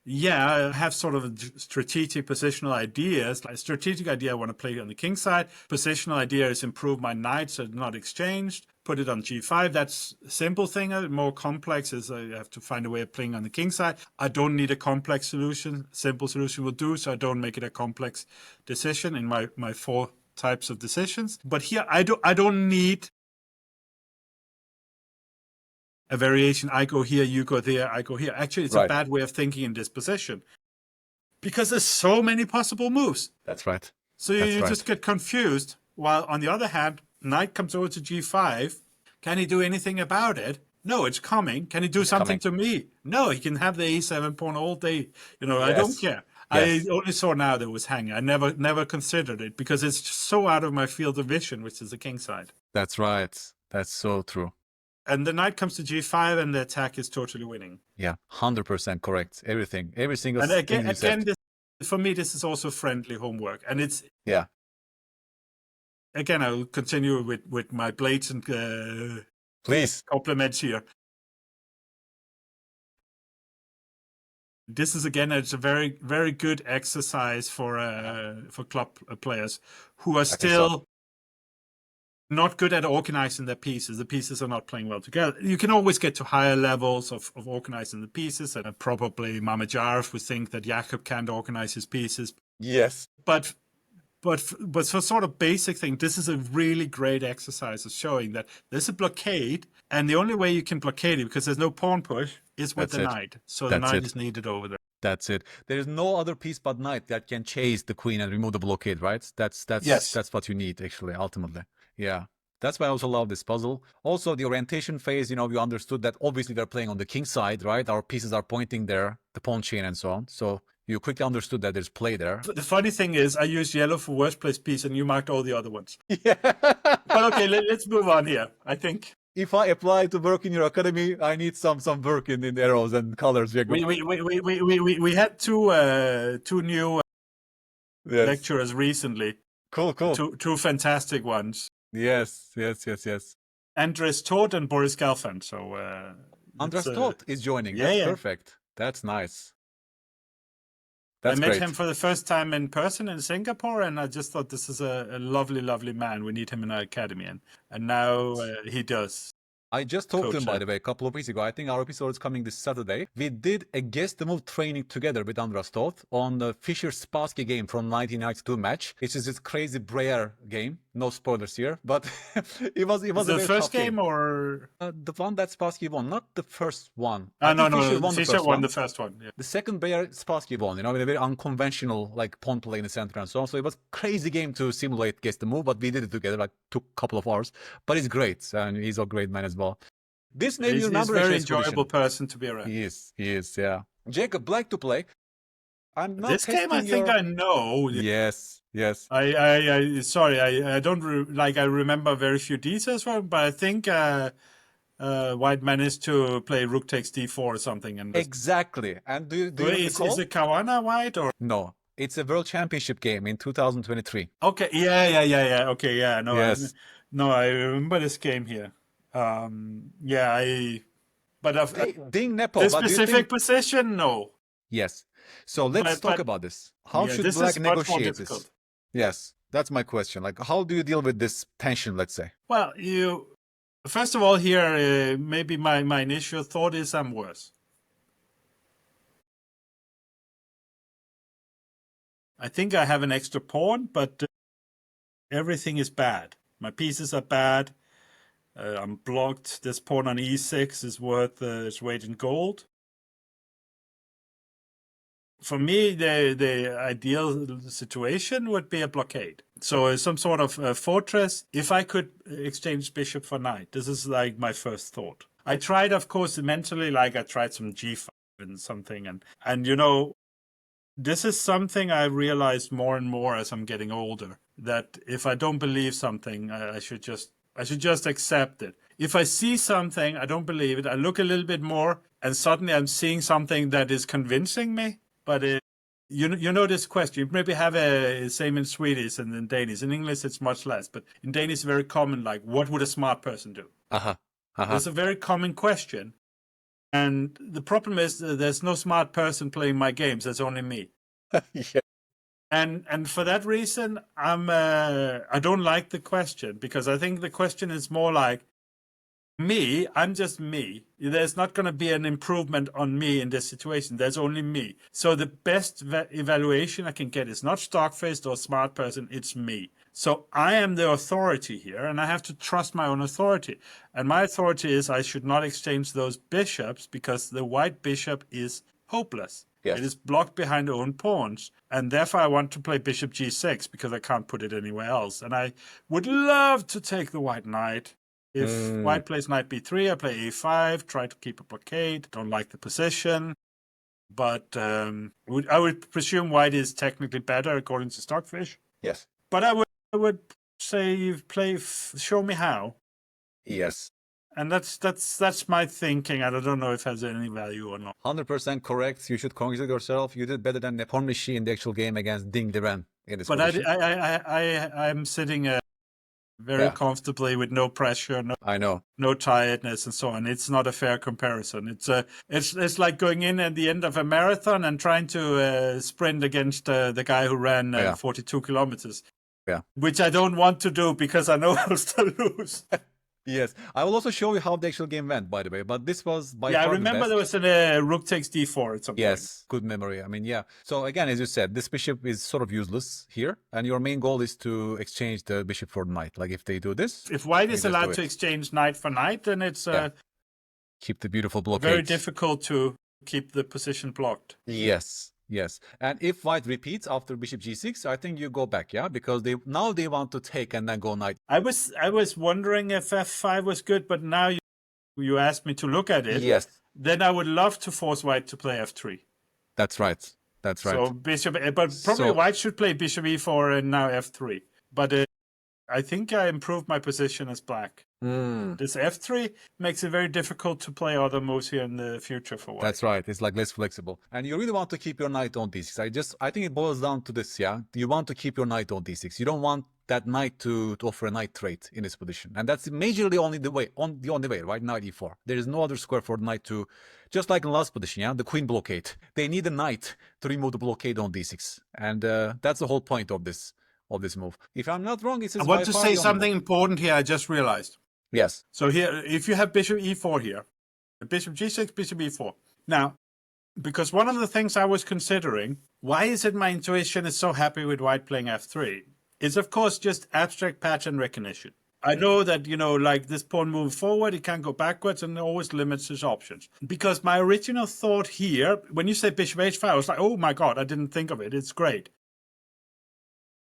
I have sort of strategic positional ideas. Like strategic idea, I want to play on the king side. Positional idea is improve my knight so it's not exchanged. Put it on g5. That's a simple thing. More complex is I have to find a way of playing on the king side. I don't need a complex solution. Simple solution will do, so I don't make it a complex decision in my 4 types of decisions. But here, I don't need a variation. I go here, you go there, I go here. Actually, it's a bad way of thinking in this position, because there's so many possible moves. That's right. So you just get confused. While on the other hand, knight comes over to g5. Can he do anything about it? No, it's coming. Can he do something to me? No, he can have the a7 pawn all day. I don't care. Yes. I only saw now that it was hanging. I never considered it, because it's just so out of my field of vision, which is the king side. That's right. That's so true. And the knight comes to g5, and the attack is totally winning. Yeah, 100% correct. Every single and thing. And again, for me, this is also friendly homework, and it's Again, I will continue with my blatant please compliments here. This is it's a very, very good exercise for club players who are still not good at organizing their pieces. The pieces are not playing well together. You can always get to higher levels of organizing the pieces, and probably Mamedyarov would think that Jakub can't organize his pieces. Yes. But for sort of basic thing, this is a really great exercise of showing that there's a blockade, and the only way you can blockade it, because there's no pawn push, is with the knight. So the knight is needed over there. That's it. There is no other piece but knight that can chase the queen and remove the blockade, right? That's what you need, actually, ultimately. Yeah. That's why I also love this puzzle. Also, the orientation phase, we understood that obviously they're playing on the king side, right? Our pieces are pointing there, the pawn chain and so on. So you quickly understood that there's play there. The funny thing is, I used yellow for worst place piece, and you marked all the other ones. Yeah. But okay, let's move on here. I think if I apply to work in your academy, I need some work in the arrows and colors. We had two new lecturers recently. Cool. Two fantastic ones. Yes. Andres Todt and Boris Gelfand. So Andres Todt is joining. That's perfect. That's nice. I met him for the first time in person in Singapore, and I just thought this is a lovely, lovely man. We need him in our academy, and now he does. I just talked to him, by Coach, the way, a couple of weeks ago. I think our episode is coming this Saturday. We did a guess the move training together with Andras Toth on the Fischer-Spassky game from 1992 match. It's just this crazy Breyer game. No spoilers here, but it was a the very first tough game. or The one that Spassky won, not the first one. no, Fischer won Fischer the first won one. the first one. Yeah. The second Breyer Spassky won, with a very unconventional like pawn play in the center and so on. So it was crazy game to simulate guess the move, but we did it together. Like took a couple of hours, but he's great and he's a great man as well. This made me remember he's a very expedition. enjoyable person to be around. He is, yeah. Jacob, black to play. I'm not This game, I think I know. Yes. Sorry, I don't I remember very few details from it, but I think White managed to play Rook takes D4 or something. And exactly. And do you recall? Is it Kawana White or no? It's a World Championship game in 2023. Okay, yeah. Okay, yeah, no, Yes. I remember this game here. But of Ding Nepo. this but do you specific think... position, no. Yes. So let's talk about this. How should this black is much more negotiate difficult. this? Yes, that's my question. Like, how do you deal with this tension, let's say? Well, first of all, here, maybe my initial thought is I'm worse. I think I have an extra pawn, but everything is bad. My pieces are bad. I'm blocked. This pawn on e6 is worth its weight in gold. For me, the ideal situation would be a blockade. So some sort of fortress. If I could exchange bishop for knight, this is like my first thought. I tried, of course, mentally, like I tried some g5 and something. And this is something I realized more and more as I'm getting older, that if I don't believe something, I should just accept it. If I see something, I don't believe it. I look a little bit more, and suddenly I'm seeing something that is convincing me. But you know this question. You maybe have a same in Swedish and in Danish. In English, it's much less. But in Danish, it's very common. Like, what would a smart person do? It's a very common question. And the problem is there's no smart person playing my games. There's only me. Yeah. And for that reason, I don't like the question, because I think the question is more like, I'm just me. There's not going to be an improvement on me in this situation. There's only me. So the best evaluation I can get is not Stockfist or smart person. It's me. So I am the authority here, and I have to trust my own authority. And my authority is I should not exchange those bishops, because the white bishop is hopeless. Yes. It is blocked behind own pawns. And therefore I want to play bishop g6, because I can't put it anywhere else. And I would love to take the white knight. If white plays knight b3, I play a5, try to keep a blockade. Don't like the position. But I would presume white is technically better according to Stockfish. Yes. But I would say you play show me how. Yes. And that's my thinking. I don't know if it has any value or not. 100% correct. You should congratulate yourself. You did better than Nepomucci in the actual game against Ding Liren in this position. But I'm sitting very comfortably with no pressure, no tiredness, and so on. It's not a fair comparison. It's like going in at the end of a marathon and trying to sprint against the guy who ran 42 kilometers. Yeah, which I don't want to do, because I know I'll still lose. Yes, I will also show you how the actual game went, by the way. But this was by far I remember the best. there was a rook takes d4 at some point. Yes, good memory. I mean, yeah. So again, as you said, this bishop is sort of useless here, and your main goal is to exchange the bishop for the knight. Like if they do this, if white is allowed to exchange knight for knight, then it's keep the beautiful blockade. Very difficult to keep the position blocked. Yes. Yes, and if white repeats after bishop g6, I think you go back, because they want to take and then go knight. I was wondering if f5 was good, but now you asked me to look at it. Yes. Then I would love to force white to play f3. That's right. That's right. So bishop, but probably white should play bishop e4 and now f3. But I think I improved my position as black. This f3 makes it very difficult to play other moves here in the future for white. That's right. It's like less flexible. And you really want to keep your knight on d6. I think it boils down to this, You want to keep your knight on d6. You don't want that knight to offer a knight trade in this position. And that's majorly only the only way, right? Knight e4. There is no other square for the knight to, just like in the last position, the queen blockade. They need a knight to remove the blockade on d6. And that's the whole point of this move. If I'm not wrong, it's I want to say something important here. I just realized. Yes. So here, if you have bishop e4 here, bishop g6, bishop e4. Now, because one of the things I was considering, why is it my intuition is so happy with white playing f3? It's of course just abstract pattern recognition. I know that, like this pawn moves forward, it can't go backwards, and it always limits his options. Because my original thought here, when you say bishop h5, I was like, oh my God, I didn't think of it. It's great.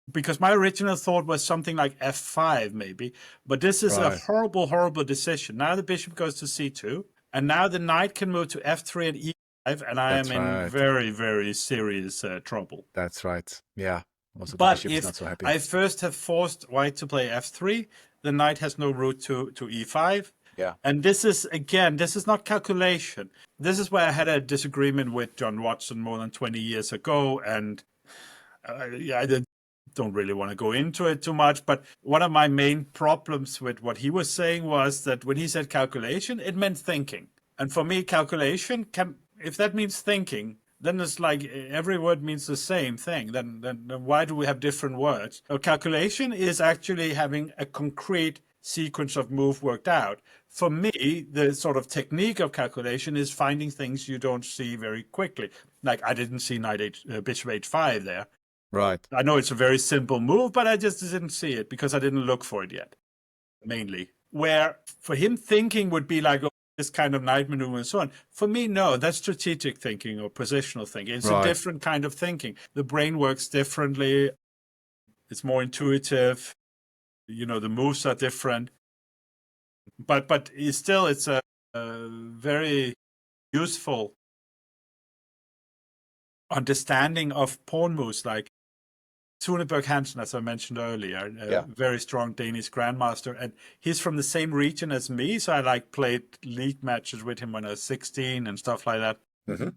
Because my original thought was something like f5 maybe, but this is a horrible, horrible decision. Now the bishop goes to c2, and now the knight can move to f3 and e5, and I am in very, very serious trouble. That's right. Yeah. Also, but if not so happy. I first have forced white to play f3, the knight has no route to e5. Yeah. And this is, again, this is not calculation. This is where I had a disagreement with John Watson more than 20 years ago, and I don't really want to go into it too much, but one of my main problems with what he was saying was that when he said calculation, it meant thinking. And for me, calculation if that means thinking, then it's like every word means the same thing. Then why do we have different words? So calculation is actually having a concrete sequence of move worked out. For me, the sort of technique of calculation is finding things you don't see very quickly. Like I didn't see bishop h5 there. Right. I know it's a very simple move, but I just didn't see it because I didn't look for it yet, mainly. Where for him, thinking would be like this kind of knight maneuver and so on. For me, no, that's strategic thinking or positional thinking. It's a different kind of thinking. The brain works differently. It's more intuitive. The moves are different. But it's a very useful understanding of pawn moves, like Sune Berg Hansen, as I mentioned earlier, a very strong Danish grandmaster, and he's from the same region as me, so I played league matches with him when I was 16 and stuff like that. Mm-hmm.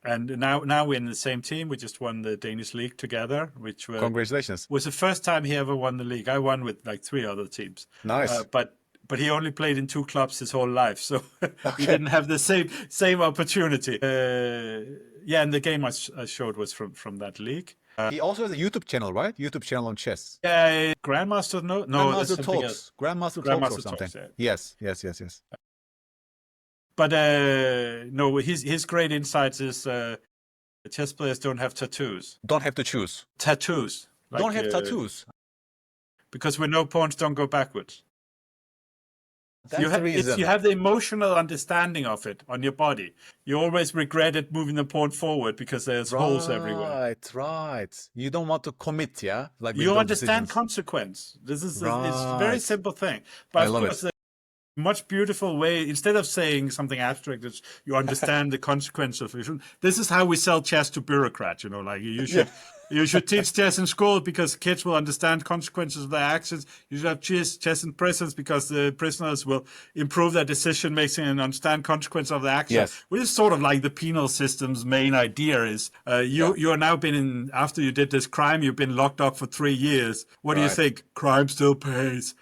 And now we're in the same team. We just won the Danish league together, which congratulations. Was the first time he ever won the league. I won with 3 other teams. Nice. But he only played in 2 clubs his whole life, so he didn't have the same opportunity. And the game I showed was from that league. He also has a YouTube channel, right? YouTube channel on chess. Yeah, Grandmaster. No, Grandmaster Talks. Grandmaster Talks or something. Talks, yeah. Yes. But no, his great insights is chess players don't have tattoos. Don't have to choose. Tattoos. Don't have tattoos. Because we know pawns don't go backwards. That's the reason. You have the emotional understanding of it on your body. You always regret it moving the pawn forward because there's holes everywhere. Right. You don't want to commit, yeah? Like you understand consequence. This is it's a very simple thing. But I love of course, a much beautiful way, instead of saying something abstract, it's you understand the consequence of it. This is how we sell chess to bureaucrats, like you should... You should teach chess in school because kids will understand consequences of their actions. You should have chess in prisons because the prisoners will improve their decision making and understand consequences of their actions. Yes. Which is sort of like the penal system's main idea is you are now after you did this crime, you've been locked up for 3 years. What do you think? Crime still pays.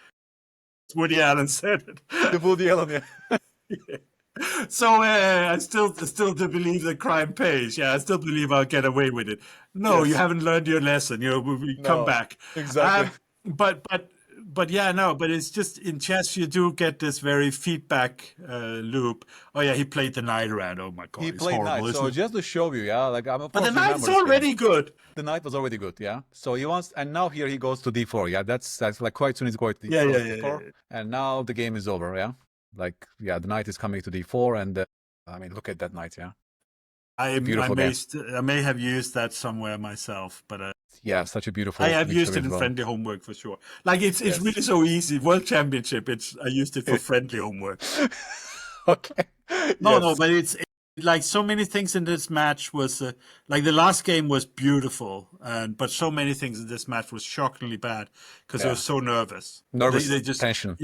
Woody Allen said it. The Woody Allen, yeah. Yeah. So I still do believe that crime pays. Yeah, I still believe I'll get away with it. No, you haven't learned your lesson. We come back. Exactly. But it's just in chess you do get this very feedback loop. Oh yeah, he played the knight around. Oh my God, he played knight. So just to show you, but the knight's already good. The knight was already good, yeah. So he wants, and now here he goes to d4. Yeah, that's like quite soon he's going to d4. Yeah. And now the game is over. Yeah. The knight is coming to d4, and look at that knight, yeah. I may have used that somewhere myself, but such a beautiful. I have used it in friendly homework for sure. It's really so easy. World Championship, I used it for friendly homework. Okay. No, but it's like so many things in this match was like the last game was beautiful, but so many things in this match was shockingly bad because I was so nervous. They just tension.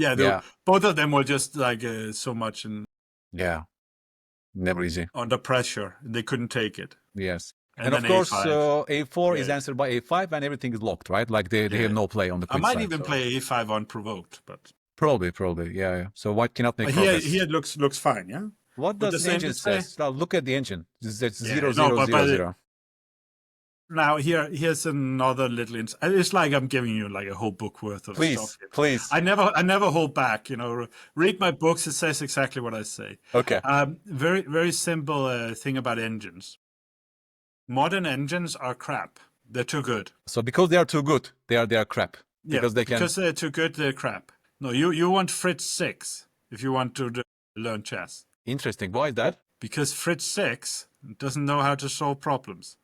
Both of them were just so much never easy under pressure. They couldn't take it. Yes, and of course A4 is answered by A5, and everything is locked, right? Like they have no play on the queen side. I might side, even play A5 unprovoked, but probably, yeah. So white cannot make progress. Here it looks fine, yeah. What does the engine say? Now look at the engine. It's 0, 0, 0, 0. Now here's another little. It's like I'm giving you like a whole book worth of stuff. Please. I never hold back. Read my books. It says exactly what I say. Okay. Very very simple thing about engines. Modern engines are crap. They're too good. So because they are too good, they are crap. Because because they're too good, they're crap. No, you want Fritz 6 if you want to learn chess. Interesting. Why is that? Because Fritz 6 doesn't know how to solve problems.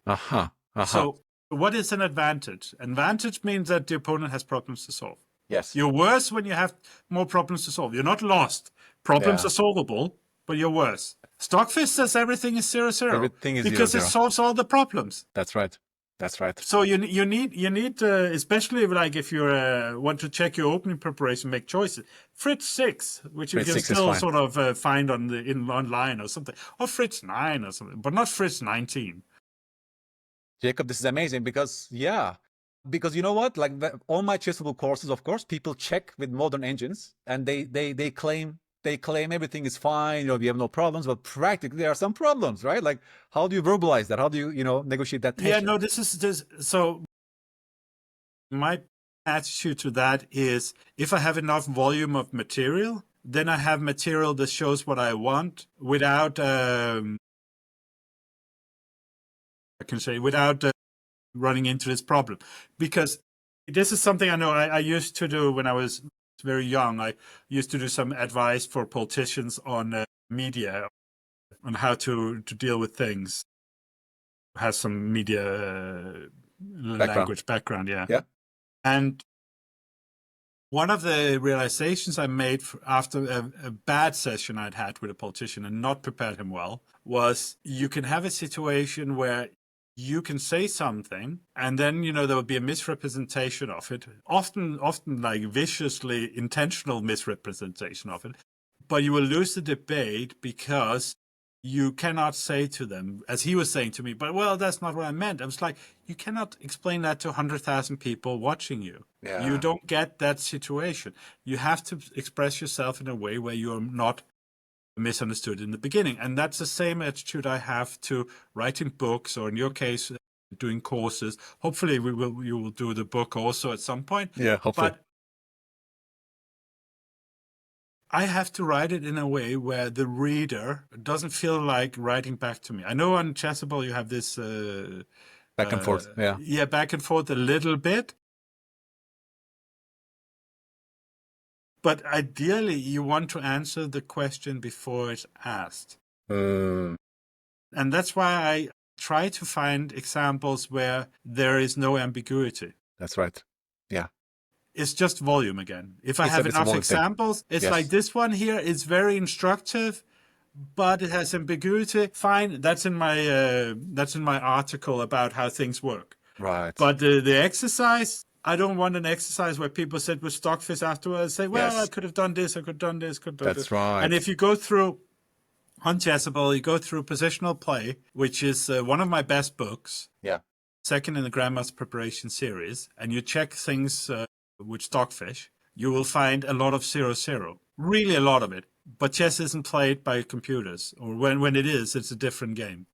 So what is an advantage? Advantage means that the opponent has problems to solve. Yes. You're worse when you have more problems to solve. You're not lost. Problems are solvable, but you're worse. Stockfish says everything is 0-0. Everything is because 0-0. it solves all the problems. That's right. That's right. So you need especially like if you want to check your opening preparation, make choices. Fritz 6, which you can still sort of find online or something, or Fritz 9 or something, but not Fritz 19. Jacob, this is amazing because you know what? Like all my Chessable courses, of course, people check with modern engines and they claim everything is fine, we have no problems, but practically there are some problems, right? Like how do you verbalize that? How do you, negotiate that tension? Yeah, no, so my attitude to that is if I have enough volume of material, then I have material that shows what I want without running into this problem. Because this is something I know I used to do when I was very young. I used to do some advice for politicians on media, on how to deal with things. Has some media language background, yeah. And one of the realizations I made after a bad session I'd had with a politician and not prepared him well was you can have a situation where you can say something and then, there will be a misrepresentation of it, often like viciously intentional misrepresentation of it, but you will lose the debate because you cannot say to them, as he was saying to me, but well, that's not what I meant. I was like, you cannot explain that to 100,000 people watching you. Yeah. You don't get that situation. You have to express yourself in a way where you are not misunderstood in the beginning. And that's the same attitude I have to writing books, or in your case, doing courses. Hopefully you will do the book also at some point. Yeah, hopefully. But I have to write it in a way where the reader doesn't feel like writing back to me. I know on Chessable you have this back and forth. Yeah. Yeah, back and forth a little bit. But ideally, you want to answer the question before it's asked. And that's why I try to find examples where there is no ambiguity. That's right. Yeah. It's just volume again. If I have enough examples, it's like this one here is very instructive, but it has ambiguity. Fine, that's in my article about how things work. Right. But the exercise, I don't want an exercise where people sit with Stockfish afterwards and say, well, I could have done this, I could have done this, could have done this. That's right. And if you go through, on Chessable, you go through Positional Play, which is one of my best books. Yeah. Second in the Grandmaster Preparation series, and you check things with Stockfish, you will find a lot of 0-0. Really a lot of it. But chess isn't played by computers, or when it is, it's a different game.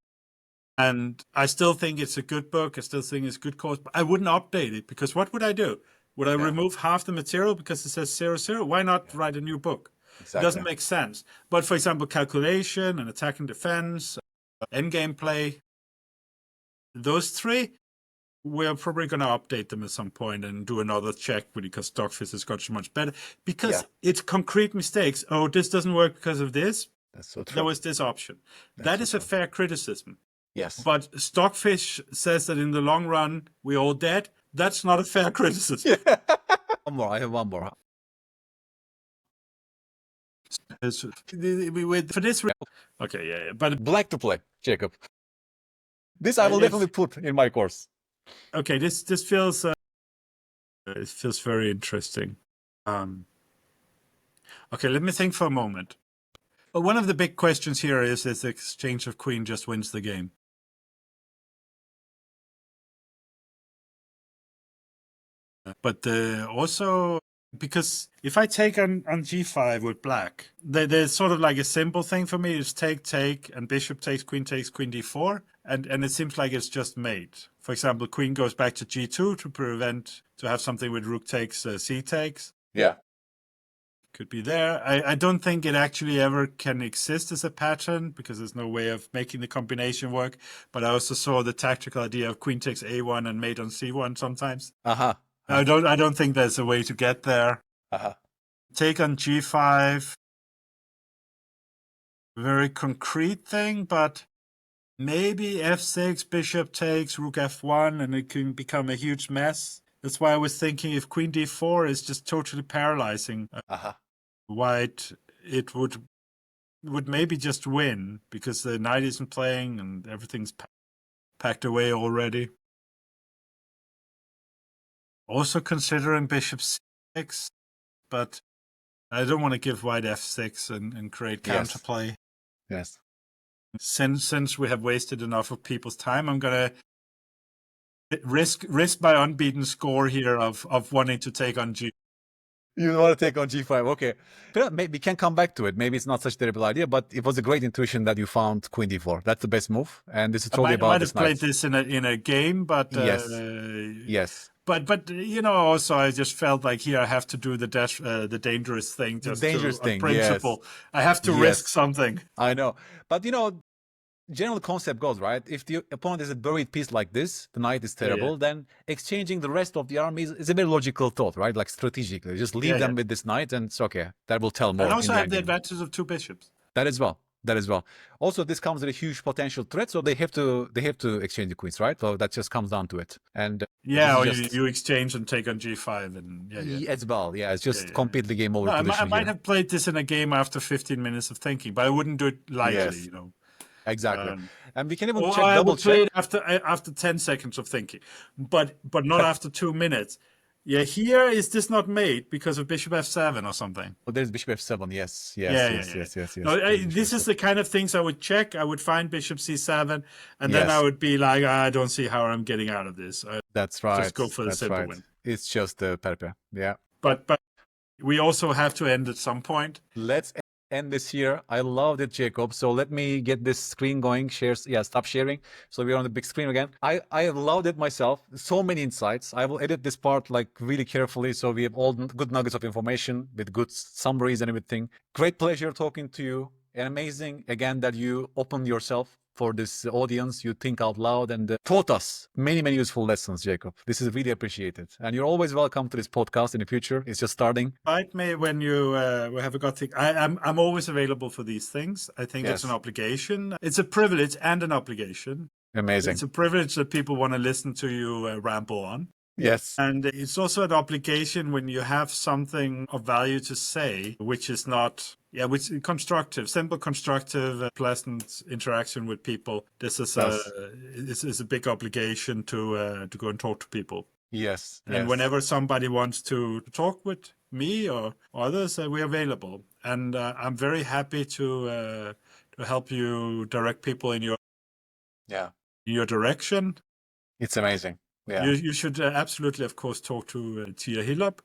And I still think it's a good book. I still think it's a good course. But I wouldn't update it because what would I do? Would I remove half the material because it says 0-0? Why not write a new book? Exactly. It doesn't make sense. But for example, calculation and attack and defense, endgame play, those three, we're probably going to update them at some point and do another check because Stockfish has got so much better. Because it's concrete mistakes. Oh, this doesn't work because of this. That's so true. There was this option. That is a fair criticism. Yes. But Stockfish says that in the long run, we're all dead. That's not a fair criticism. Yeah. One more. I have one more. For this, okay, yeah. But black to play, Jacob. This I will definitely put in my course. Okay, this feels it feels very interesting. Okay, let me think for a moment. Well, one of the big questions here is the exchange of queen just wins the game. But also, because if I take on g5 with black, there's sort of like a simple thing for me is take, and bishop takes queen d4. and it seems like it's just mate. For example, queen goes back to g2 to have something with rook takes, c takes. Yeah. Could be there. I don't think it actually ever can exist as a pattern because there's no way of making the combination work. But I also saw the tactical idea of queen takes a1 and mate on c1 sometimes. Uh-huh. I don't think there's a way to get there. Uh-huh. Take on g5. Very concrete thing, but maybe f6, bishop takes, rook f1, and it can become a huge mess. That's why I was thinking if queen d4 is just totally paralyzing white, it would maybe just win because the knight isn't playing and everything's packed away already. Also considering bishop c6, but I don't want to give white f6 and create counterplay. Yes. Since we have wasted enough of people's time, I'm gonna risk my unbeaten score here of wanting to take on g. You want to take on g5, okay. But maybe we can come back to it. Maybe it's not such a terrible idea, but it was a great intuition that you found queen d4. That's the best move, and this is totally about I might this have played knight. this in a game, but Yes. But you know, also I just felt like here I have to do the dangerous thing, just principle. Yes. I have to risk something. I know, but you know, general concept goes right. If the opponent is a buried piece like this, the knight is terrible. Then exchanging the rest of the army is a very logical thought, right? Like strategically, just leave them with this knight, and it's okay. That will tell more. And also have the advantage of two bishops. That as well. Also, this comes with a huge potential threat, so they have to exchange the queens, right? So that just comes down to it. And or you exchange and take on g5, and as well. Yeah, it's just completely game over. No, I might have played this in a game after 15 minutes of thinking, but I wouldn't do it lightly, you know. Exactly. And we can even double check after 10 seconds of thinking, but not after 2 minutes. Yeah, here is this not mate because of bishop f7 or something? Oh, there's bishop f7. Yes. No, this is the kind of things I would check. I would find bishop c7, and then I would be like, I don't see how I'm getting out of this. That's right. Just go for the simple win. It's just the perpe. Yeah. But we also have to end at some point. Let's end this here. I loved it, Jacob. So let me get this screen going. Stop sharing. So we're on the big screen again. I loved it myself. So many insights. I will edit this part like really carefully, so we have all good nuggets of information with good summaries and everything. Great pleasure talking to you. And amazing again that you opened yourself for this audience. You think out loud and taught us many, many useful lessons, Jacob. This is really appreciated. And you're always welcome to this podcast in the future. It's just starting. Invite me when you have a good thing. I'm always available for these things. I think it's an obligation. It's a privilege and an obligation. Amazing. It's a privilege that people want to listen to you ramble on. Yes. And it's also an obligation when you have something of value to say, which is not, which is constructive, simple, constructive, pleasant interaction with people. This is a big obligation to go and talk to people. Yes. And whenever somebody wants to talk with me or others, we're available. And I'm very happy to help you direct people in your direction. It's amazing. Yeah. You should absolutely, of course, talk to Tia Hillop.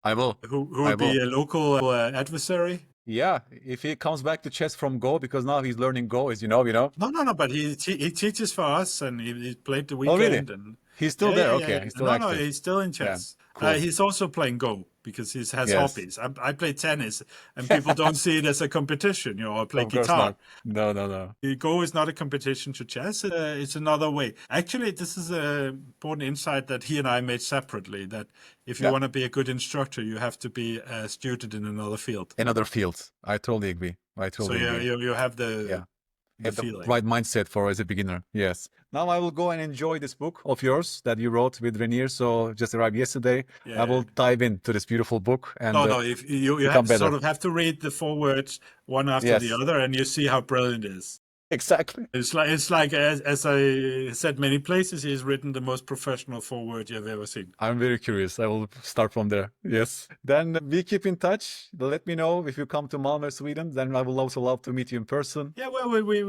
I will. Who will be a local adversary. Yeah, if he comes back to chess from Go, because now he's learning Go, as you know. No, but he teaches for us, and he played the weekend. Oh, really? And he's still there? Okay, he's still active. No, he's still in chess. Yeah. Cool. He's also playing Go because he has hobbies. I play tennis, and people don't see it as a competition. I play guitar. No. Go is not a competition to chess. It's another way. Actually, this is an important insight that he and I made separately, that if you want to be a good instructor, you have to be a student in another field. I totally agree. So you have the... Have the right mindset for as a beginner. Yes. Now I will go and enjoy this book of yours that you wrote with Rainier. So just arrived yesterday. I will dive into this beautiful book and if you have to read the forewords one after the other, and you see how brilliant it is. Exactly. It's like as I said many places, he's written the most professional foreword you've ever seen. I'm very curious. I will start from there. Yes. Then we keep in touch. Let me know if you come to Malmö, Sweden. Then I will also love to meet you in person. Yeah, well, we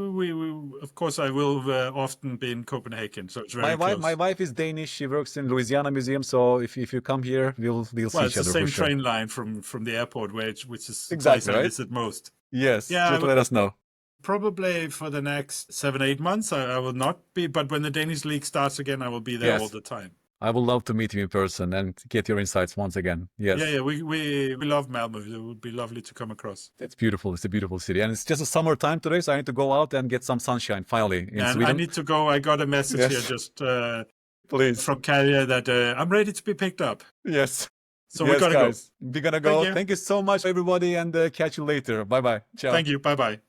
of course I will often be in Copenhagen, so it's very close. My wife is Danish. She works in Louisiana Museum. So if you come here, we'll see each other. It's the same train line from the airport, which is exactly the place I visit most. Yes. Just let us know. Probably for the next 7-8 months, I will not be. But when the Danish league starts again, I will be there all the time. I would love to meet you in person and get your insights once again. Yes. Yeah. We love Malmö. It would be lovely to come across. It's beautiful. It's a beautiful city. And it's just a summertime today, so I need to go out and get some sunshine finally in Sweden. I need to go. I got a message here just Please. from Carrier that I'm ready to be picked up. Yes. So we're going to go. We're going to go. Thank you so much, everybody, and catch you later. Bye-bye. Ciao. Thank you. Bye-bye.